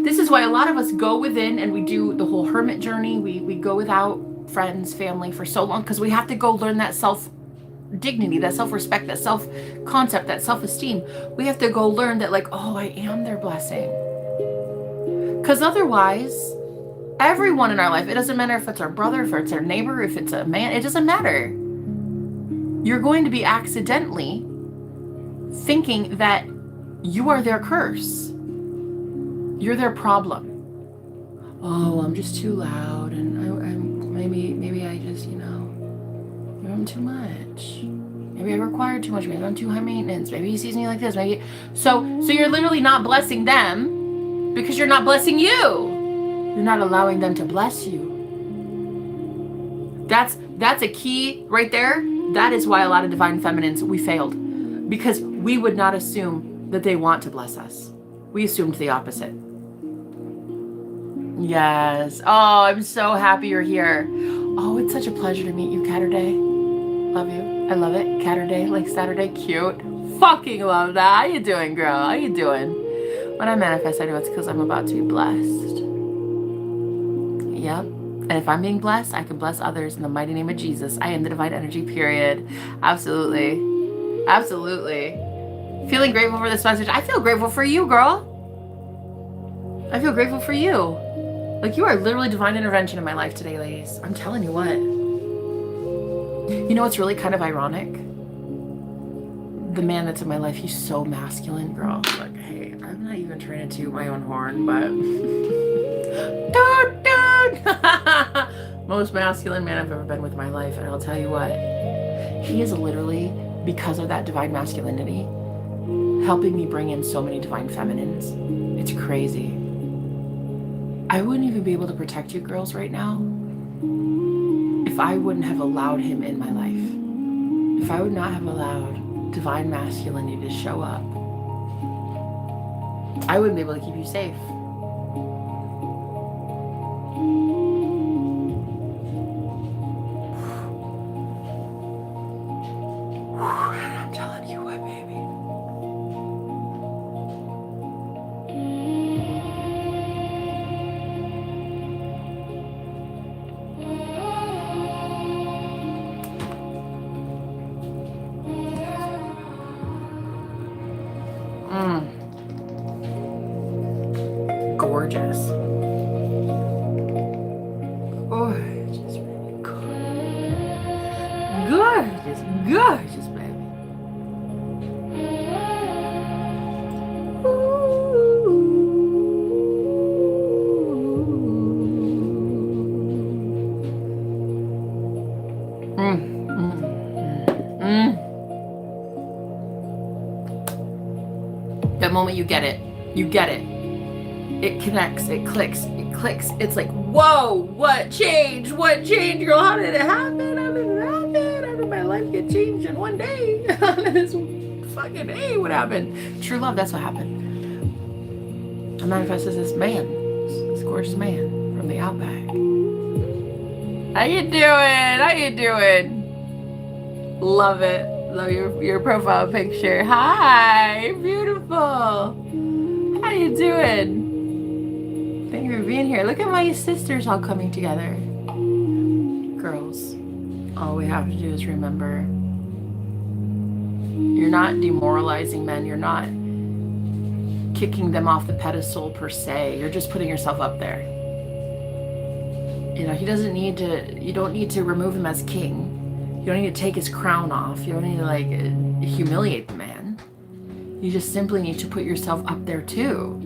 This is why a lot of us go within and we do the whole hermit journey. We go without friends, family for so long because we have to go learn that self-dignity, that self-respect, that self-concept, that self-esteem. We have to go learn that, like, oh, I am their blessing. Because otherwise, everyone in our life, it doesn't matter if it's our brother, if it's our neighbor, if it's a man, it doesn't matter. You're going to be accidentally thinking that you are their curse. You're their problem. Oh, I'm just too loud, and maybe I just, maybe I'm too much. Maybe I require too much. Maybe I'm too high maintenance. Maybe he sees me like this. Maybe so you're literally not blessing them because you're not blessing you. You're not allowing them to bless you. That's a key right there. That is why a lot of divine feminines, we failed, because we would not assume that they want to bless us. We assumed the opposite. Yes. Oh, I'm so happy you're here. Oh, it's such a pleasure to meet you, Catterday. Love you. I love it. Catterday, like Saturday. Cute. Fucking love that. How you doing, girl? How you doing? When I manifest, I know it's because I'm about to be blessed. Yep. And if I'm being blessed, I can bless others in the mighty name of Jesus. I am the divine energy, period. Absolutely. Absolutely. Feeling grateful for this message. I feel grateful for you, girl. I feel grateful for you. Like, you are literally divine intervention in my life today, ladies. I'm telling you what. You know what's really kind of ironic? The man that's in my life, he's so masculine, girl. Like, hey, I'm not even trying to toot my own horn, but... Most masculine man I've ever been with in my life, and I'll tell you what. He is literally, because of that divine masculinity, helping me bring in so many divine feminines. It's crazy. I wouldn't even be able to protect you girls right now if I wouldn't have allowed him in my life. If I would not have allowed divine masculinity to show up, I wouldn't be able to keep you safe. I'm telling you what, baby. Gorgeous. Gorgeous, baby. Gorgeous. Gorgeous, baby. The moment you get it, you get it. It connects, it clicks, it clicks. It's like, whoa, what changed? What changed, girl? How did it happen? How did it happen? How did my life get changed in one day? How did this fucking day? What happened? True love, that's what happened. I manifested this man, this gorgeous man from the Outback. How you doing? How you doing? Love it. Love your profile picture. Hi, beautiful. How you doing? Thank you for being here. Look at my sisters all coming together. Girls, all we have to do is remember, you're not demoralizing men. You're not kicking them off the pedestal per se. You're just putting yourself up there. You know, he doesn't need to, you don't need to remove him as king. You don't need to take his crown off. You don't need to, like, humiliate the man. You just simply need to put yourself up there too.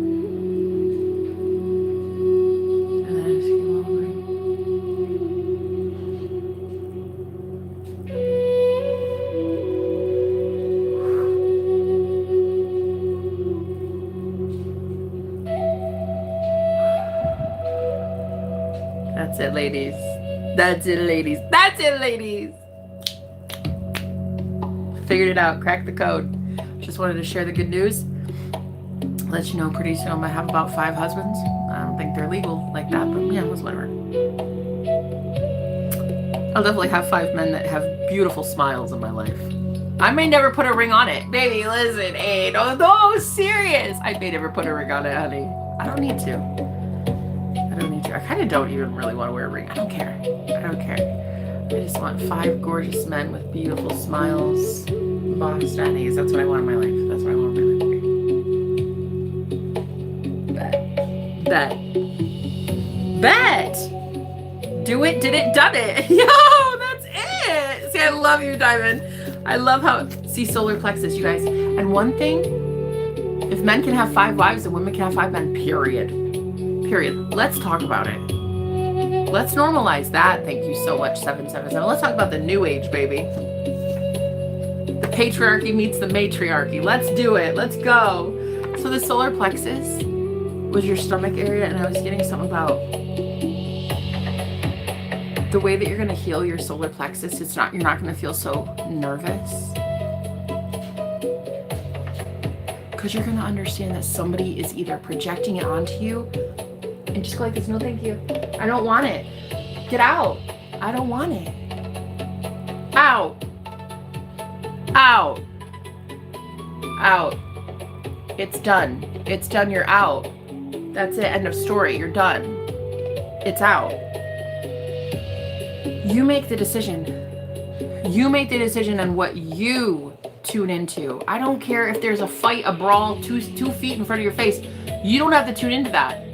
That's it, ladies. That's it, ladies. That's it, ladies. Figured it out. Cracked the code. Just wanted to share the good news. Let you know pretty soon I'm gonna have about 5 husbands. I don't think they're legal like that, but yeah, it was whatever. I'll definitely have 5 men that have beautiful smiles in my life. I may never put a ring on it. Baby, listen, hey, no, serious. I may never put a ring on it, honey. I don't need to. I don't need to. I kind of don't even really want to wear a ring. I don't care. I don't care. I just want 5 gorgeous men with beautiful smiles. Boss daddies. That's what I want in my life. That's what I want in my life. Bet. Do it, did it, done it. Yo, that's it. See, I love you, Diamond. I love how, see, solar plexus, you guys. And one thing, if men can have 5 wives and women can have 5 men, period. Period. Let's talk about it. Let's normalize that. Thank you so much, 777. Let's talk about the new age, baby. The patriarchy meets the matriarchy. Let's do it. Let's go. So the solar plexus was your stomach area, and I was getting something about the way that you're going to heal your solar plexus. You're not going to feel so nervous, because you're going to understand that somebody is either projecting it onto you and just go like this. No, thank you. I don't want it. Get out. I don't want it. Out. Out. Out. It's done. It's done. You're out. That's it. End of story. You're done. It's out. You make the decision. You make the decision on what you tune into. I don't care if there's a fight, a brawl, 2 feet in front of your face. You don't have to tune into that.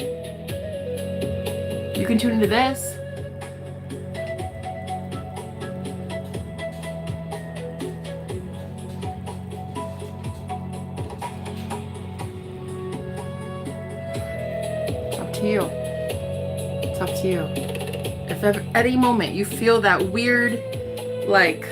You can tune into this. It's up to you. It's up to you. If at any moment you feel that weird, like,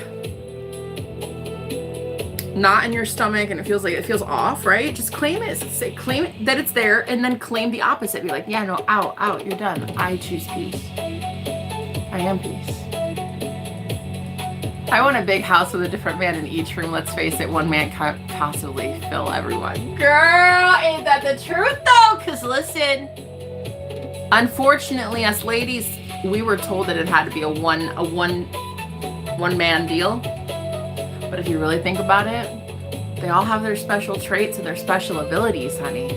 knot in your stomach and it feels off, right? Just claim it. Claim it that it's there, and then claim the opposite. Be like, yeah, no, out, you're done. I choose peace. I am peace. I want a big house with a different man in each room. Let's face it, one man can't possibly fill everyone. Girl, ain't that the truth though? Because listen, unfortunately, us ladies, we were told that it had to be a one man deal. But if you really think about it, they all have their special traits and their special abilities, honey.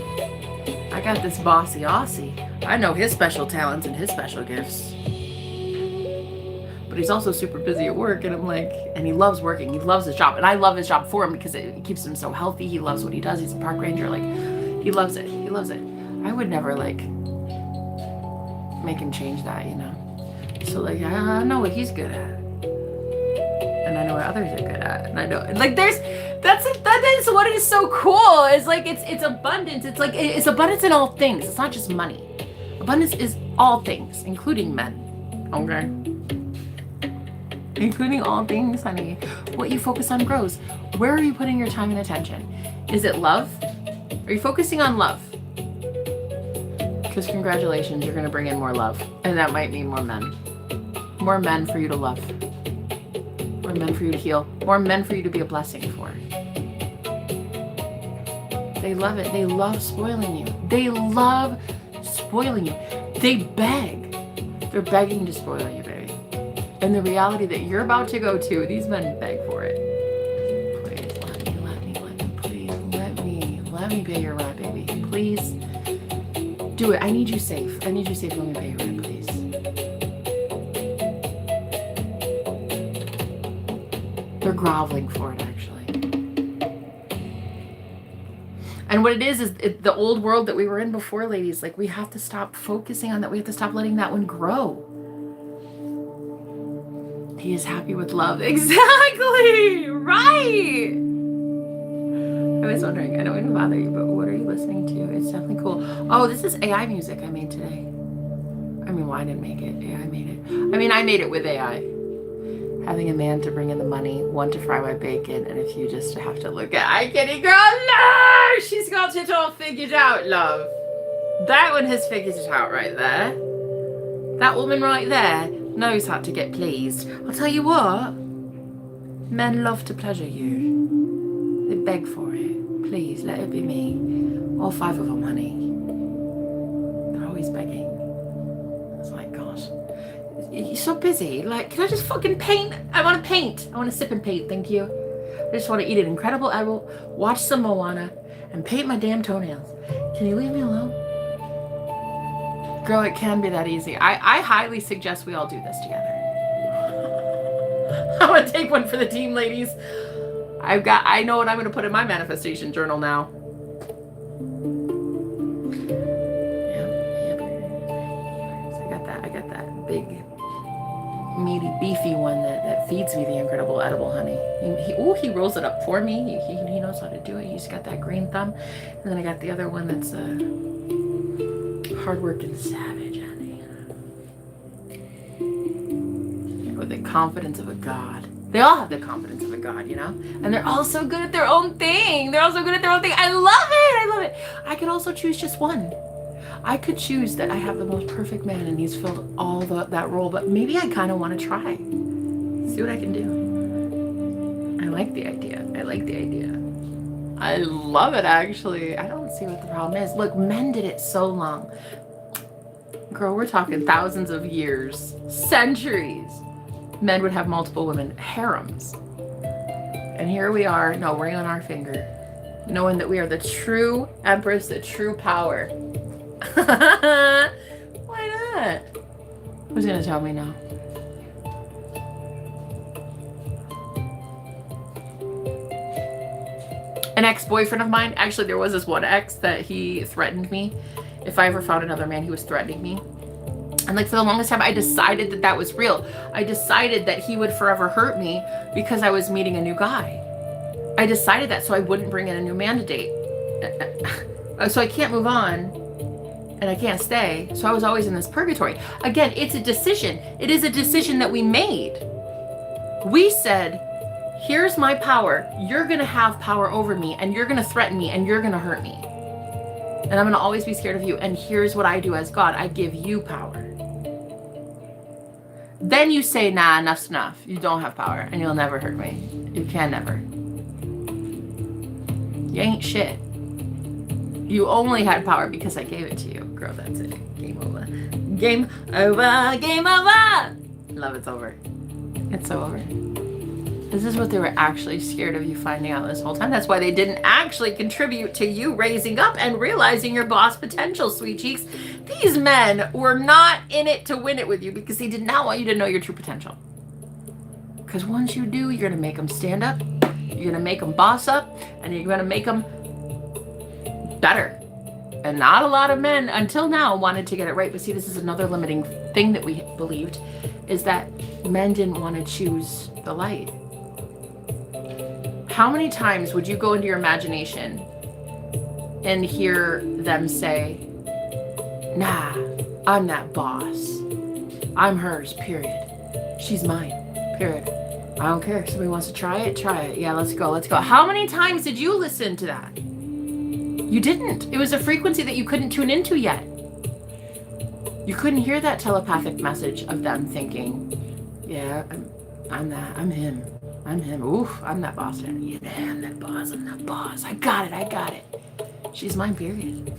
I got this bossy Aussie. I know his special talents and his special gifts. But he's also super busy at work, and I'm like, and he loves working. He loves his job. And I love his job for him because it keeps him so healthy. He loves what he does. He's a park ranger. Like, he loves it. He loves it. I would never, like, make him change that, you know? So, like, I know what he's good at. And I know what others are good at, and I know, like, that is what is so cool. Is like it's abundance. It's like it's abundance in all things. It's not just money. Abundance is all things, including men. Okay, including all things, honey. What you focus on grows. Where are you putting your time and attention? Is it love? Are you focusing on love? Because congratulations, you're gonna bring in more love, and that might mean more men. More men for you to love. More men for you to heal. More men for you to be a blessing for. They love it. They love spoiling you. They love spoiling you. They beg. They're begging to spoil you, baby. And the reality that you're about to go to, these men beg for it. Please, let me pay your rent, baby. Please. Do it. I need you safe. I need you safe. Let me pay your rent, please. They're groveling for it, actually. And what it is the old world that we were in before, ladies. Like, we have to stop focusing on that. We have to stop letting that one grow. He is happy with love. Exactly! Right! I was wondering, I don't want to bother you, but what are you listening to? It's definitely cool. Oh, this is AI music I made today. I mean, well, I didn't make it. AI made it. I mean, I made it with AI. Having a man to bring in the money, one to fry my bacon, and a few just to have to look at. I get it, girl. No! She's got it all figured out, love. That one has figured it out right there. That woman right there knows how to get pleased. I'll tell you what, men love to pleasure you. They beg for it. Please, let it be me. All 5 of them, honey. They're always begging. It's like, gosh, you're so busy. Like, can I just fucking paint? I want to paint. I want to sip and paint, thank you. I just want to eat an incredible edible, watch some Moana, and paint my damn toenails. Can you leave me alone? Girl, it can be that easy. I highly suggest we all do this together. I'm gonna take one for the team, ladies. I know what I'm gonna put in my manifestation journal now. Yep. I got that big, meaty, beefy one that feeds me the incredible edible honey. He rolls it up for me. He knows how to do it. He's got that green thumb. And then I got the other one that's hard-working savage, honey. With the confidence of a god. They all have the confidence of a god, you know? And they're all so good at their own thing. I love it. I could also choose just one. I could choose that I have the most perfect man and he's filled all that role, but maybe I kind of want to try. See what I can do. I like the idea. I love it, actually. I don't see what the problem is. Look, men did it so long. Girl, we're talking thousands of years, centuries. Men would have multiple women, harems. And here we are, no ring on our finger, knowing that we are the true empress, the true power. Why not? Who's gonna tell me no? An ex-boyfriend of mine, actually there was this one ex that he threatened me. If I ever found another man, he was threatening me. And like for the longest time, I decided that that was real. I decided that he would forever hurt me because I was meeting a new guy. I decided that so I wouldn't bring in a new man to date. So I can't move on and I can't stay. So I was always in this purgatory. Again, it's a decision. It is a decision that we made. We said, here's my power. You're going to have power over me and you're going to threaten me and you're going to hurt me. And I'm going to always be scared of you. And here's what I do as God. I give you power. Then you say, nah, enough's enough. You don't have power and you'll never hurt me. You can never. You ain't shit. You only had power because I gave it to you. Girl, that's it. Game over. Game over. Game over. Love, it's over. It's so over. This is what they were actually scared of you finding out this whole time. That's why they didn't actually contribute to you raising up and realizing your boss potential, sweet cheeks. These men were not in it to win it with you because they did not want you to know your true potential. Because once you do, you're going to make them stand up. You're going to make them boss up. And you're going to make them better. And not a lot of men until now wanted to get it right. But see, this is another limiting thing that we believed, is that men didn't want to choose the light. How many times would you go into your imagination and hear them say, nah, I'm that boss. I'm hers, period. She's mine, period. I don't care. If somebody wants to try it, try it. Yeah, let's go. How many times did you listen to that? You didn't. It was a frequency that you couldn't tune into yet. You couldn't hear that telepathic message of them thinking, yeah, I'm that. I'm him. Oof, I'm that boss. Yeah, I'm that boss. I got it. She's mine, period.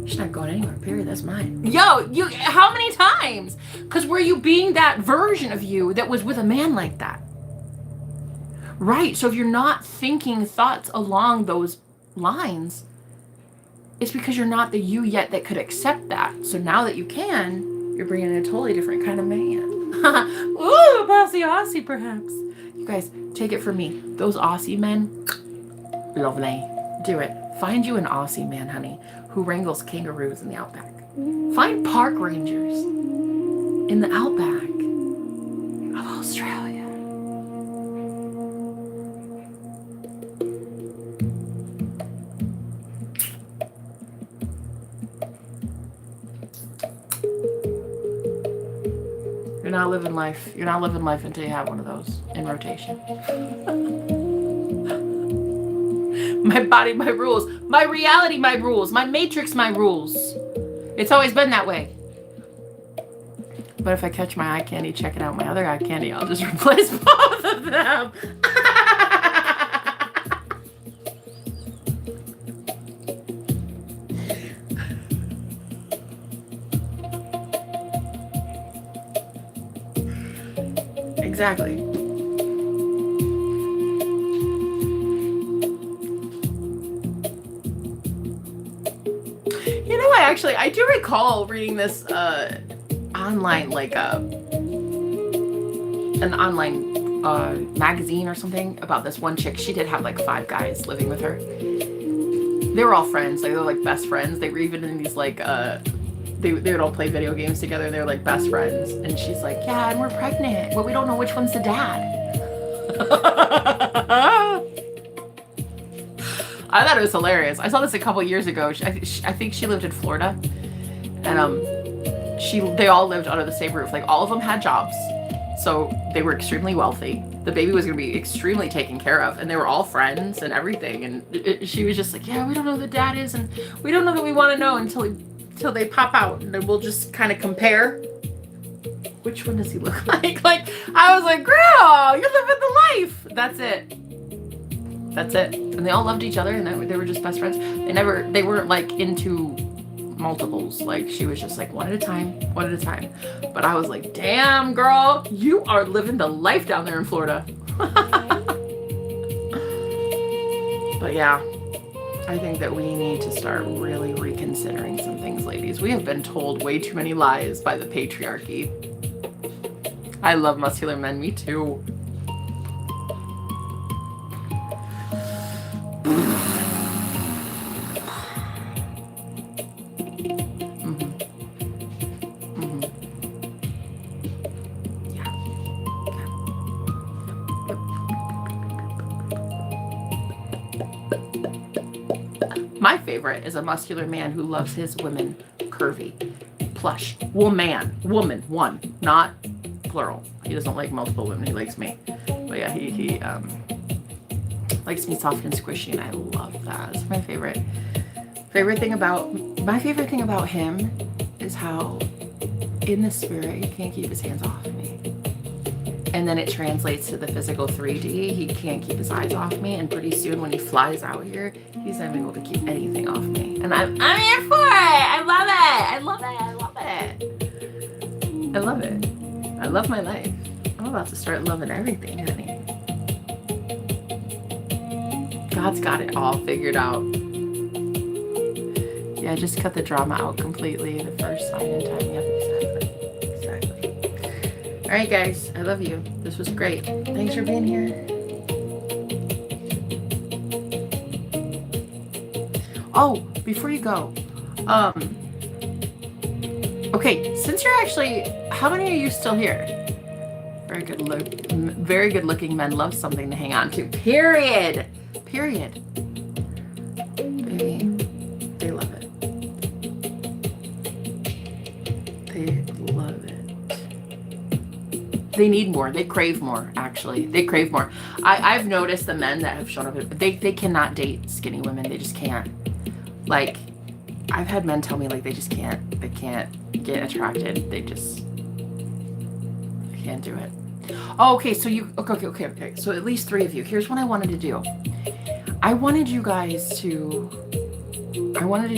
She's not going anywhere, period. That's mine. Yo, how many times? Because were you being that version of you that was with a man like that? Right, so if you're not thinking thoughts along those lines, it's because you're not the you yet that could accept that. So now that you can, you're bringing in a totally different kind of man. Ooh, bossy Aussie, perhaps. You guys, take it from me. Those Aussie men, lovely. Do it. Find you an Aussie man, honey, who wrangles kangaroos in the outback. Find park rangers in the outback of Australia. You're not living life. You're not living life until you have one of those in rotation. My body, my rules. My reality, my rules. My matrix, my rules. It's always been that way. But if I catch my eye candy checking out my other eye candy, I'll just replace both of them. Exactly. You know, I do recall reading this online, like an online magazine or something about this one chick. She did have like 5 guys living with her. They were all friends. Like, they were like best friends. They were even in these like they would all play video games together. They were like best friends. And she's like, yeah, and we're pregnant, but we don't know which one's the dad. I thought it was hilarious. I saw this a couple years ago. I think she lived in Florida, and they all lived under the same roof. Like, all of them had jobs, so they were extremely wealthy. The baby was gonna be extremely taken care of, and they were all friends and everything. And she was just like, yeah, we don't know who the dad is, and we don't know that we want to know until they pop out, and then we'll just kind of compare. Which one does he look like? Like, I was like, girl, you're living the life. That's it. That's it. And they all loved each other, and they were just best friends. They weren't like into multiples. Like, she was just like one at a time. But I was like, damn, girl, you are living the life down there in Florida. But yeah, I think that we need to start really reconsidering some things, ladies. We have been told way too many lies by the patriarchy. I love muscular men, me too. My favorite is a muscular man who loves his women curvy, plush. Woman, one, not plural. He doesn't like multiple women. He likes me. But yeah, he likes me soft and squishy, and I love that. It's my favorite. My favorite thing about him is how, in the spirit, he can't keep his hands off me. And then it translates to the physical 3D. He can't keep his eyes off me, and pretty soon when he flies out here, he's not able to keep anything off me. And I'm here for it. I love it. I love my life. I'm about to start loving everything, honey. God's got it all figured out. Yeah, just cut the drama out completely. The first sign in time. Yep, exactly. All right, guys. I love you. This was great. Thanks for being here. Oh, before you go, okay, since you're actually, how many are you still here? Very good looking men love something to hang on to. Period. Baby, they love it. They love it. They need more. They crave more, actually. They crave more. I've noticed the men that have shown up, they cannot date skinny women. They just can't. Like, I've had men tell me, like, they can't get attracted. They can't do it. Oh, okay, so okay. So at least 3 of you. Here's what I wanted to do. I wanted to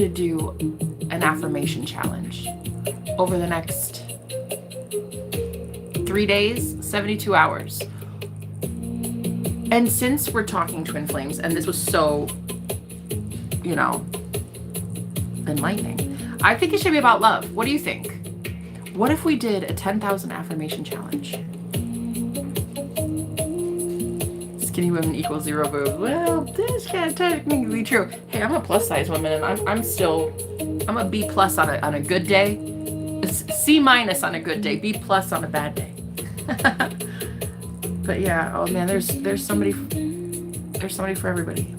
do an affirmation challenge over the next 3 days, 72 hours. And since we're talking twin flames, and this was so, enlightening, I think it should be about love. What do you think? What if we did a 10,000 affirmation challenge? Skinny women equals 0 boobs. Well, this can't technically be true. Hey, I'm a plus size woman, and I'm a B plus on a good day. C minus on a good day. B plus on a bad day. But yeah, oh man, there's somebody for everybody.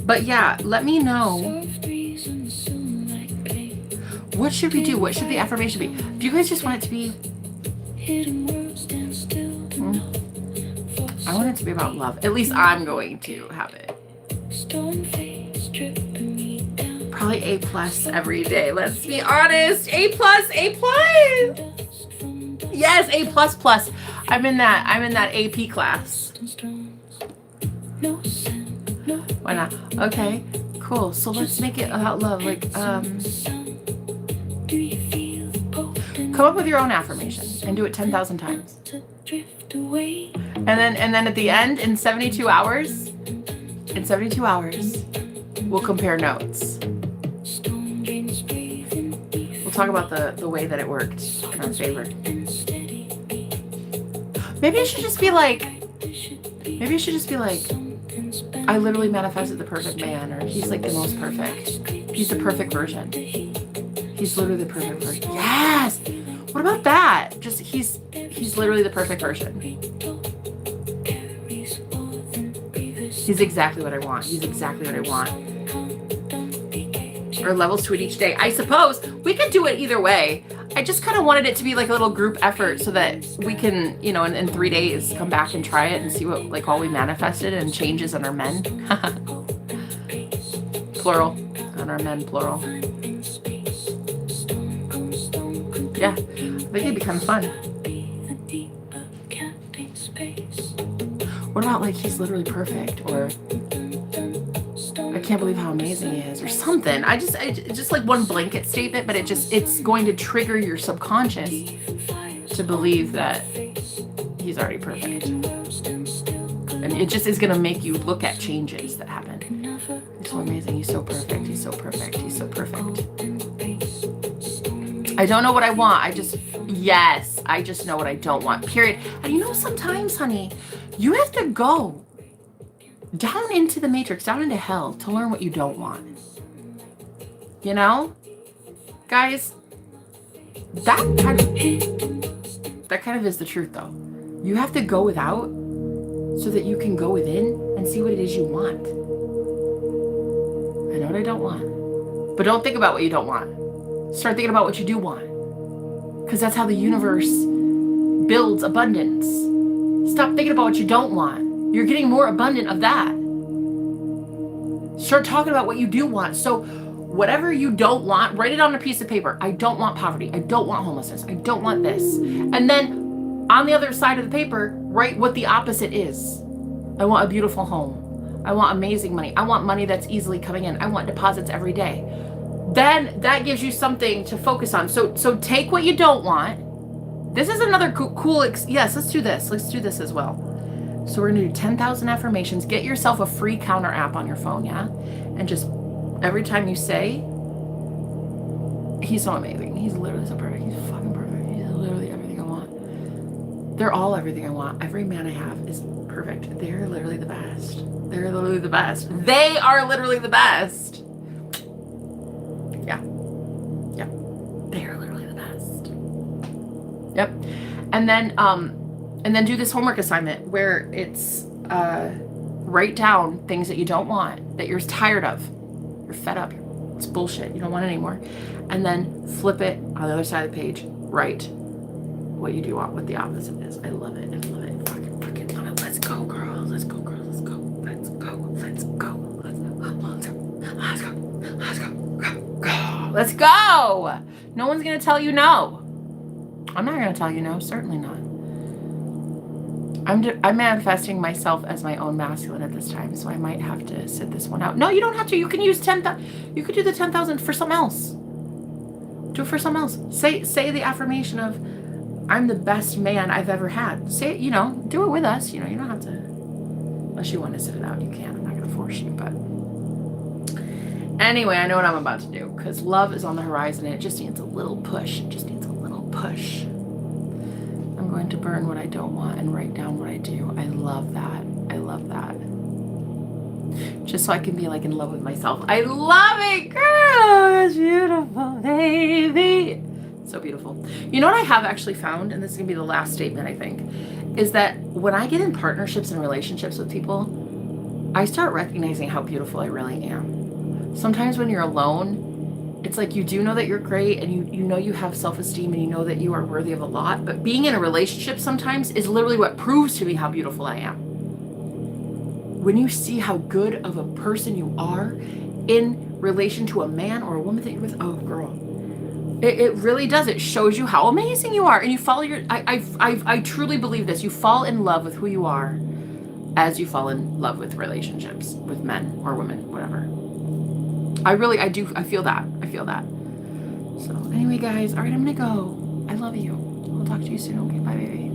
But yeah, let me know. What should we do? What should the affirmation be? Do you guys just want it to be? I want it to be about love. At least I'm going to have it. Probably A+ every day. Let's be honest. A+, A+. Yes, A++. I'm in that AP class. Why not? Okay, cool. So let's make it about love. Like, come up with your own affirmation and do it 10,000 times. And then at the end, in 72 hours, we'll compare notes. We'll talk about the way that it worked in our favor. Maybe it should just be like, I literally manifested the perfect man, or he's like the most perfect. He's the perfect version. He's literally the perfect version. Yes! What about that? Just, he's literally the perfect version. He's exactly what I want. He's exactly what I want. Or levels to it each day. I suppose we could do it either way. I just kind of wanted it to be like a little group effort so that we can, you know, in 3 days come back and try it and see what, like, all we manifested and changes on our men. Plural. On our men, plural. Yeah, I think it'd be kind of fun. What about, like, he's literally perfect, or I can't believe how amazing he is, or something. I just like one blanket statement, but it's going to trigger your subconscious to believe that he's already perfect. And it just is going to make you look at changes that happen. He's so amazing. He's so perfect. He's so perfect. He's so perfect. I don't know what I want. I just know what I don't want, period. And you know, sometimes, honey, you have to go down into the matrix, down into hell to learn what you don't want. You know? Guys, that kind of is the truth, though. You have to go without so that you can go within and see what it is you want. I know what I don't want. But don't think about what you don't want. Start thinking about what you do want. Because that's how the universe builds abundance. Stop thinking about what you don't want. You're getting more abundant of that. Start talking about what you do want. So whatever you don't want, write it on a piece of paper. I don't want poverty. I don't want homelessness. I don't want this. And then on the other side of the paper, write what the opposite is. I want a beautiful home. I want amazing money. I want money that's easily coming in. I want deposits every day. Then that gives you something to focus on. So take what you don't want. This is another cool, yes, let's do this. Let's do this as well. So we're gonna do 10,000 affirmations. Get yourself a free counter app on your phone, yeah? And just every time you say, he's so amazing. He's literally so perfect. He's fucking perfect. He's literally everything I want. They're all everything I want. Every man I have is perfect. They're literally the best. They're literally the best. They are literally the best. Yeah. Yeah. They are literally the best. Yep. And then do this homework assignment where it's write down things that you don't want, that you're tired of. You're fed up. It's bullshit. You don't want it anymore. And then flip it on the other side of the page. Write what you do want, what the opposite is. I love it. I love it. Fucking love it. Let's go, girls. Let's go, girls. Let's go. Let's go. Let's go. Let's go. Let's go. Let's go. Go. Let's go. No one's going to tell you no. I'm not going to tell you no. Certainly not. I'm manifesting myself as my own masculine at this time, so I might have to sit this one out. No, you don't have to. You can use 10,000. You could do the 10,000 for something else. Do it for something else. Say the affirmation of, I'm the best man I've ever had. Say it, do it with us. You don't have to, unless you want to sit it out, you can. I'm not going to force you, but anyway, I know what I'm about to do, because love is on the horizon and it just needs a little push. It just needs a little push. I'm going to burn what I don't want and write down what I do. I love that. I love that. Just so I can be like in love with myself. I love it, girl. It's beautiful, baby. So beautiful. You know what I have actually found, and this is going to be the last statement, I think, is that when I get in partnerships and relationships with people, I start recognizing how beautiful I really am. Sometimes when you're alone, it's like you do know that you're great and you know you have self-esteem and you know that you are worthy of a lot, but being in a relationship sometimes is literally what proves to me how beautiful I am. when you see how good of a person you are in relation to a man or a woman that you're with, oh girl, it really does. It shows you how amazing you are. And you follow your, I truly believe this. You fall in love with who you are as you fall in love with relationships with men or women, whatever. I feel that. I feel that. So anyway, guys, all right, I'm gonna go. I love you. I'll talk to you soon. Okay, bye, baby.